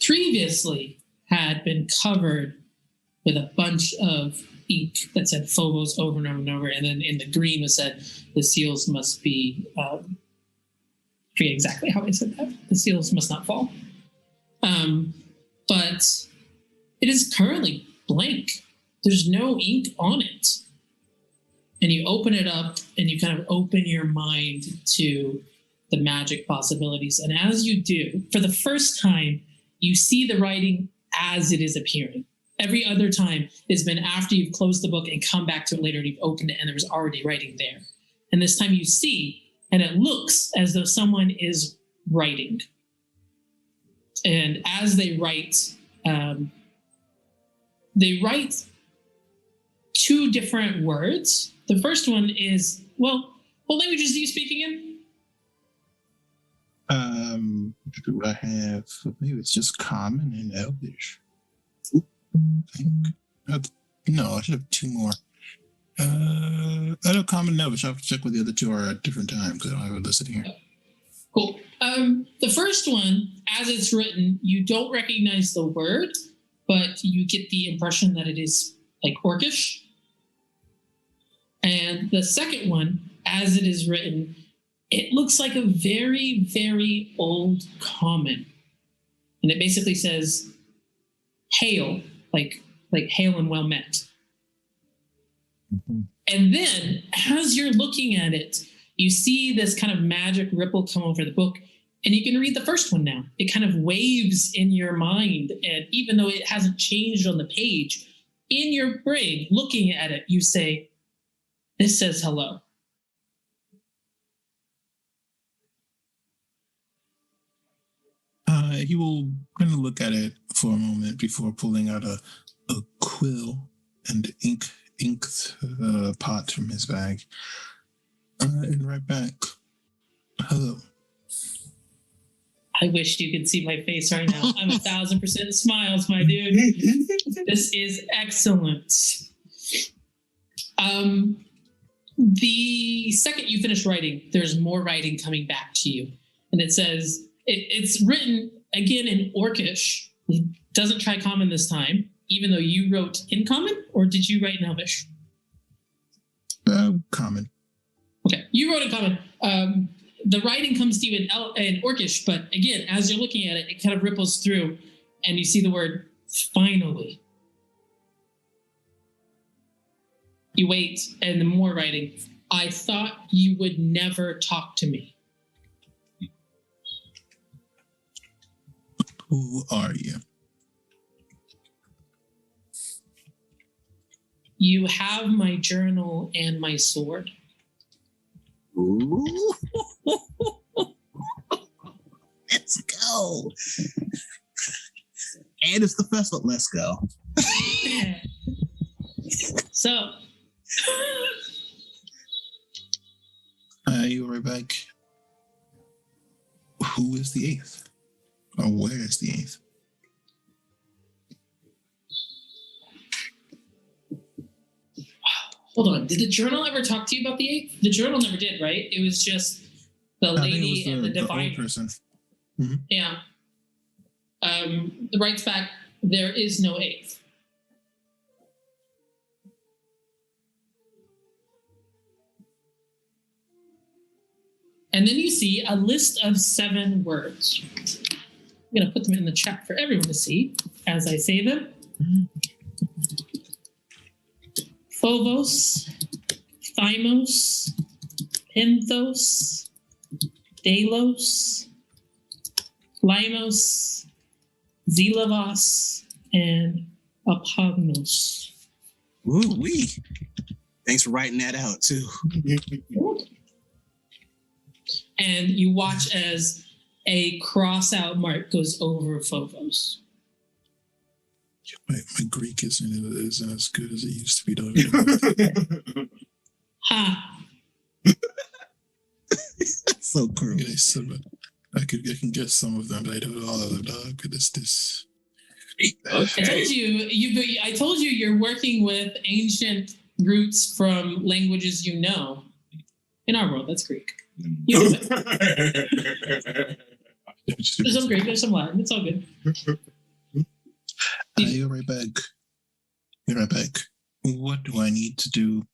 previously had been covered with a bunch of ink that said Phobos over and over and over. And then in the green it said the seals must be, I forget exactly how I said that. The seals must not fall. But it is currently blank. There's no ink on it. And you open it up and you kind of open your mind to the magic possibilities. And as you do, for the first time, you see the writing as it is appearing. Every other time has been after you've closed the book and come back to it later and you've opened it and there's already writing there. And this time you see, and it looks as though someone is writing. And as they write two different words. The first one is, what languages do you speak again? Do I have? Maybe it's just Common and Elvish. No, I should have two more. I know Common and Elvish. I'll have to check what the other two are at different times because I don't have it listed here. Cool. The first one, as it's written, you don't recognize the word, but you get the impression that it is like Orcish. And the second one, as it is written, it looks like a very, very old common. And it basically says, hail, like hail and well met. Mm-hmm. And then as you're looking at it, you see this kind of magic ripple come over the book, and you can read the first one now. It kind of waves in your mind, and even though it hasn't changed on the page, in your brain, looking at it, you say, this says hello. He will kind of look at it for a moment before pulling out a quill and inked pot from his bag. And right back. Hello. I wish you could see my face right now. I'm 1,000% smiles, my dude. This is excellent. The second you finish writing, there's more writing coming back to you. And it says, it's written again in Orcish. It doesn't try Common this time, even though you wrote in Common, or did you write in Elvish? Common. Okay, you wrote in Common. The writing comes to you in Orcish, but again, as you're looking at it, it kind of ripples through, and you see the word finally. You wait, and the more writing. I thought you would never talk to me. Who are you? You have my journal and my sword. Ooh. Let's go. And it's the festival. Let's go. So, you're right back. Who is the eighth? Or where is the eighth? hold on. Did the journal ever talk to you about the eighth? The journal never did, right? It was just the lady and the divine person. Mm-hmm. Yeah. It writes back, there is no eighth. And then you see a list of 7 words. I'm going to put them in the chat for everyone to see as I say them. Phobos, Thymos, Penthos, Delos, Limos, Zelavos, and Apognos. Ooh, wee. Thanks for writing that out, too. And you watch as a cross-out mark goes over Phobos. My Greek isn't as good as it used to be, dog. Ha! That's so cruel. I can guess some of them, but I don't know all of them, dog. This. Okay. I told you you're working with ancient roots from languages you know. In our world, that's Greek. You know it. There's some Greek, there's some Latin. It's all good. You're right back. Be right back. What do I need to do?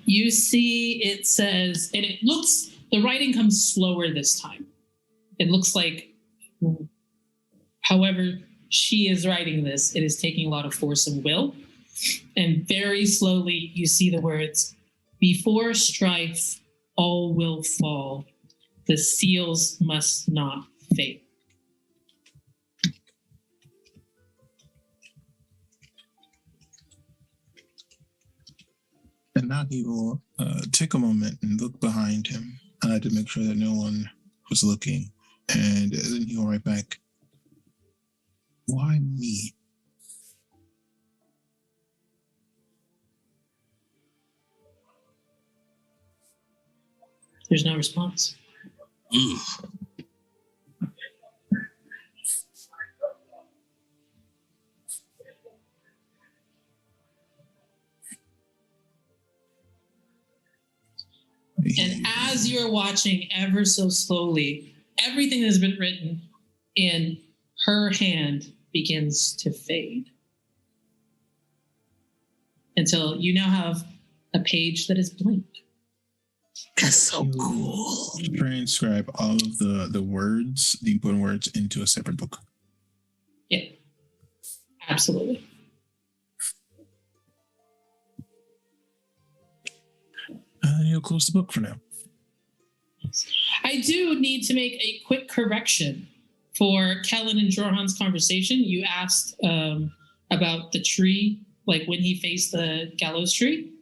You see, it says, and it looks, the writing comes slower this time. It looks like, however she is writing this, it is taking a lot of force and will. And very slowly, you see the words, before strife, all will fall. The seals must not fade. And now he will take a moment and look behind him to make sure that no one was looking. And then he'll write back, why me? There's no response. And as you're watching ever so slowly, everything that has been written in her hand begins to fade. Until you now have a page that is blank. That's so cool. Transcribe all of the words, the important words, into a separate book. Yeah, absolutely. And you'll close the book for now. I do need to make a quick correction for Kellen and Jorhan's conversation. You asked about the tree, like when he faced the gallows tree.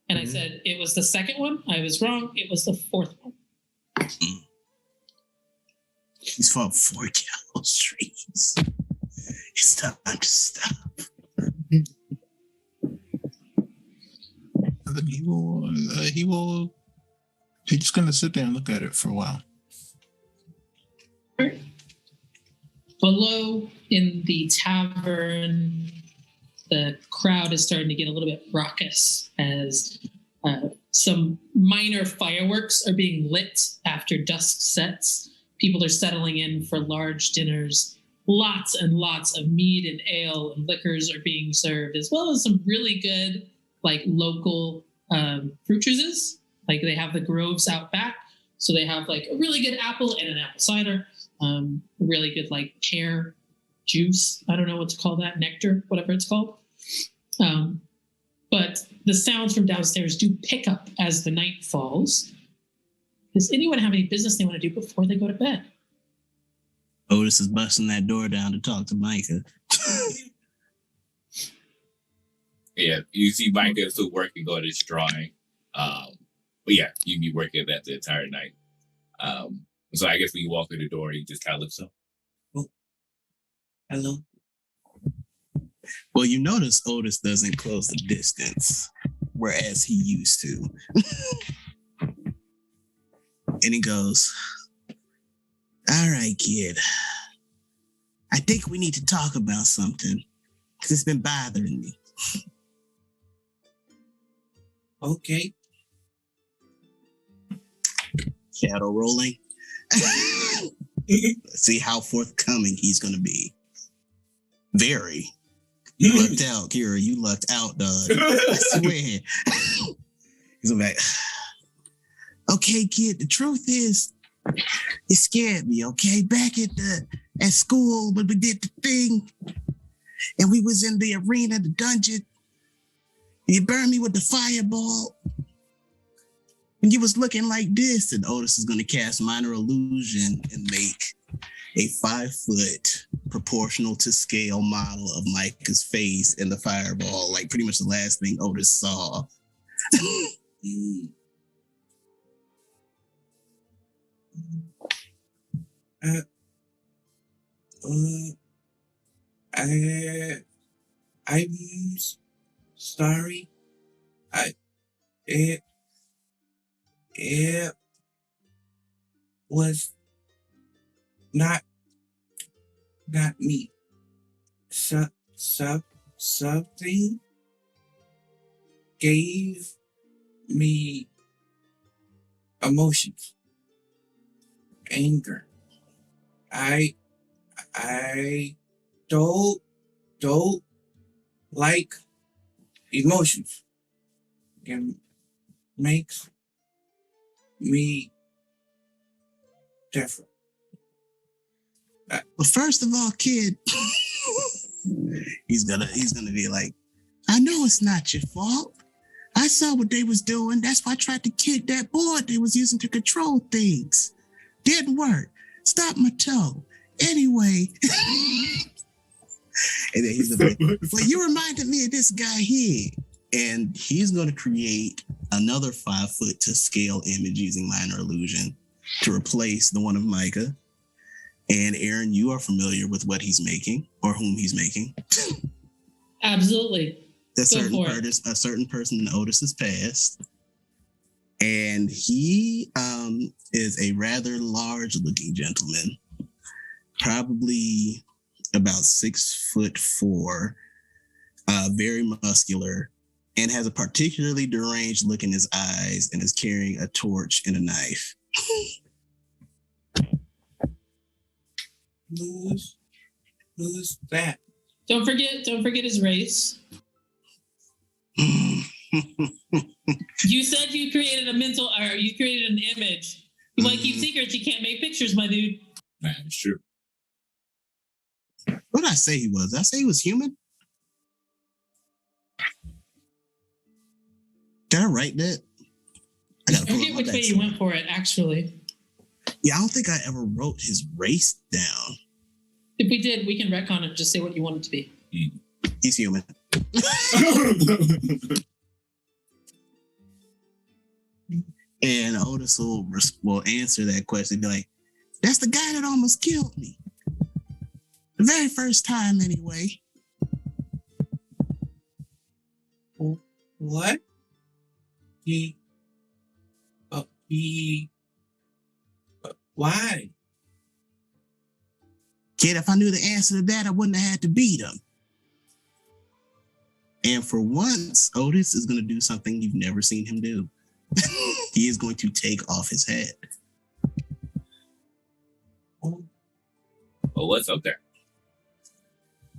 And I said it was the second one. I was wrong. It was the fourth one. He's fought 4 gallows trees. It's time to stop. And then he's just gonna sit there and look at it for a while. Below in the tavern, the crowd is starting to get a little bit raucous as some minor fireworks are being lit after dusk sets. People are settling in for large dinners. Lots and lots of mead and ale and liquors are being served, as well as some really good, like, local fruit juices. Like, they have the groves out back. So they have, like, a really good apple and an apple cider. Really good, like, pear juice. I don't know what to call that. Nectar, whatever it's called. But the sounds from downstairs do pick up as the night falls. Does anyone have any business they want to do before they go to bed? Otis is busting that door down to talk to Micah. Yeah, you see Micah still working on his drawing. But yeah, you'd be working that the entire night. So I guess when you walk through the door, you just kind of looks up. Oh, hello. Well, you notice Otis doesn't close the distance, whereas he used to. And he goes, all right, kid. I think we need to talk about something, because it's been bothering me. Okay. Shadow rolling. Let's see how forthcoming he's going to be. Very. You lucked out, Kira. You lucked out, dog. I swear. He's like, okay, kid, the truth is, it scared me, okay? Back at school when we did the thing, and we was in the arena, the dungeon, and you burned me with the fireball. And you was looking like this, and Otis is going to cast minor illusion and make a 5-foot proportional to scale model of Micah's face in the fireball, like pretty much the last thing Otis saw. I'm sorry. It was not me. Something gave me emotions, anger. I don't like emotions. It makes me different. Well, first of all, kid, he's gonna be like, I know it's not your fault. I saw what they was doing. That's why I tried to kick that board they was using to control things. Didn't work. Stop my toe. Anyway. And then he's gonna be like, well, you reminded me of this guy here. And he's gonna create another 5-foot to scale image using minor illusion to replace the one of Micah. And Aaron, you are familiar with what he's making or whom he's making. Absolutely. A certain person in Otis's past. And he is a rather large-looking gentleman, probably about 6'4", very muscular, and has a particularly deranged look in his eyes, and is carrying a torch and a knife. Who's that? Don't forget his race. You said you created an image. You want to keep secrets, you can't make pictures, my dude. Man, it's true. What did I say he was? Did I say he was human? Did I write that? I I forget which way you went for it, actually. Yeah, I don't think I ever wrote his race down. If we did, we can retcon it and just say what you want it to be. He's human. And Otis will answer that question and be like, that's the guy that almost killed me. The very first time, anyway. What? Why? Kid, if I knew the answer to that, I wouldn't have had to beat him. And for once, Otis is going to do something you've never seen him do. He is going to take off his head. Well, what's up there?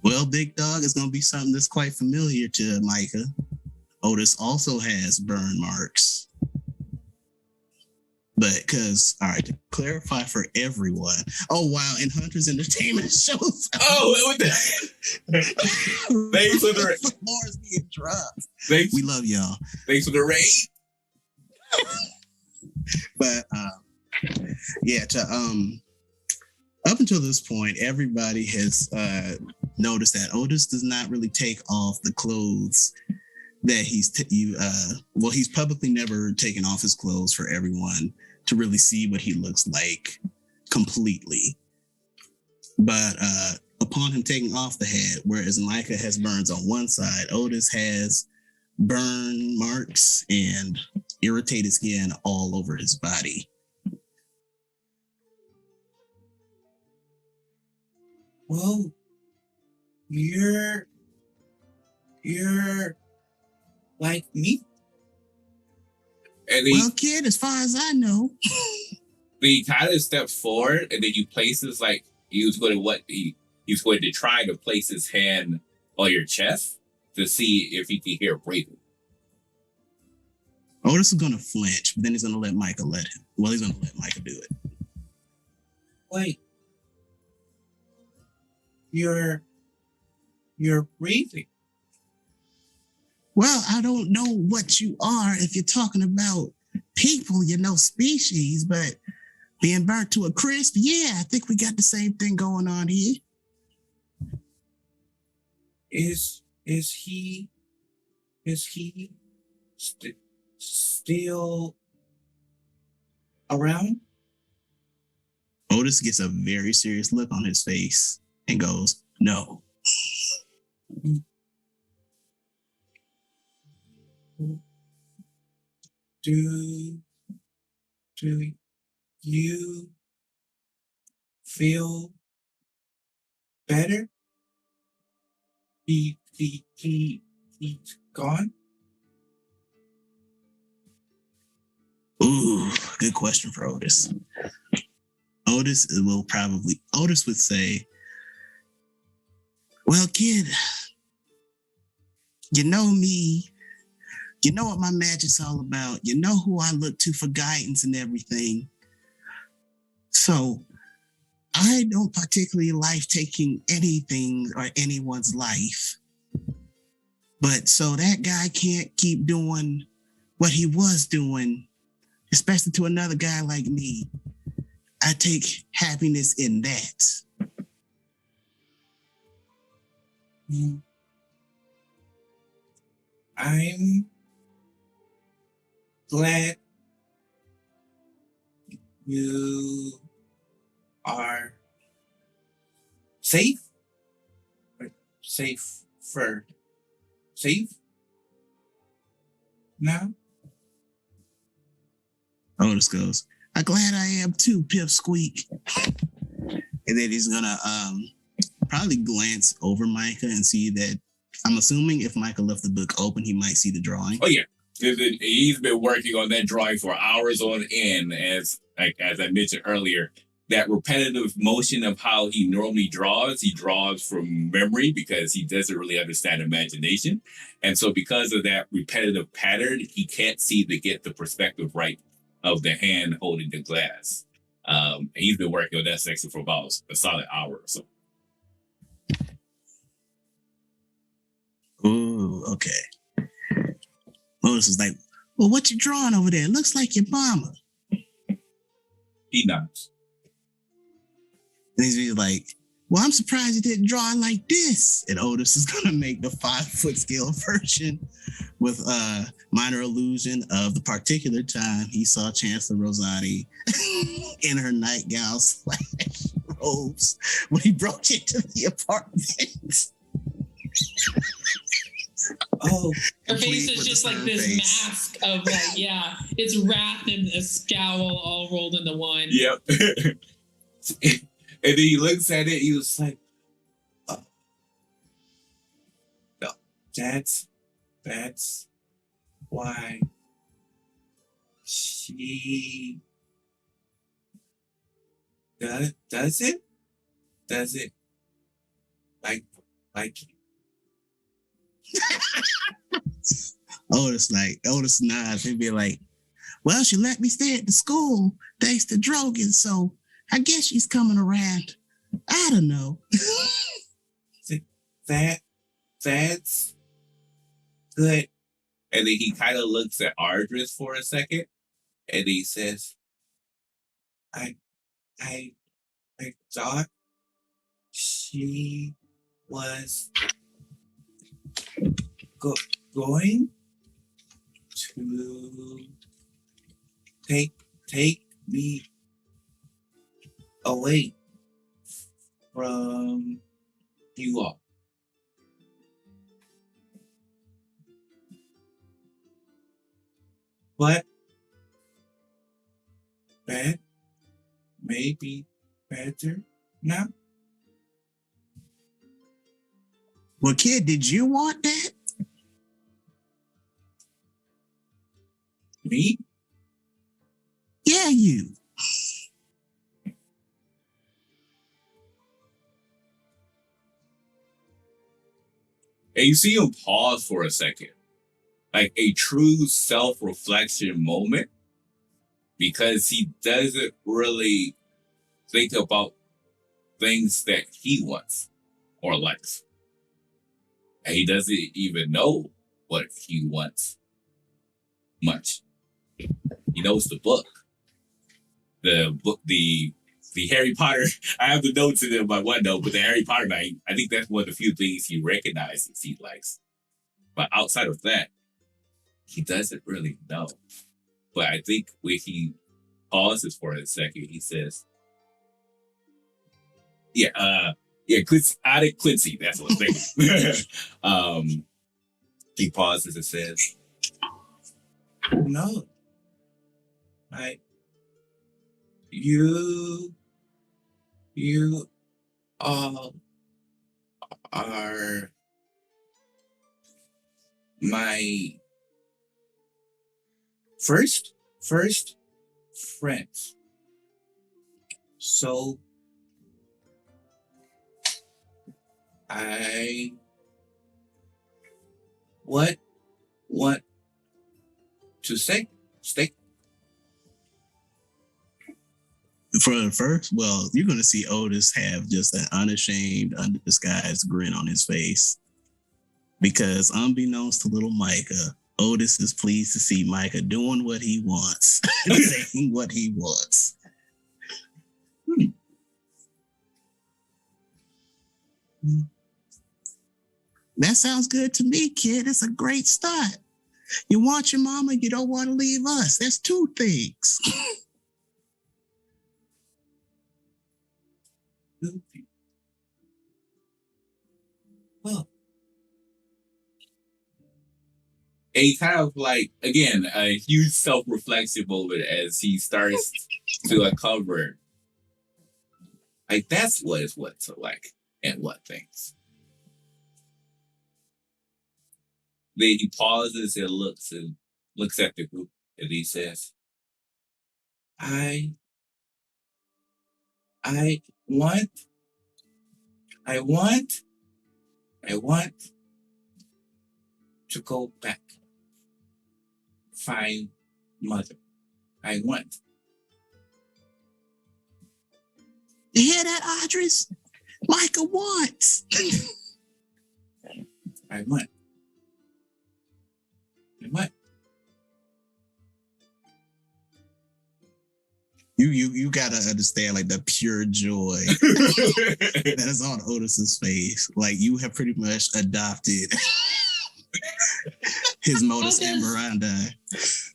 Well, big dog, is going to be something that's quite familiar to Micah. Otis also has burn marks. But all right, to clarify for everyone. Oh, wow, and Hunter's Entertainment shows. Oh, what the? Thanks for the Floors being dropped. Thanks. We love y'all. Thanks for the raid. But yeah, up until this point, everybody has noticed that Otis does not really take off the clothes that he's publicly never taken off his clothes for everyone to really see what he looks like completely. But upon him taking off the head, whereas Micah has burns on one side, Otis has burn marks and irritated skin all over his body. Well, you're like me. And then Well, kid, as far as I know. he kind of steps forward, and then you place his he was going to try to place his hand on your chest to see if he can hear breathing. Otis is going to flinch, but then he's going to let Micah let him. Well, he's going to let Micah do it. Wait. You're breathing. Well, I don't know what you are if you're talking about people, species, but being burnt to a crisp, yeah, I think we got the same thing going on here. Is he still around? Otis gets a very serious look on his face and goes, no. Do you feel better? He's gone? Ooh, good question for Otis. Otis would say, Well, kid, you know me. You know what my magic's all about. You know who I look to for guidance and everything. So I don't particularly like taking anything or anyone's life. But so that guy can't keep doing what he was doing, especially to another guy like me. I take happiness in that. I'm glad you are safe. Safer. Safe now? Otis goes, I'm glad I am too, Pipsqueak. And then he's gonna probably glance over Micah and see that, I'm assuming if Micah left the book open, he might see the drawing. Oh yeah, he's been working on that drawing for hours on end. As I mentioned earlier, that repetitive motion of how he normally draws, he draws from memory because he doesn't really understand imagination, and so because of that repetitive pattern, he can't seem to get the perspective right of the hand holding the glass. He's been working on that section for about a solid hour or so. Ooh, okay. Otis is like, well, what you drawing over there? Looks like your mama. He nods. And he's like, well, I'm surprised you didn't draw it like this. And Otis is going to make the 5-foot scale version with a minor illusion of the particular time he saw Chancellor Rosati in her nightgown / robes when he broke into the apartment. Oh, her face complete is with just the like stern this face. mask of like, yeah, it's wrath and a scowl all rolled into one. Yep. And then he looks at it. He was like, "Oh, no, that's why she does it like." Otis nods. He'd be like, well, she let me stay at the school thanks to Drogan, so I guess she's coming around. I don't know. That's good. And then he kind of looks at Ardris for a second, and he says, I thought she was going to take me away from you all. But that may be better now. Well, kid, did you want that? Me? Yeah, you. And you see him pause for a second, like a true self-reflection moment, because he doesn't really think about things that he wants or likes. And he doesn't even know what he wants much. He knows the book. The Harry Potter, I have the notes in my OneNote, but the Harry Potter night, I think that's one of the few things he recognizes he likes. But outside of that, he doesn't really know. But I think when he pauses for a second, he says, Quincy, that's what I'm thinking. He pauses and says, no, you all are my first friends. So what want to say? Stay. For the first, well, you're going to see Otis have just an unashamed, undisguised grin on his face. Because unbeknownst to little Micah, Otis is pleased to see Micah doing what he wants, saying what he wants. That sounds good to me, kid. It's a great start. You want your mama, you don't want to leave us. That's two things. Well, a kind of like, again, a huge self-reflection moment as he starts to uncover, like, that's what it's what to like and what things. Then he pauses and looks at the group and he says, I want to go back. Find mother. I want. You hear that, Audris? Micah wants. I want. You gotta understand like the pure joy that is on Otis's face. Like you have pretty much adopted his modus operandi.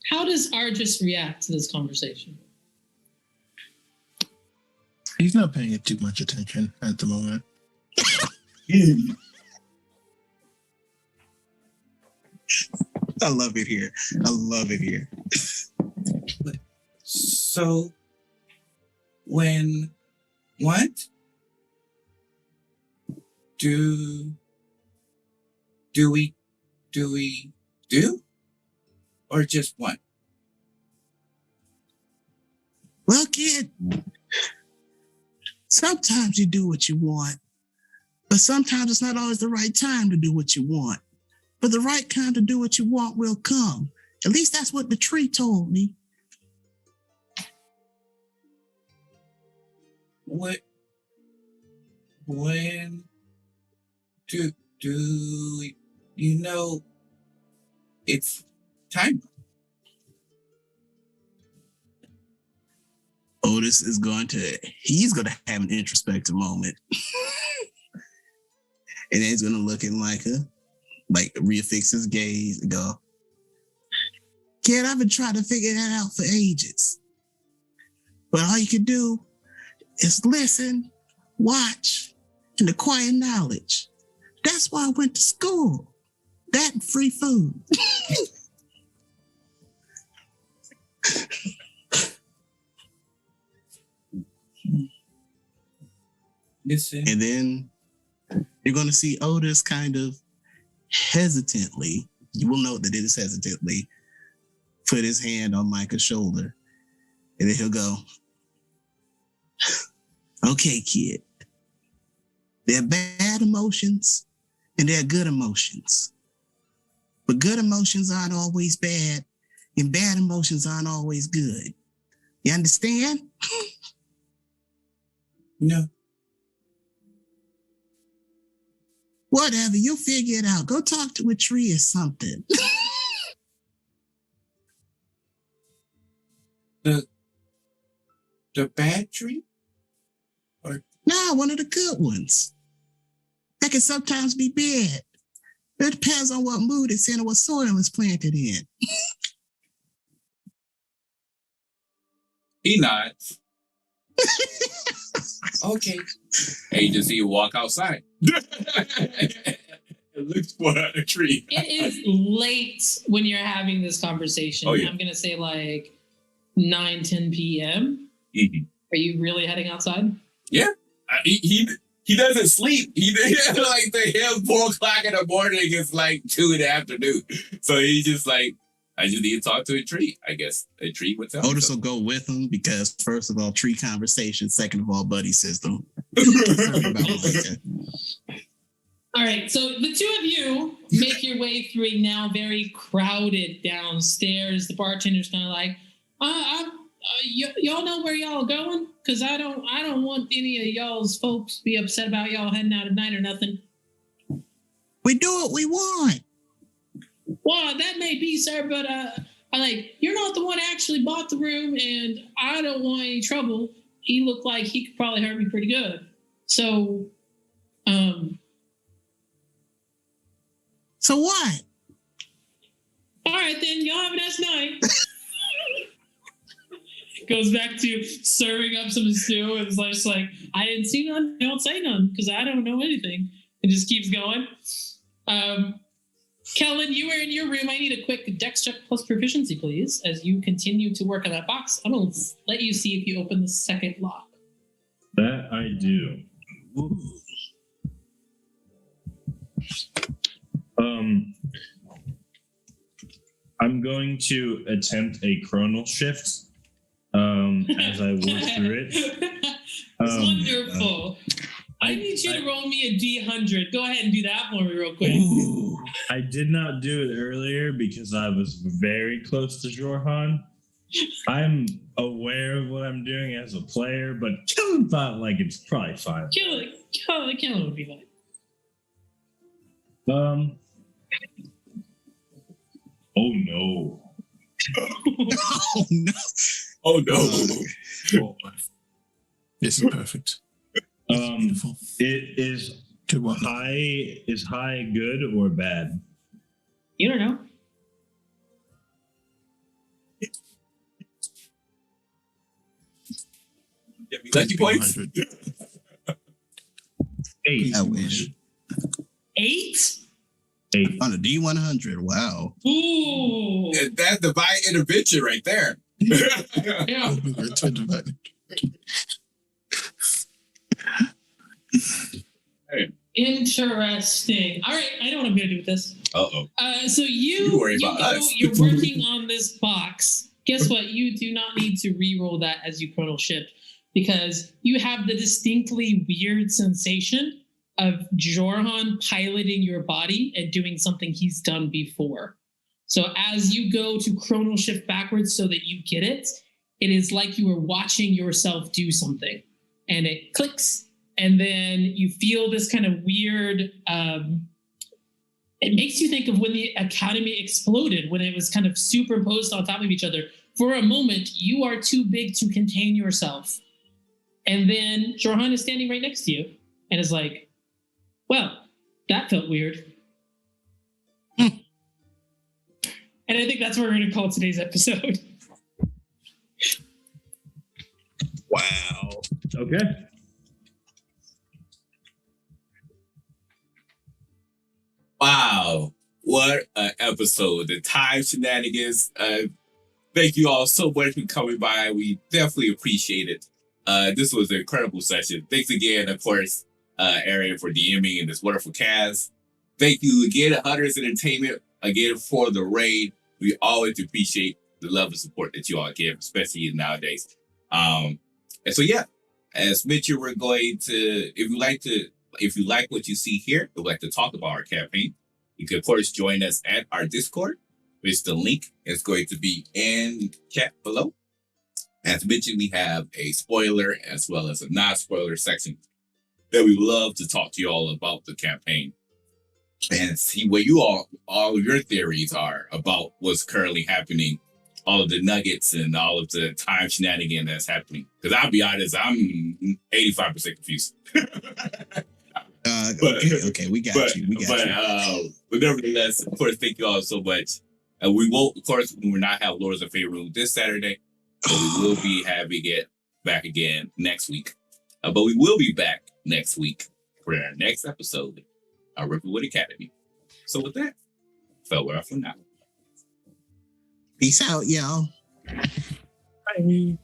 How does Argis react to this conversation? He's not paying it too much attention at the moment. I love it here. So, what do we do? Or just what? Well, kid, sometimes you do what you want, but sometimes it's not always the right time to do what you want. But the right time to do what you want will come. At least that's what the tree told me. When do you know it's time? Otis is he's going to have an introspective moment. And then he's going to look at Micah, like reaffix his gaze and go, kid, I've been trying to figure that out for ages. But all you can do is listen, watch, and acquire knowledge. That's why I went to school. That and free food. Listen. And then you're going to see Otis kind of hesitantly, you will note that it is hesitantly, put his hand on Micah's shoulder. And then he'll go, okay, kid. There are bad emotions and there are good emotions. But good emotions aren't always bad and bad emotions aren't always good. You understand? No. Whatever, you'll figure it out. Go talk to a tree or something. The bad tree? Nah, one of the good ones. That can sometimes be bad. It depends on what mood it's in or what soil it's planted in. He nods. Okay. And you just see you walk outside. It looks for a tree. It is late when you're having this conversation. Oh, yeah. I'm going to say like 9, 10 p.m. Mm-hmm. Are you really heading outside? Yeah. He doesn't sleep. He like to him 4 o'clock in the morning is like 2 in the afternoon. So he's just like, I just need to talk to a tree. I guess a tree would tell. Otis will go with him because first of all, tree conversation. Second of all, buddy system. All right, so the two of you make your way through a now very crowded downstairs. The bartender's kind of like, y'all know where y'all going? Because I don't want any of y'all's folks to be upset about y'all heading out at night or nothing. We do what we want. Well, that may be, sir, but you're not the one who actually bought the room, and I don't want any trouble. He looked like he could probably hurt me pretty good. So, So what? all right, then. Y'all have a nice night. Goes back to serving up some stew. And it's just like, I didn't see none. Don't say none because I don't know anything. It just keeps going. Kellen, you were in your room. I need a quick dex check plus proficiency, please, as you continue to work on that box. I'm going to let you see if you open the second lock. That I do. Ooh. I'm going to attempt a chronal shift as I work through it. Wonderful. I need you to roll me a D100. Go ahead and do that for me real quick. Ooh. I did not do it earlier because I was very close to Jorhan. I'm aware of what I'm doing as a player, but Kellen thought like it's probably fine. Kellen would be fine. Oh no. Oh no. Oh no. This is perfect. Beautiful. It is Good one. high. Is high good or bad? You don't know. Give me lucky points. 8. I wish. 8? 8. On a D100. Wow. Ooh. That's divine intervention right there. Yeah. Interesting. All right, I know what I'm going to do with this. Uh-oh. So You worry about us. you're working on this box. Guess what? You do not need to re-roll that as you chronal shift because you have the distinctly weird sensation of Jorhan piloting your body and doing something he's done before. So as you go to chronal shift backwards so that you get it, it is like you were watching yourself do something and it clicks and then you feel this kind of weird, it makes you think of when the academy exploded, when it was kind of superimposed on top of each other. For a moment, you are too big to contain yourself. And then Jorhan is standing right next to you and is like, well, that felt weird. And I think that's what we're going to call today's episode. Wow. Okay. Wow. What an episode. The time shenanigans. Thank you all so much for coming by. We definitely appreciate it. This was an incredible session. Thanks again, of course, Aaron, for DMing and this wonderful cast. Thank you again, Hunters Entertainment, again, for the raid. We always appreciate the love and support that you all give, especially nowadays. And so, yeah, as mentioned, we're going to, if you like what you see here, would like to talk about our campaign, you can, of course, join us at our Discord, which the link is going to be in the chat below. As mentioned, we have a spoiler as well as a non-spoiler section that we love to talk to you all about the campaign and see what you all of your theories are about what's currently happening, all of the nuggets and all of the time shenanigans that's happening. Because I'll be honest, I'm 85% confused. Okay, we got you. But nevertheless, of course, thank you all so much. We won't, of course, we will not have Lords of Fate Room this Saturday, but we will be having it back again next week. But we will be back next week for our next episode of Rivenwood Academy. So with that, farewell for now. Peace out, y'all. Bye.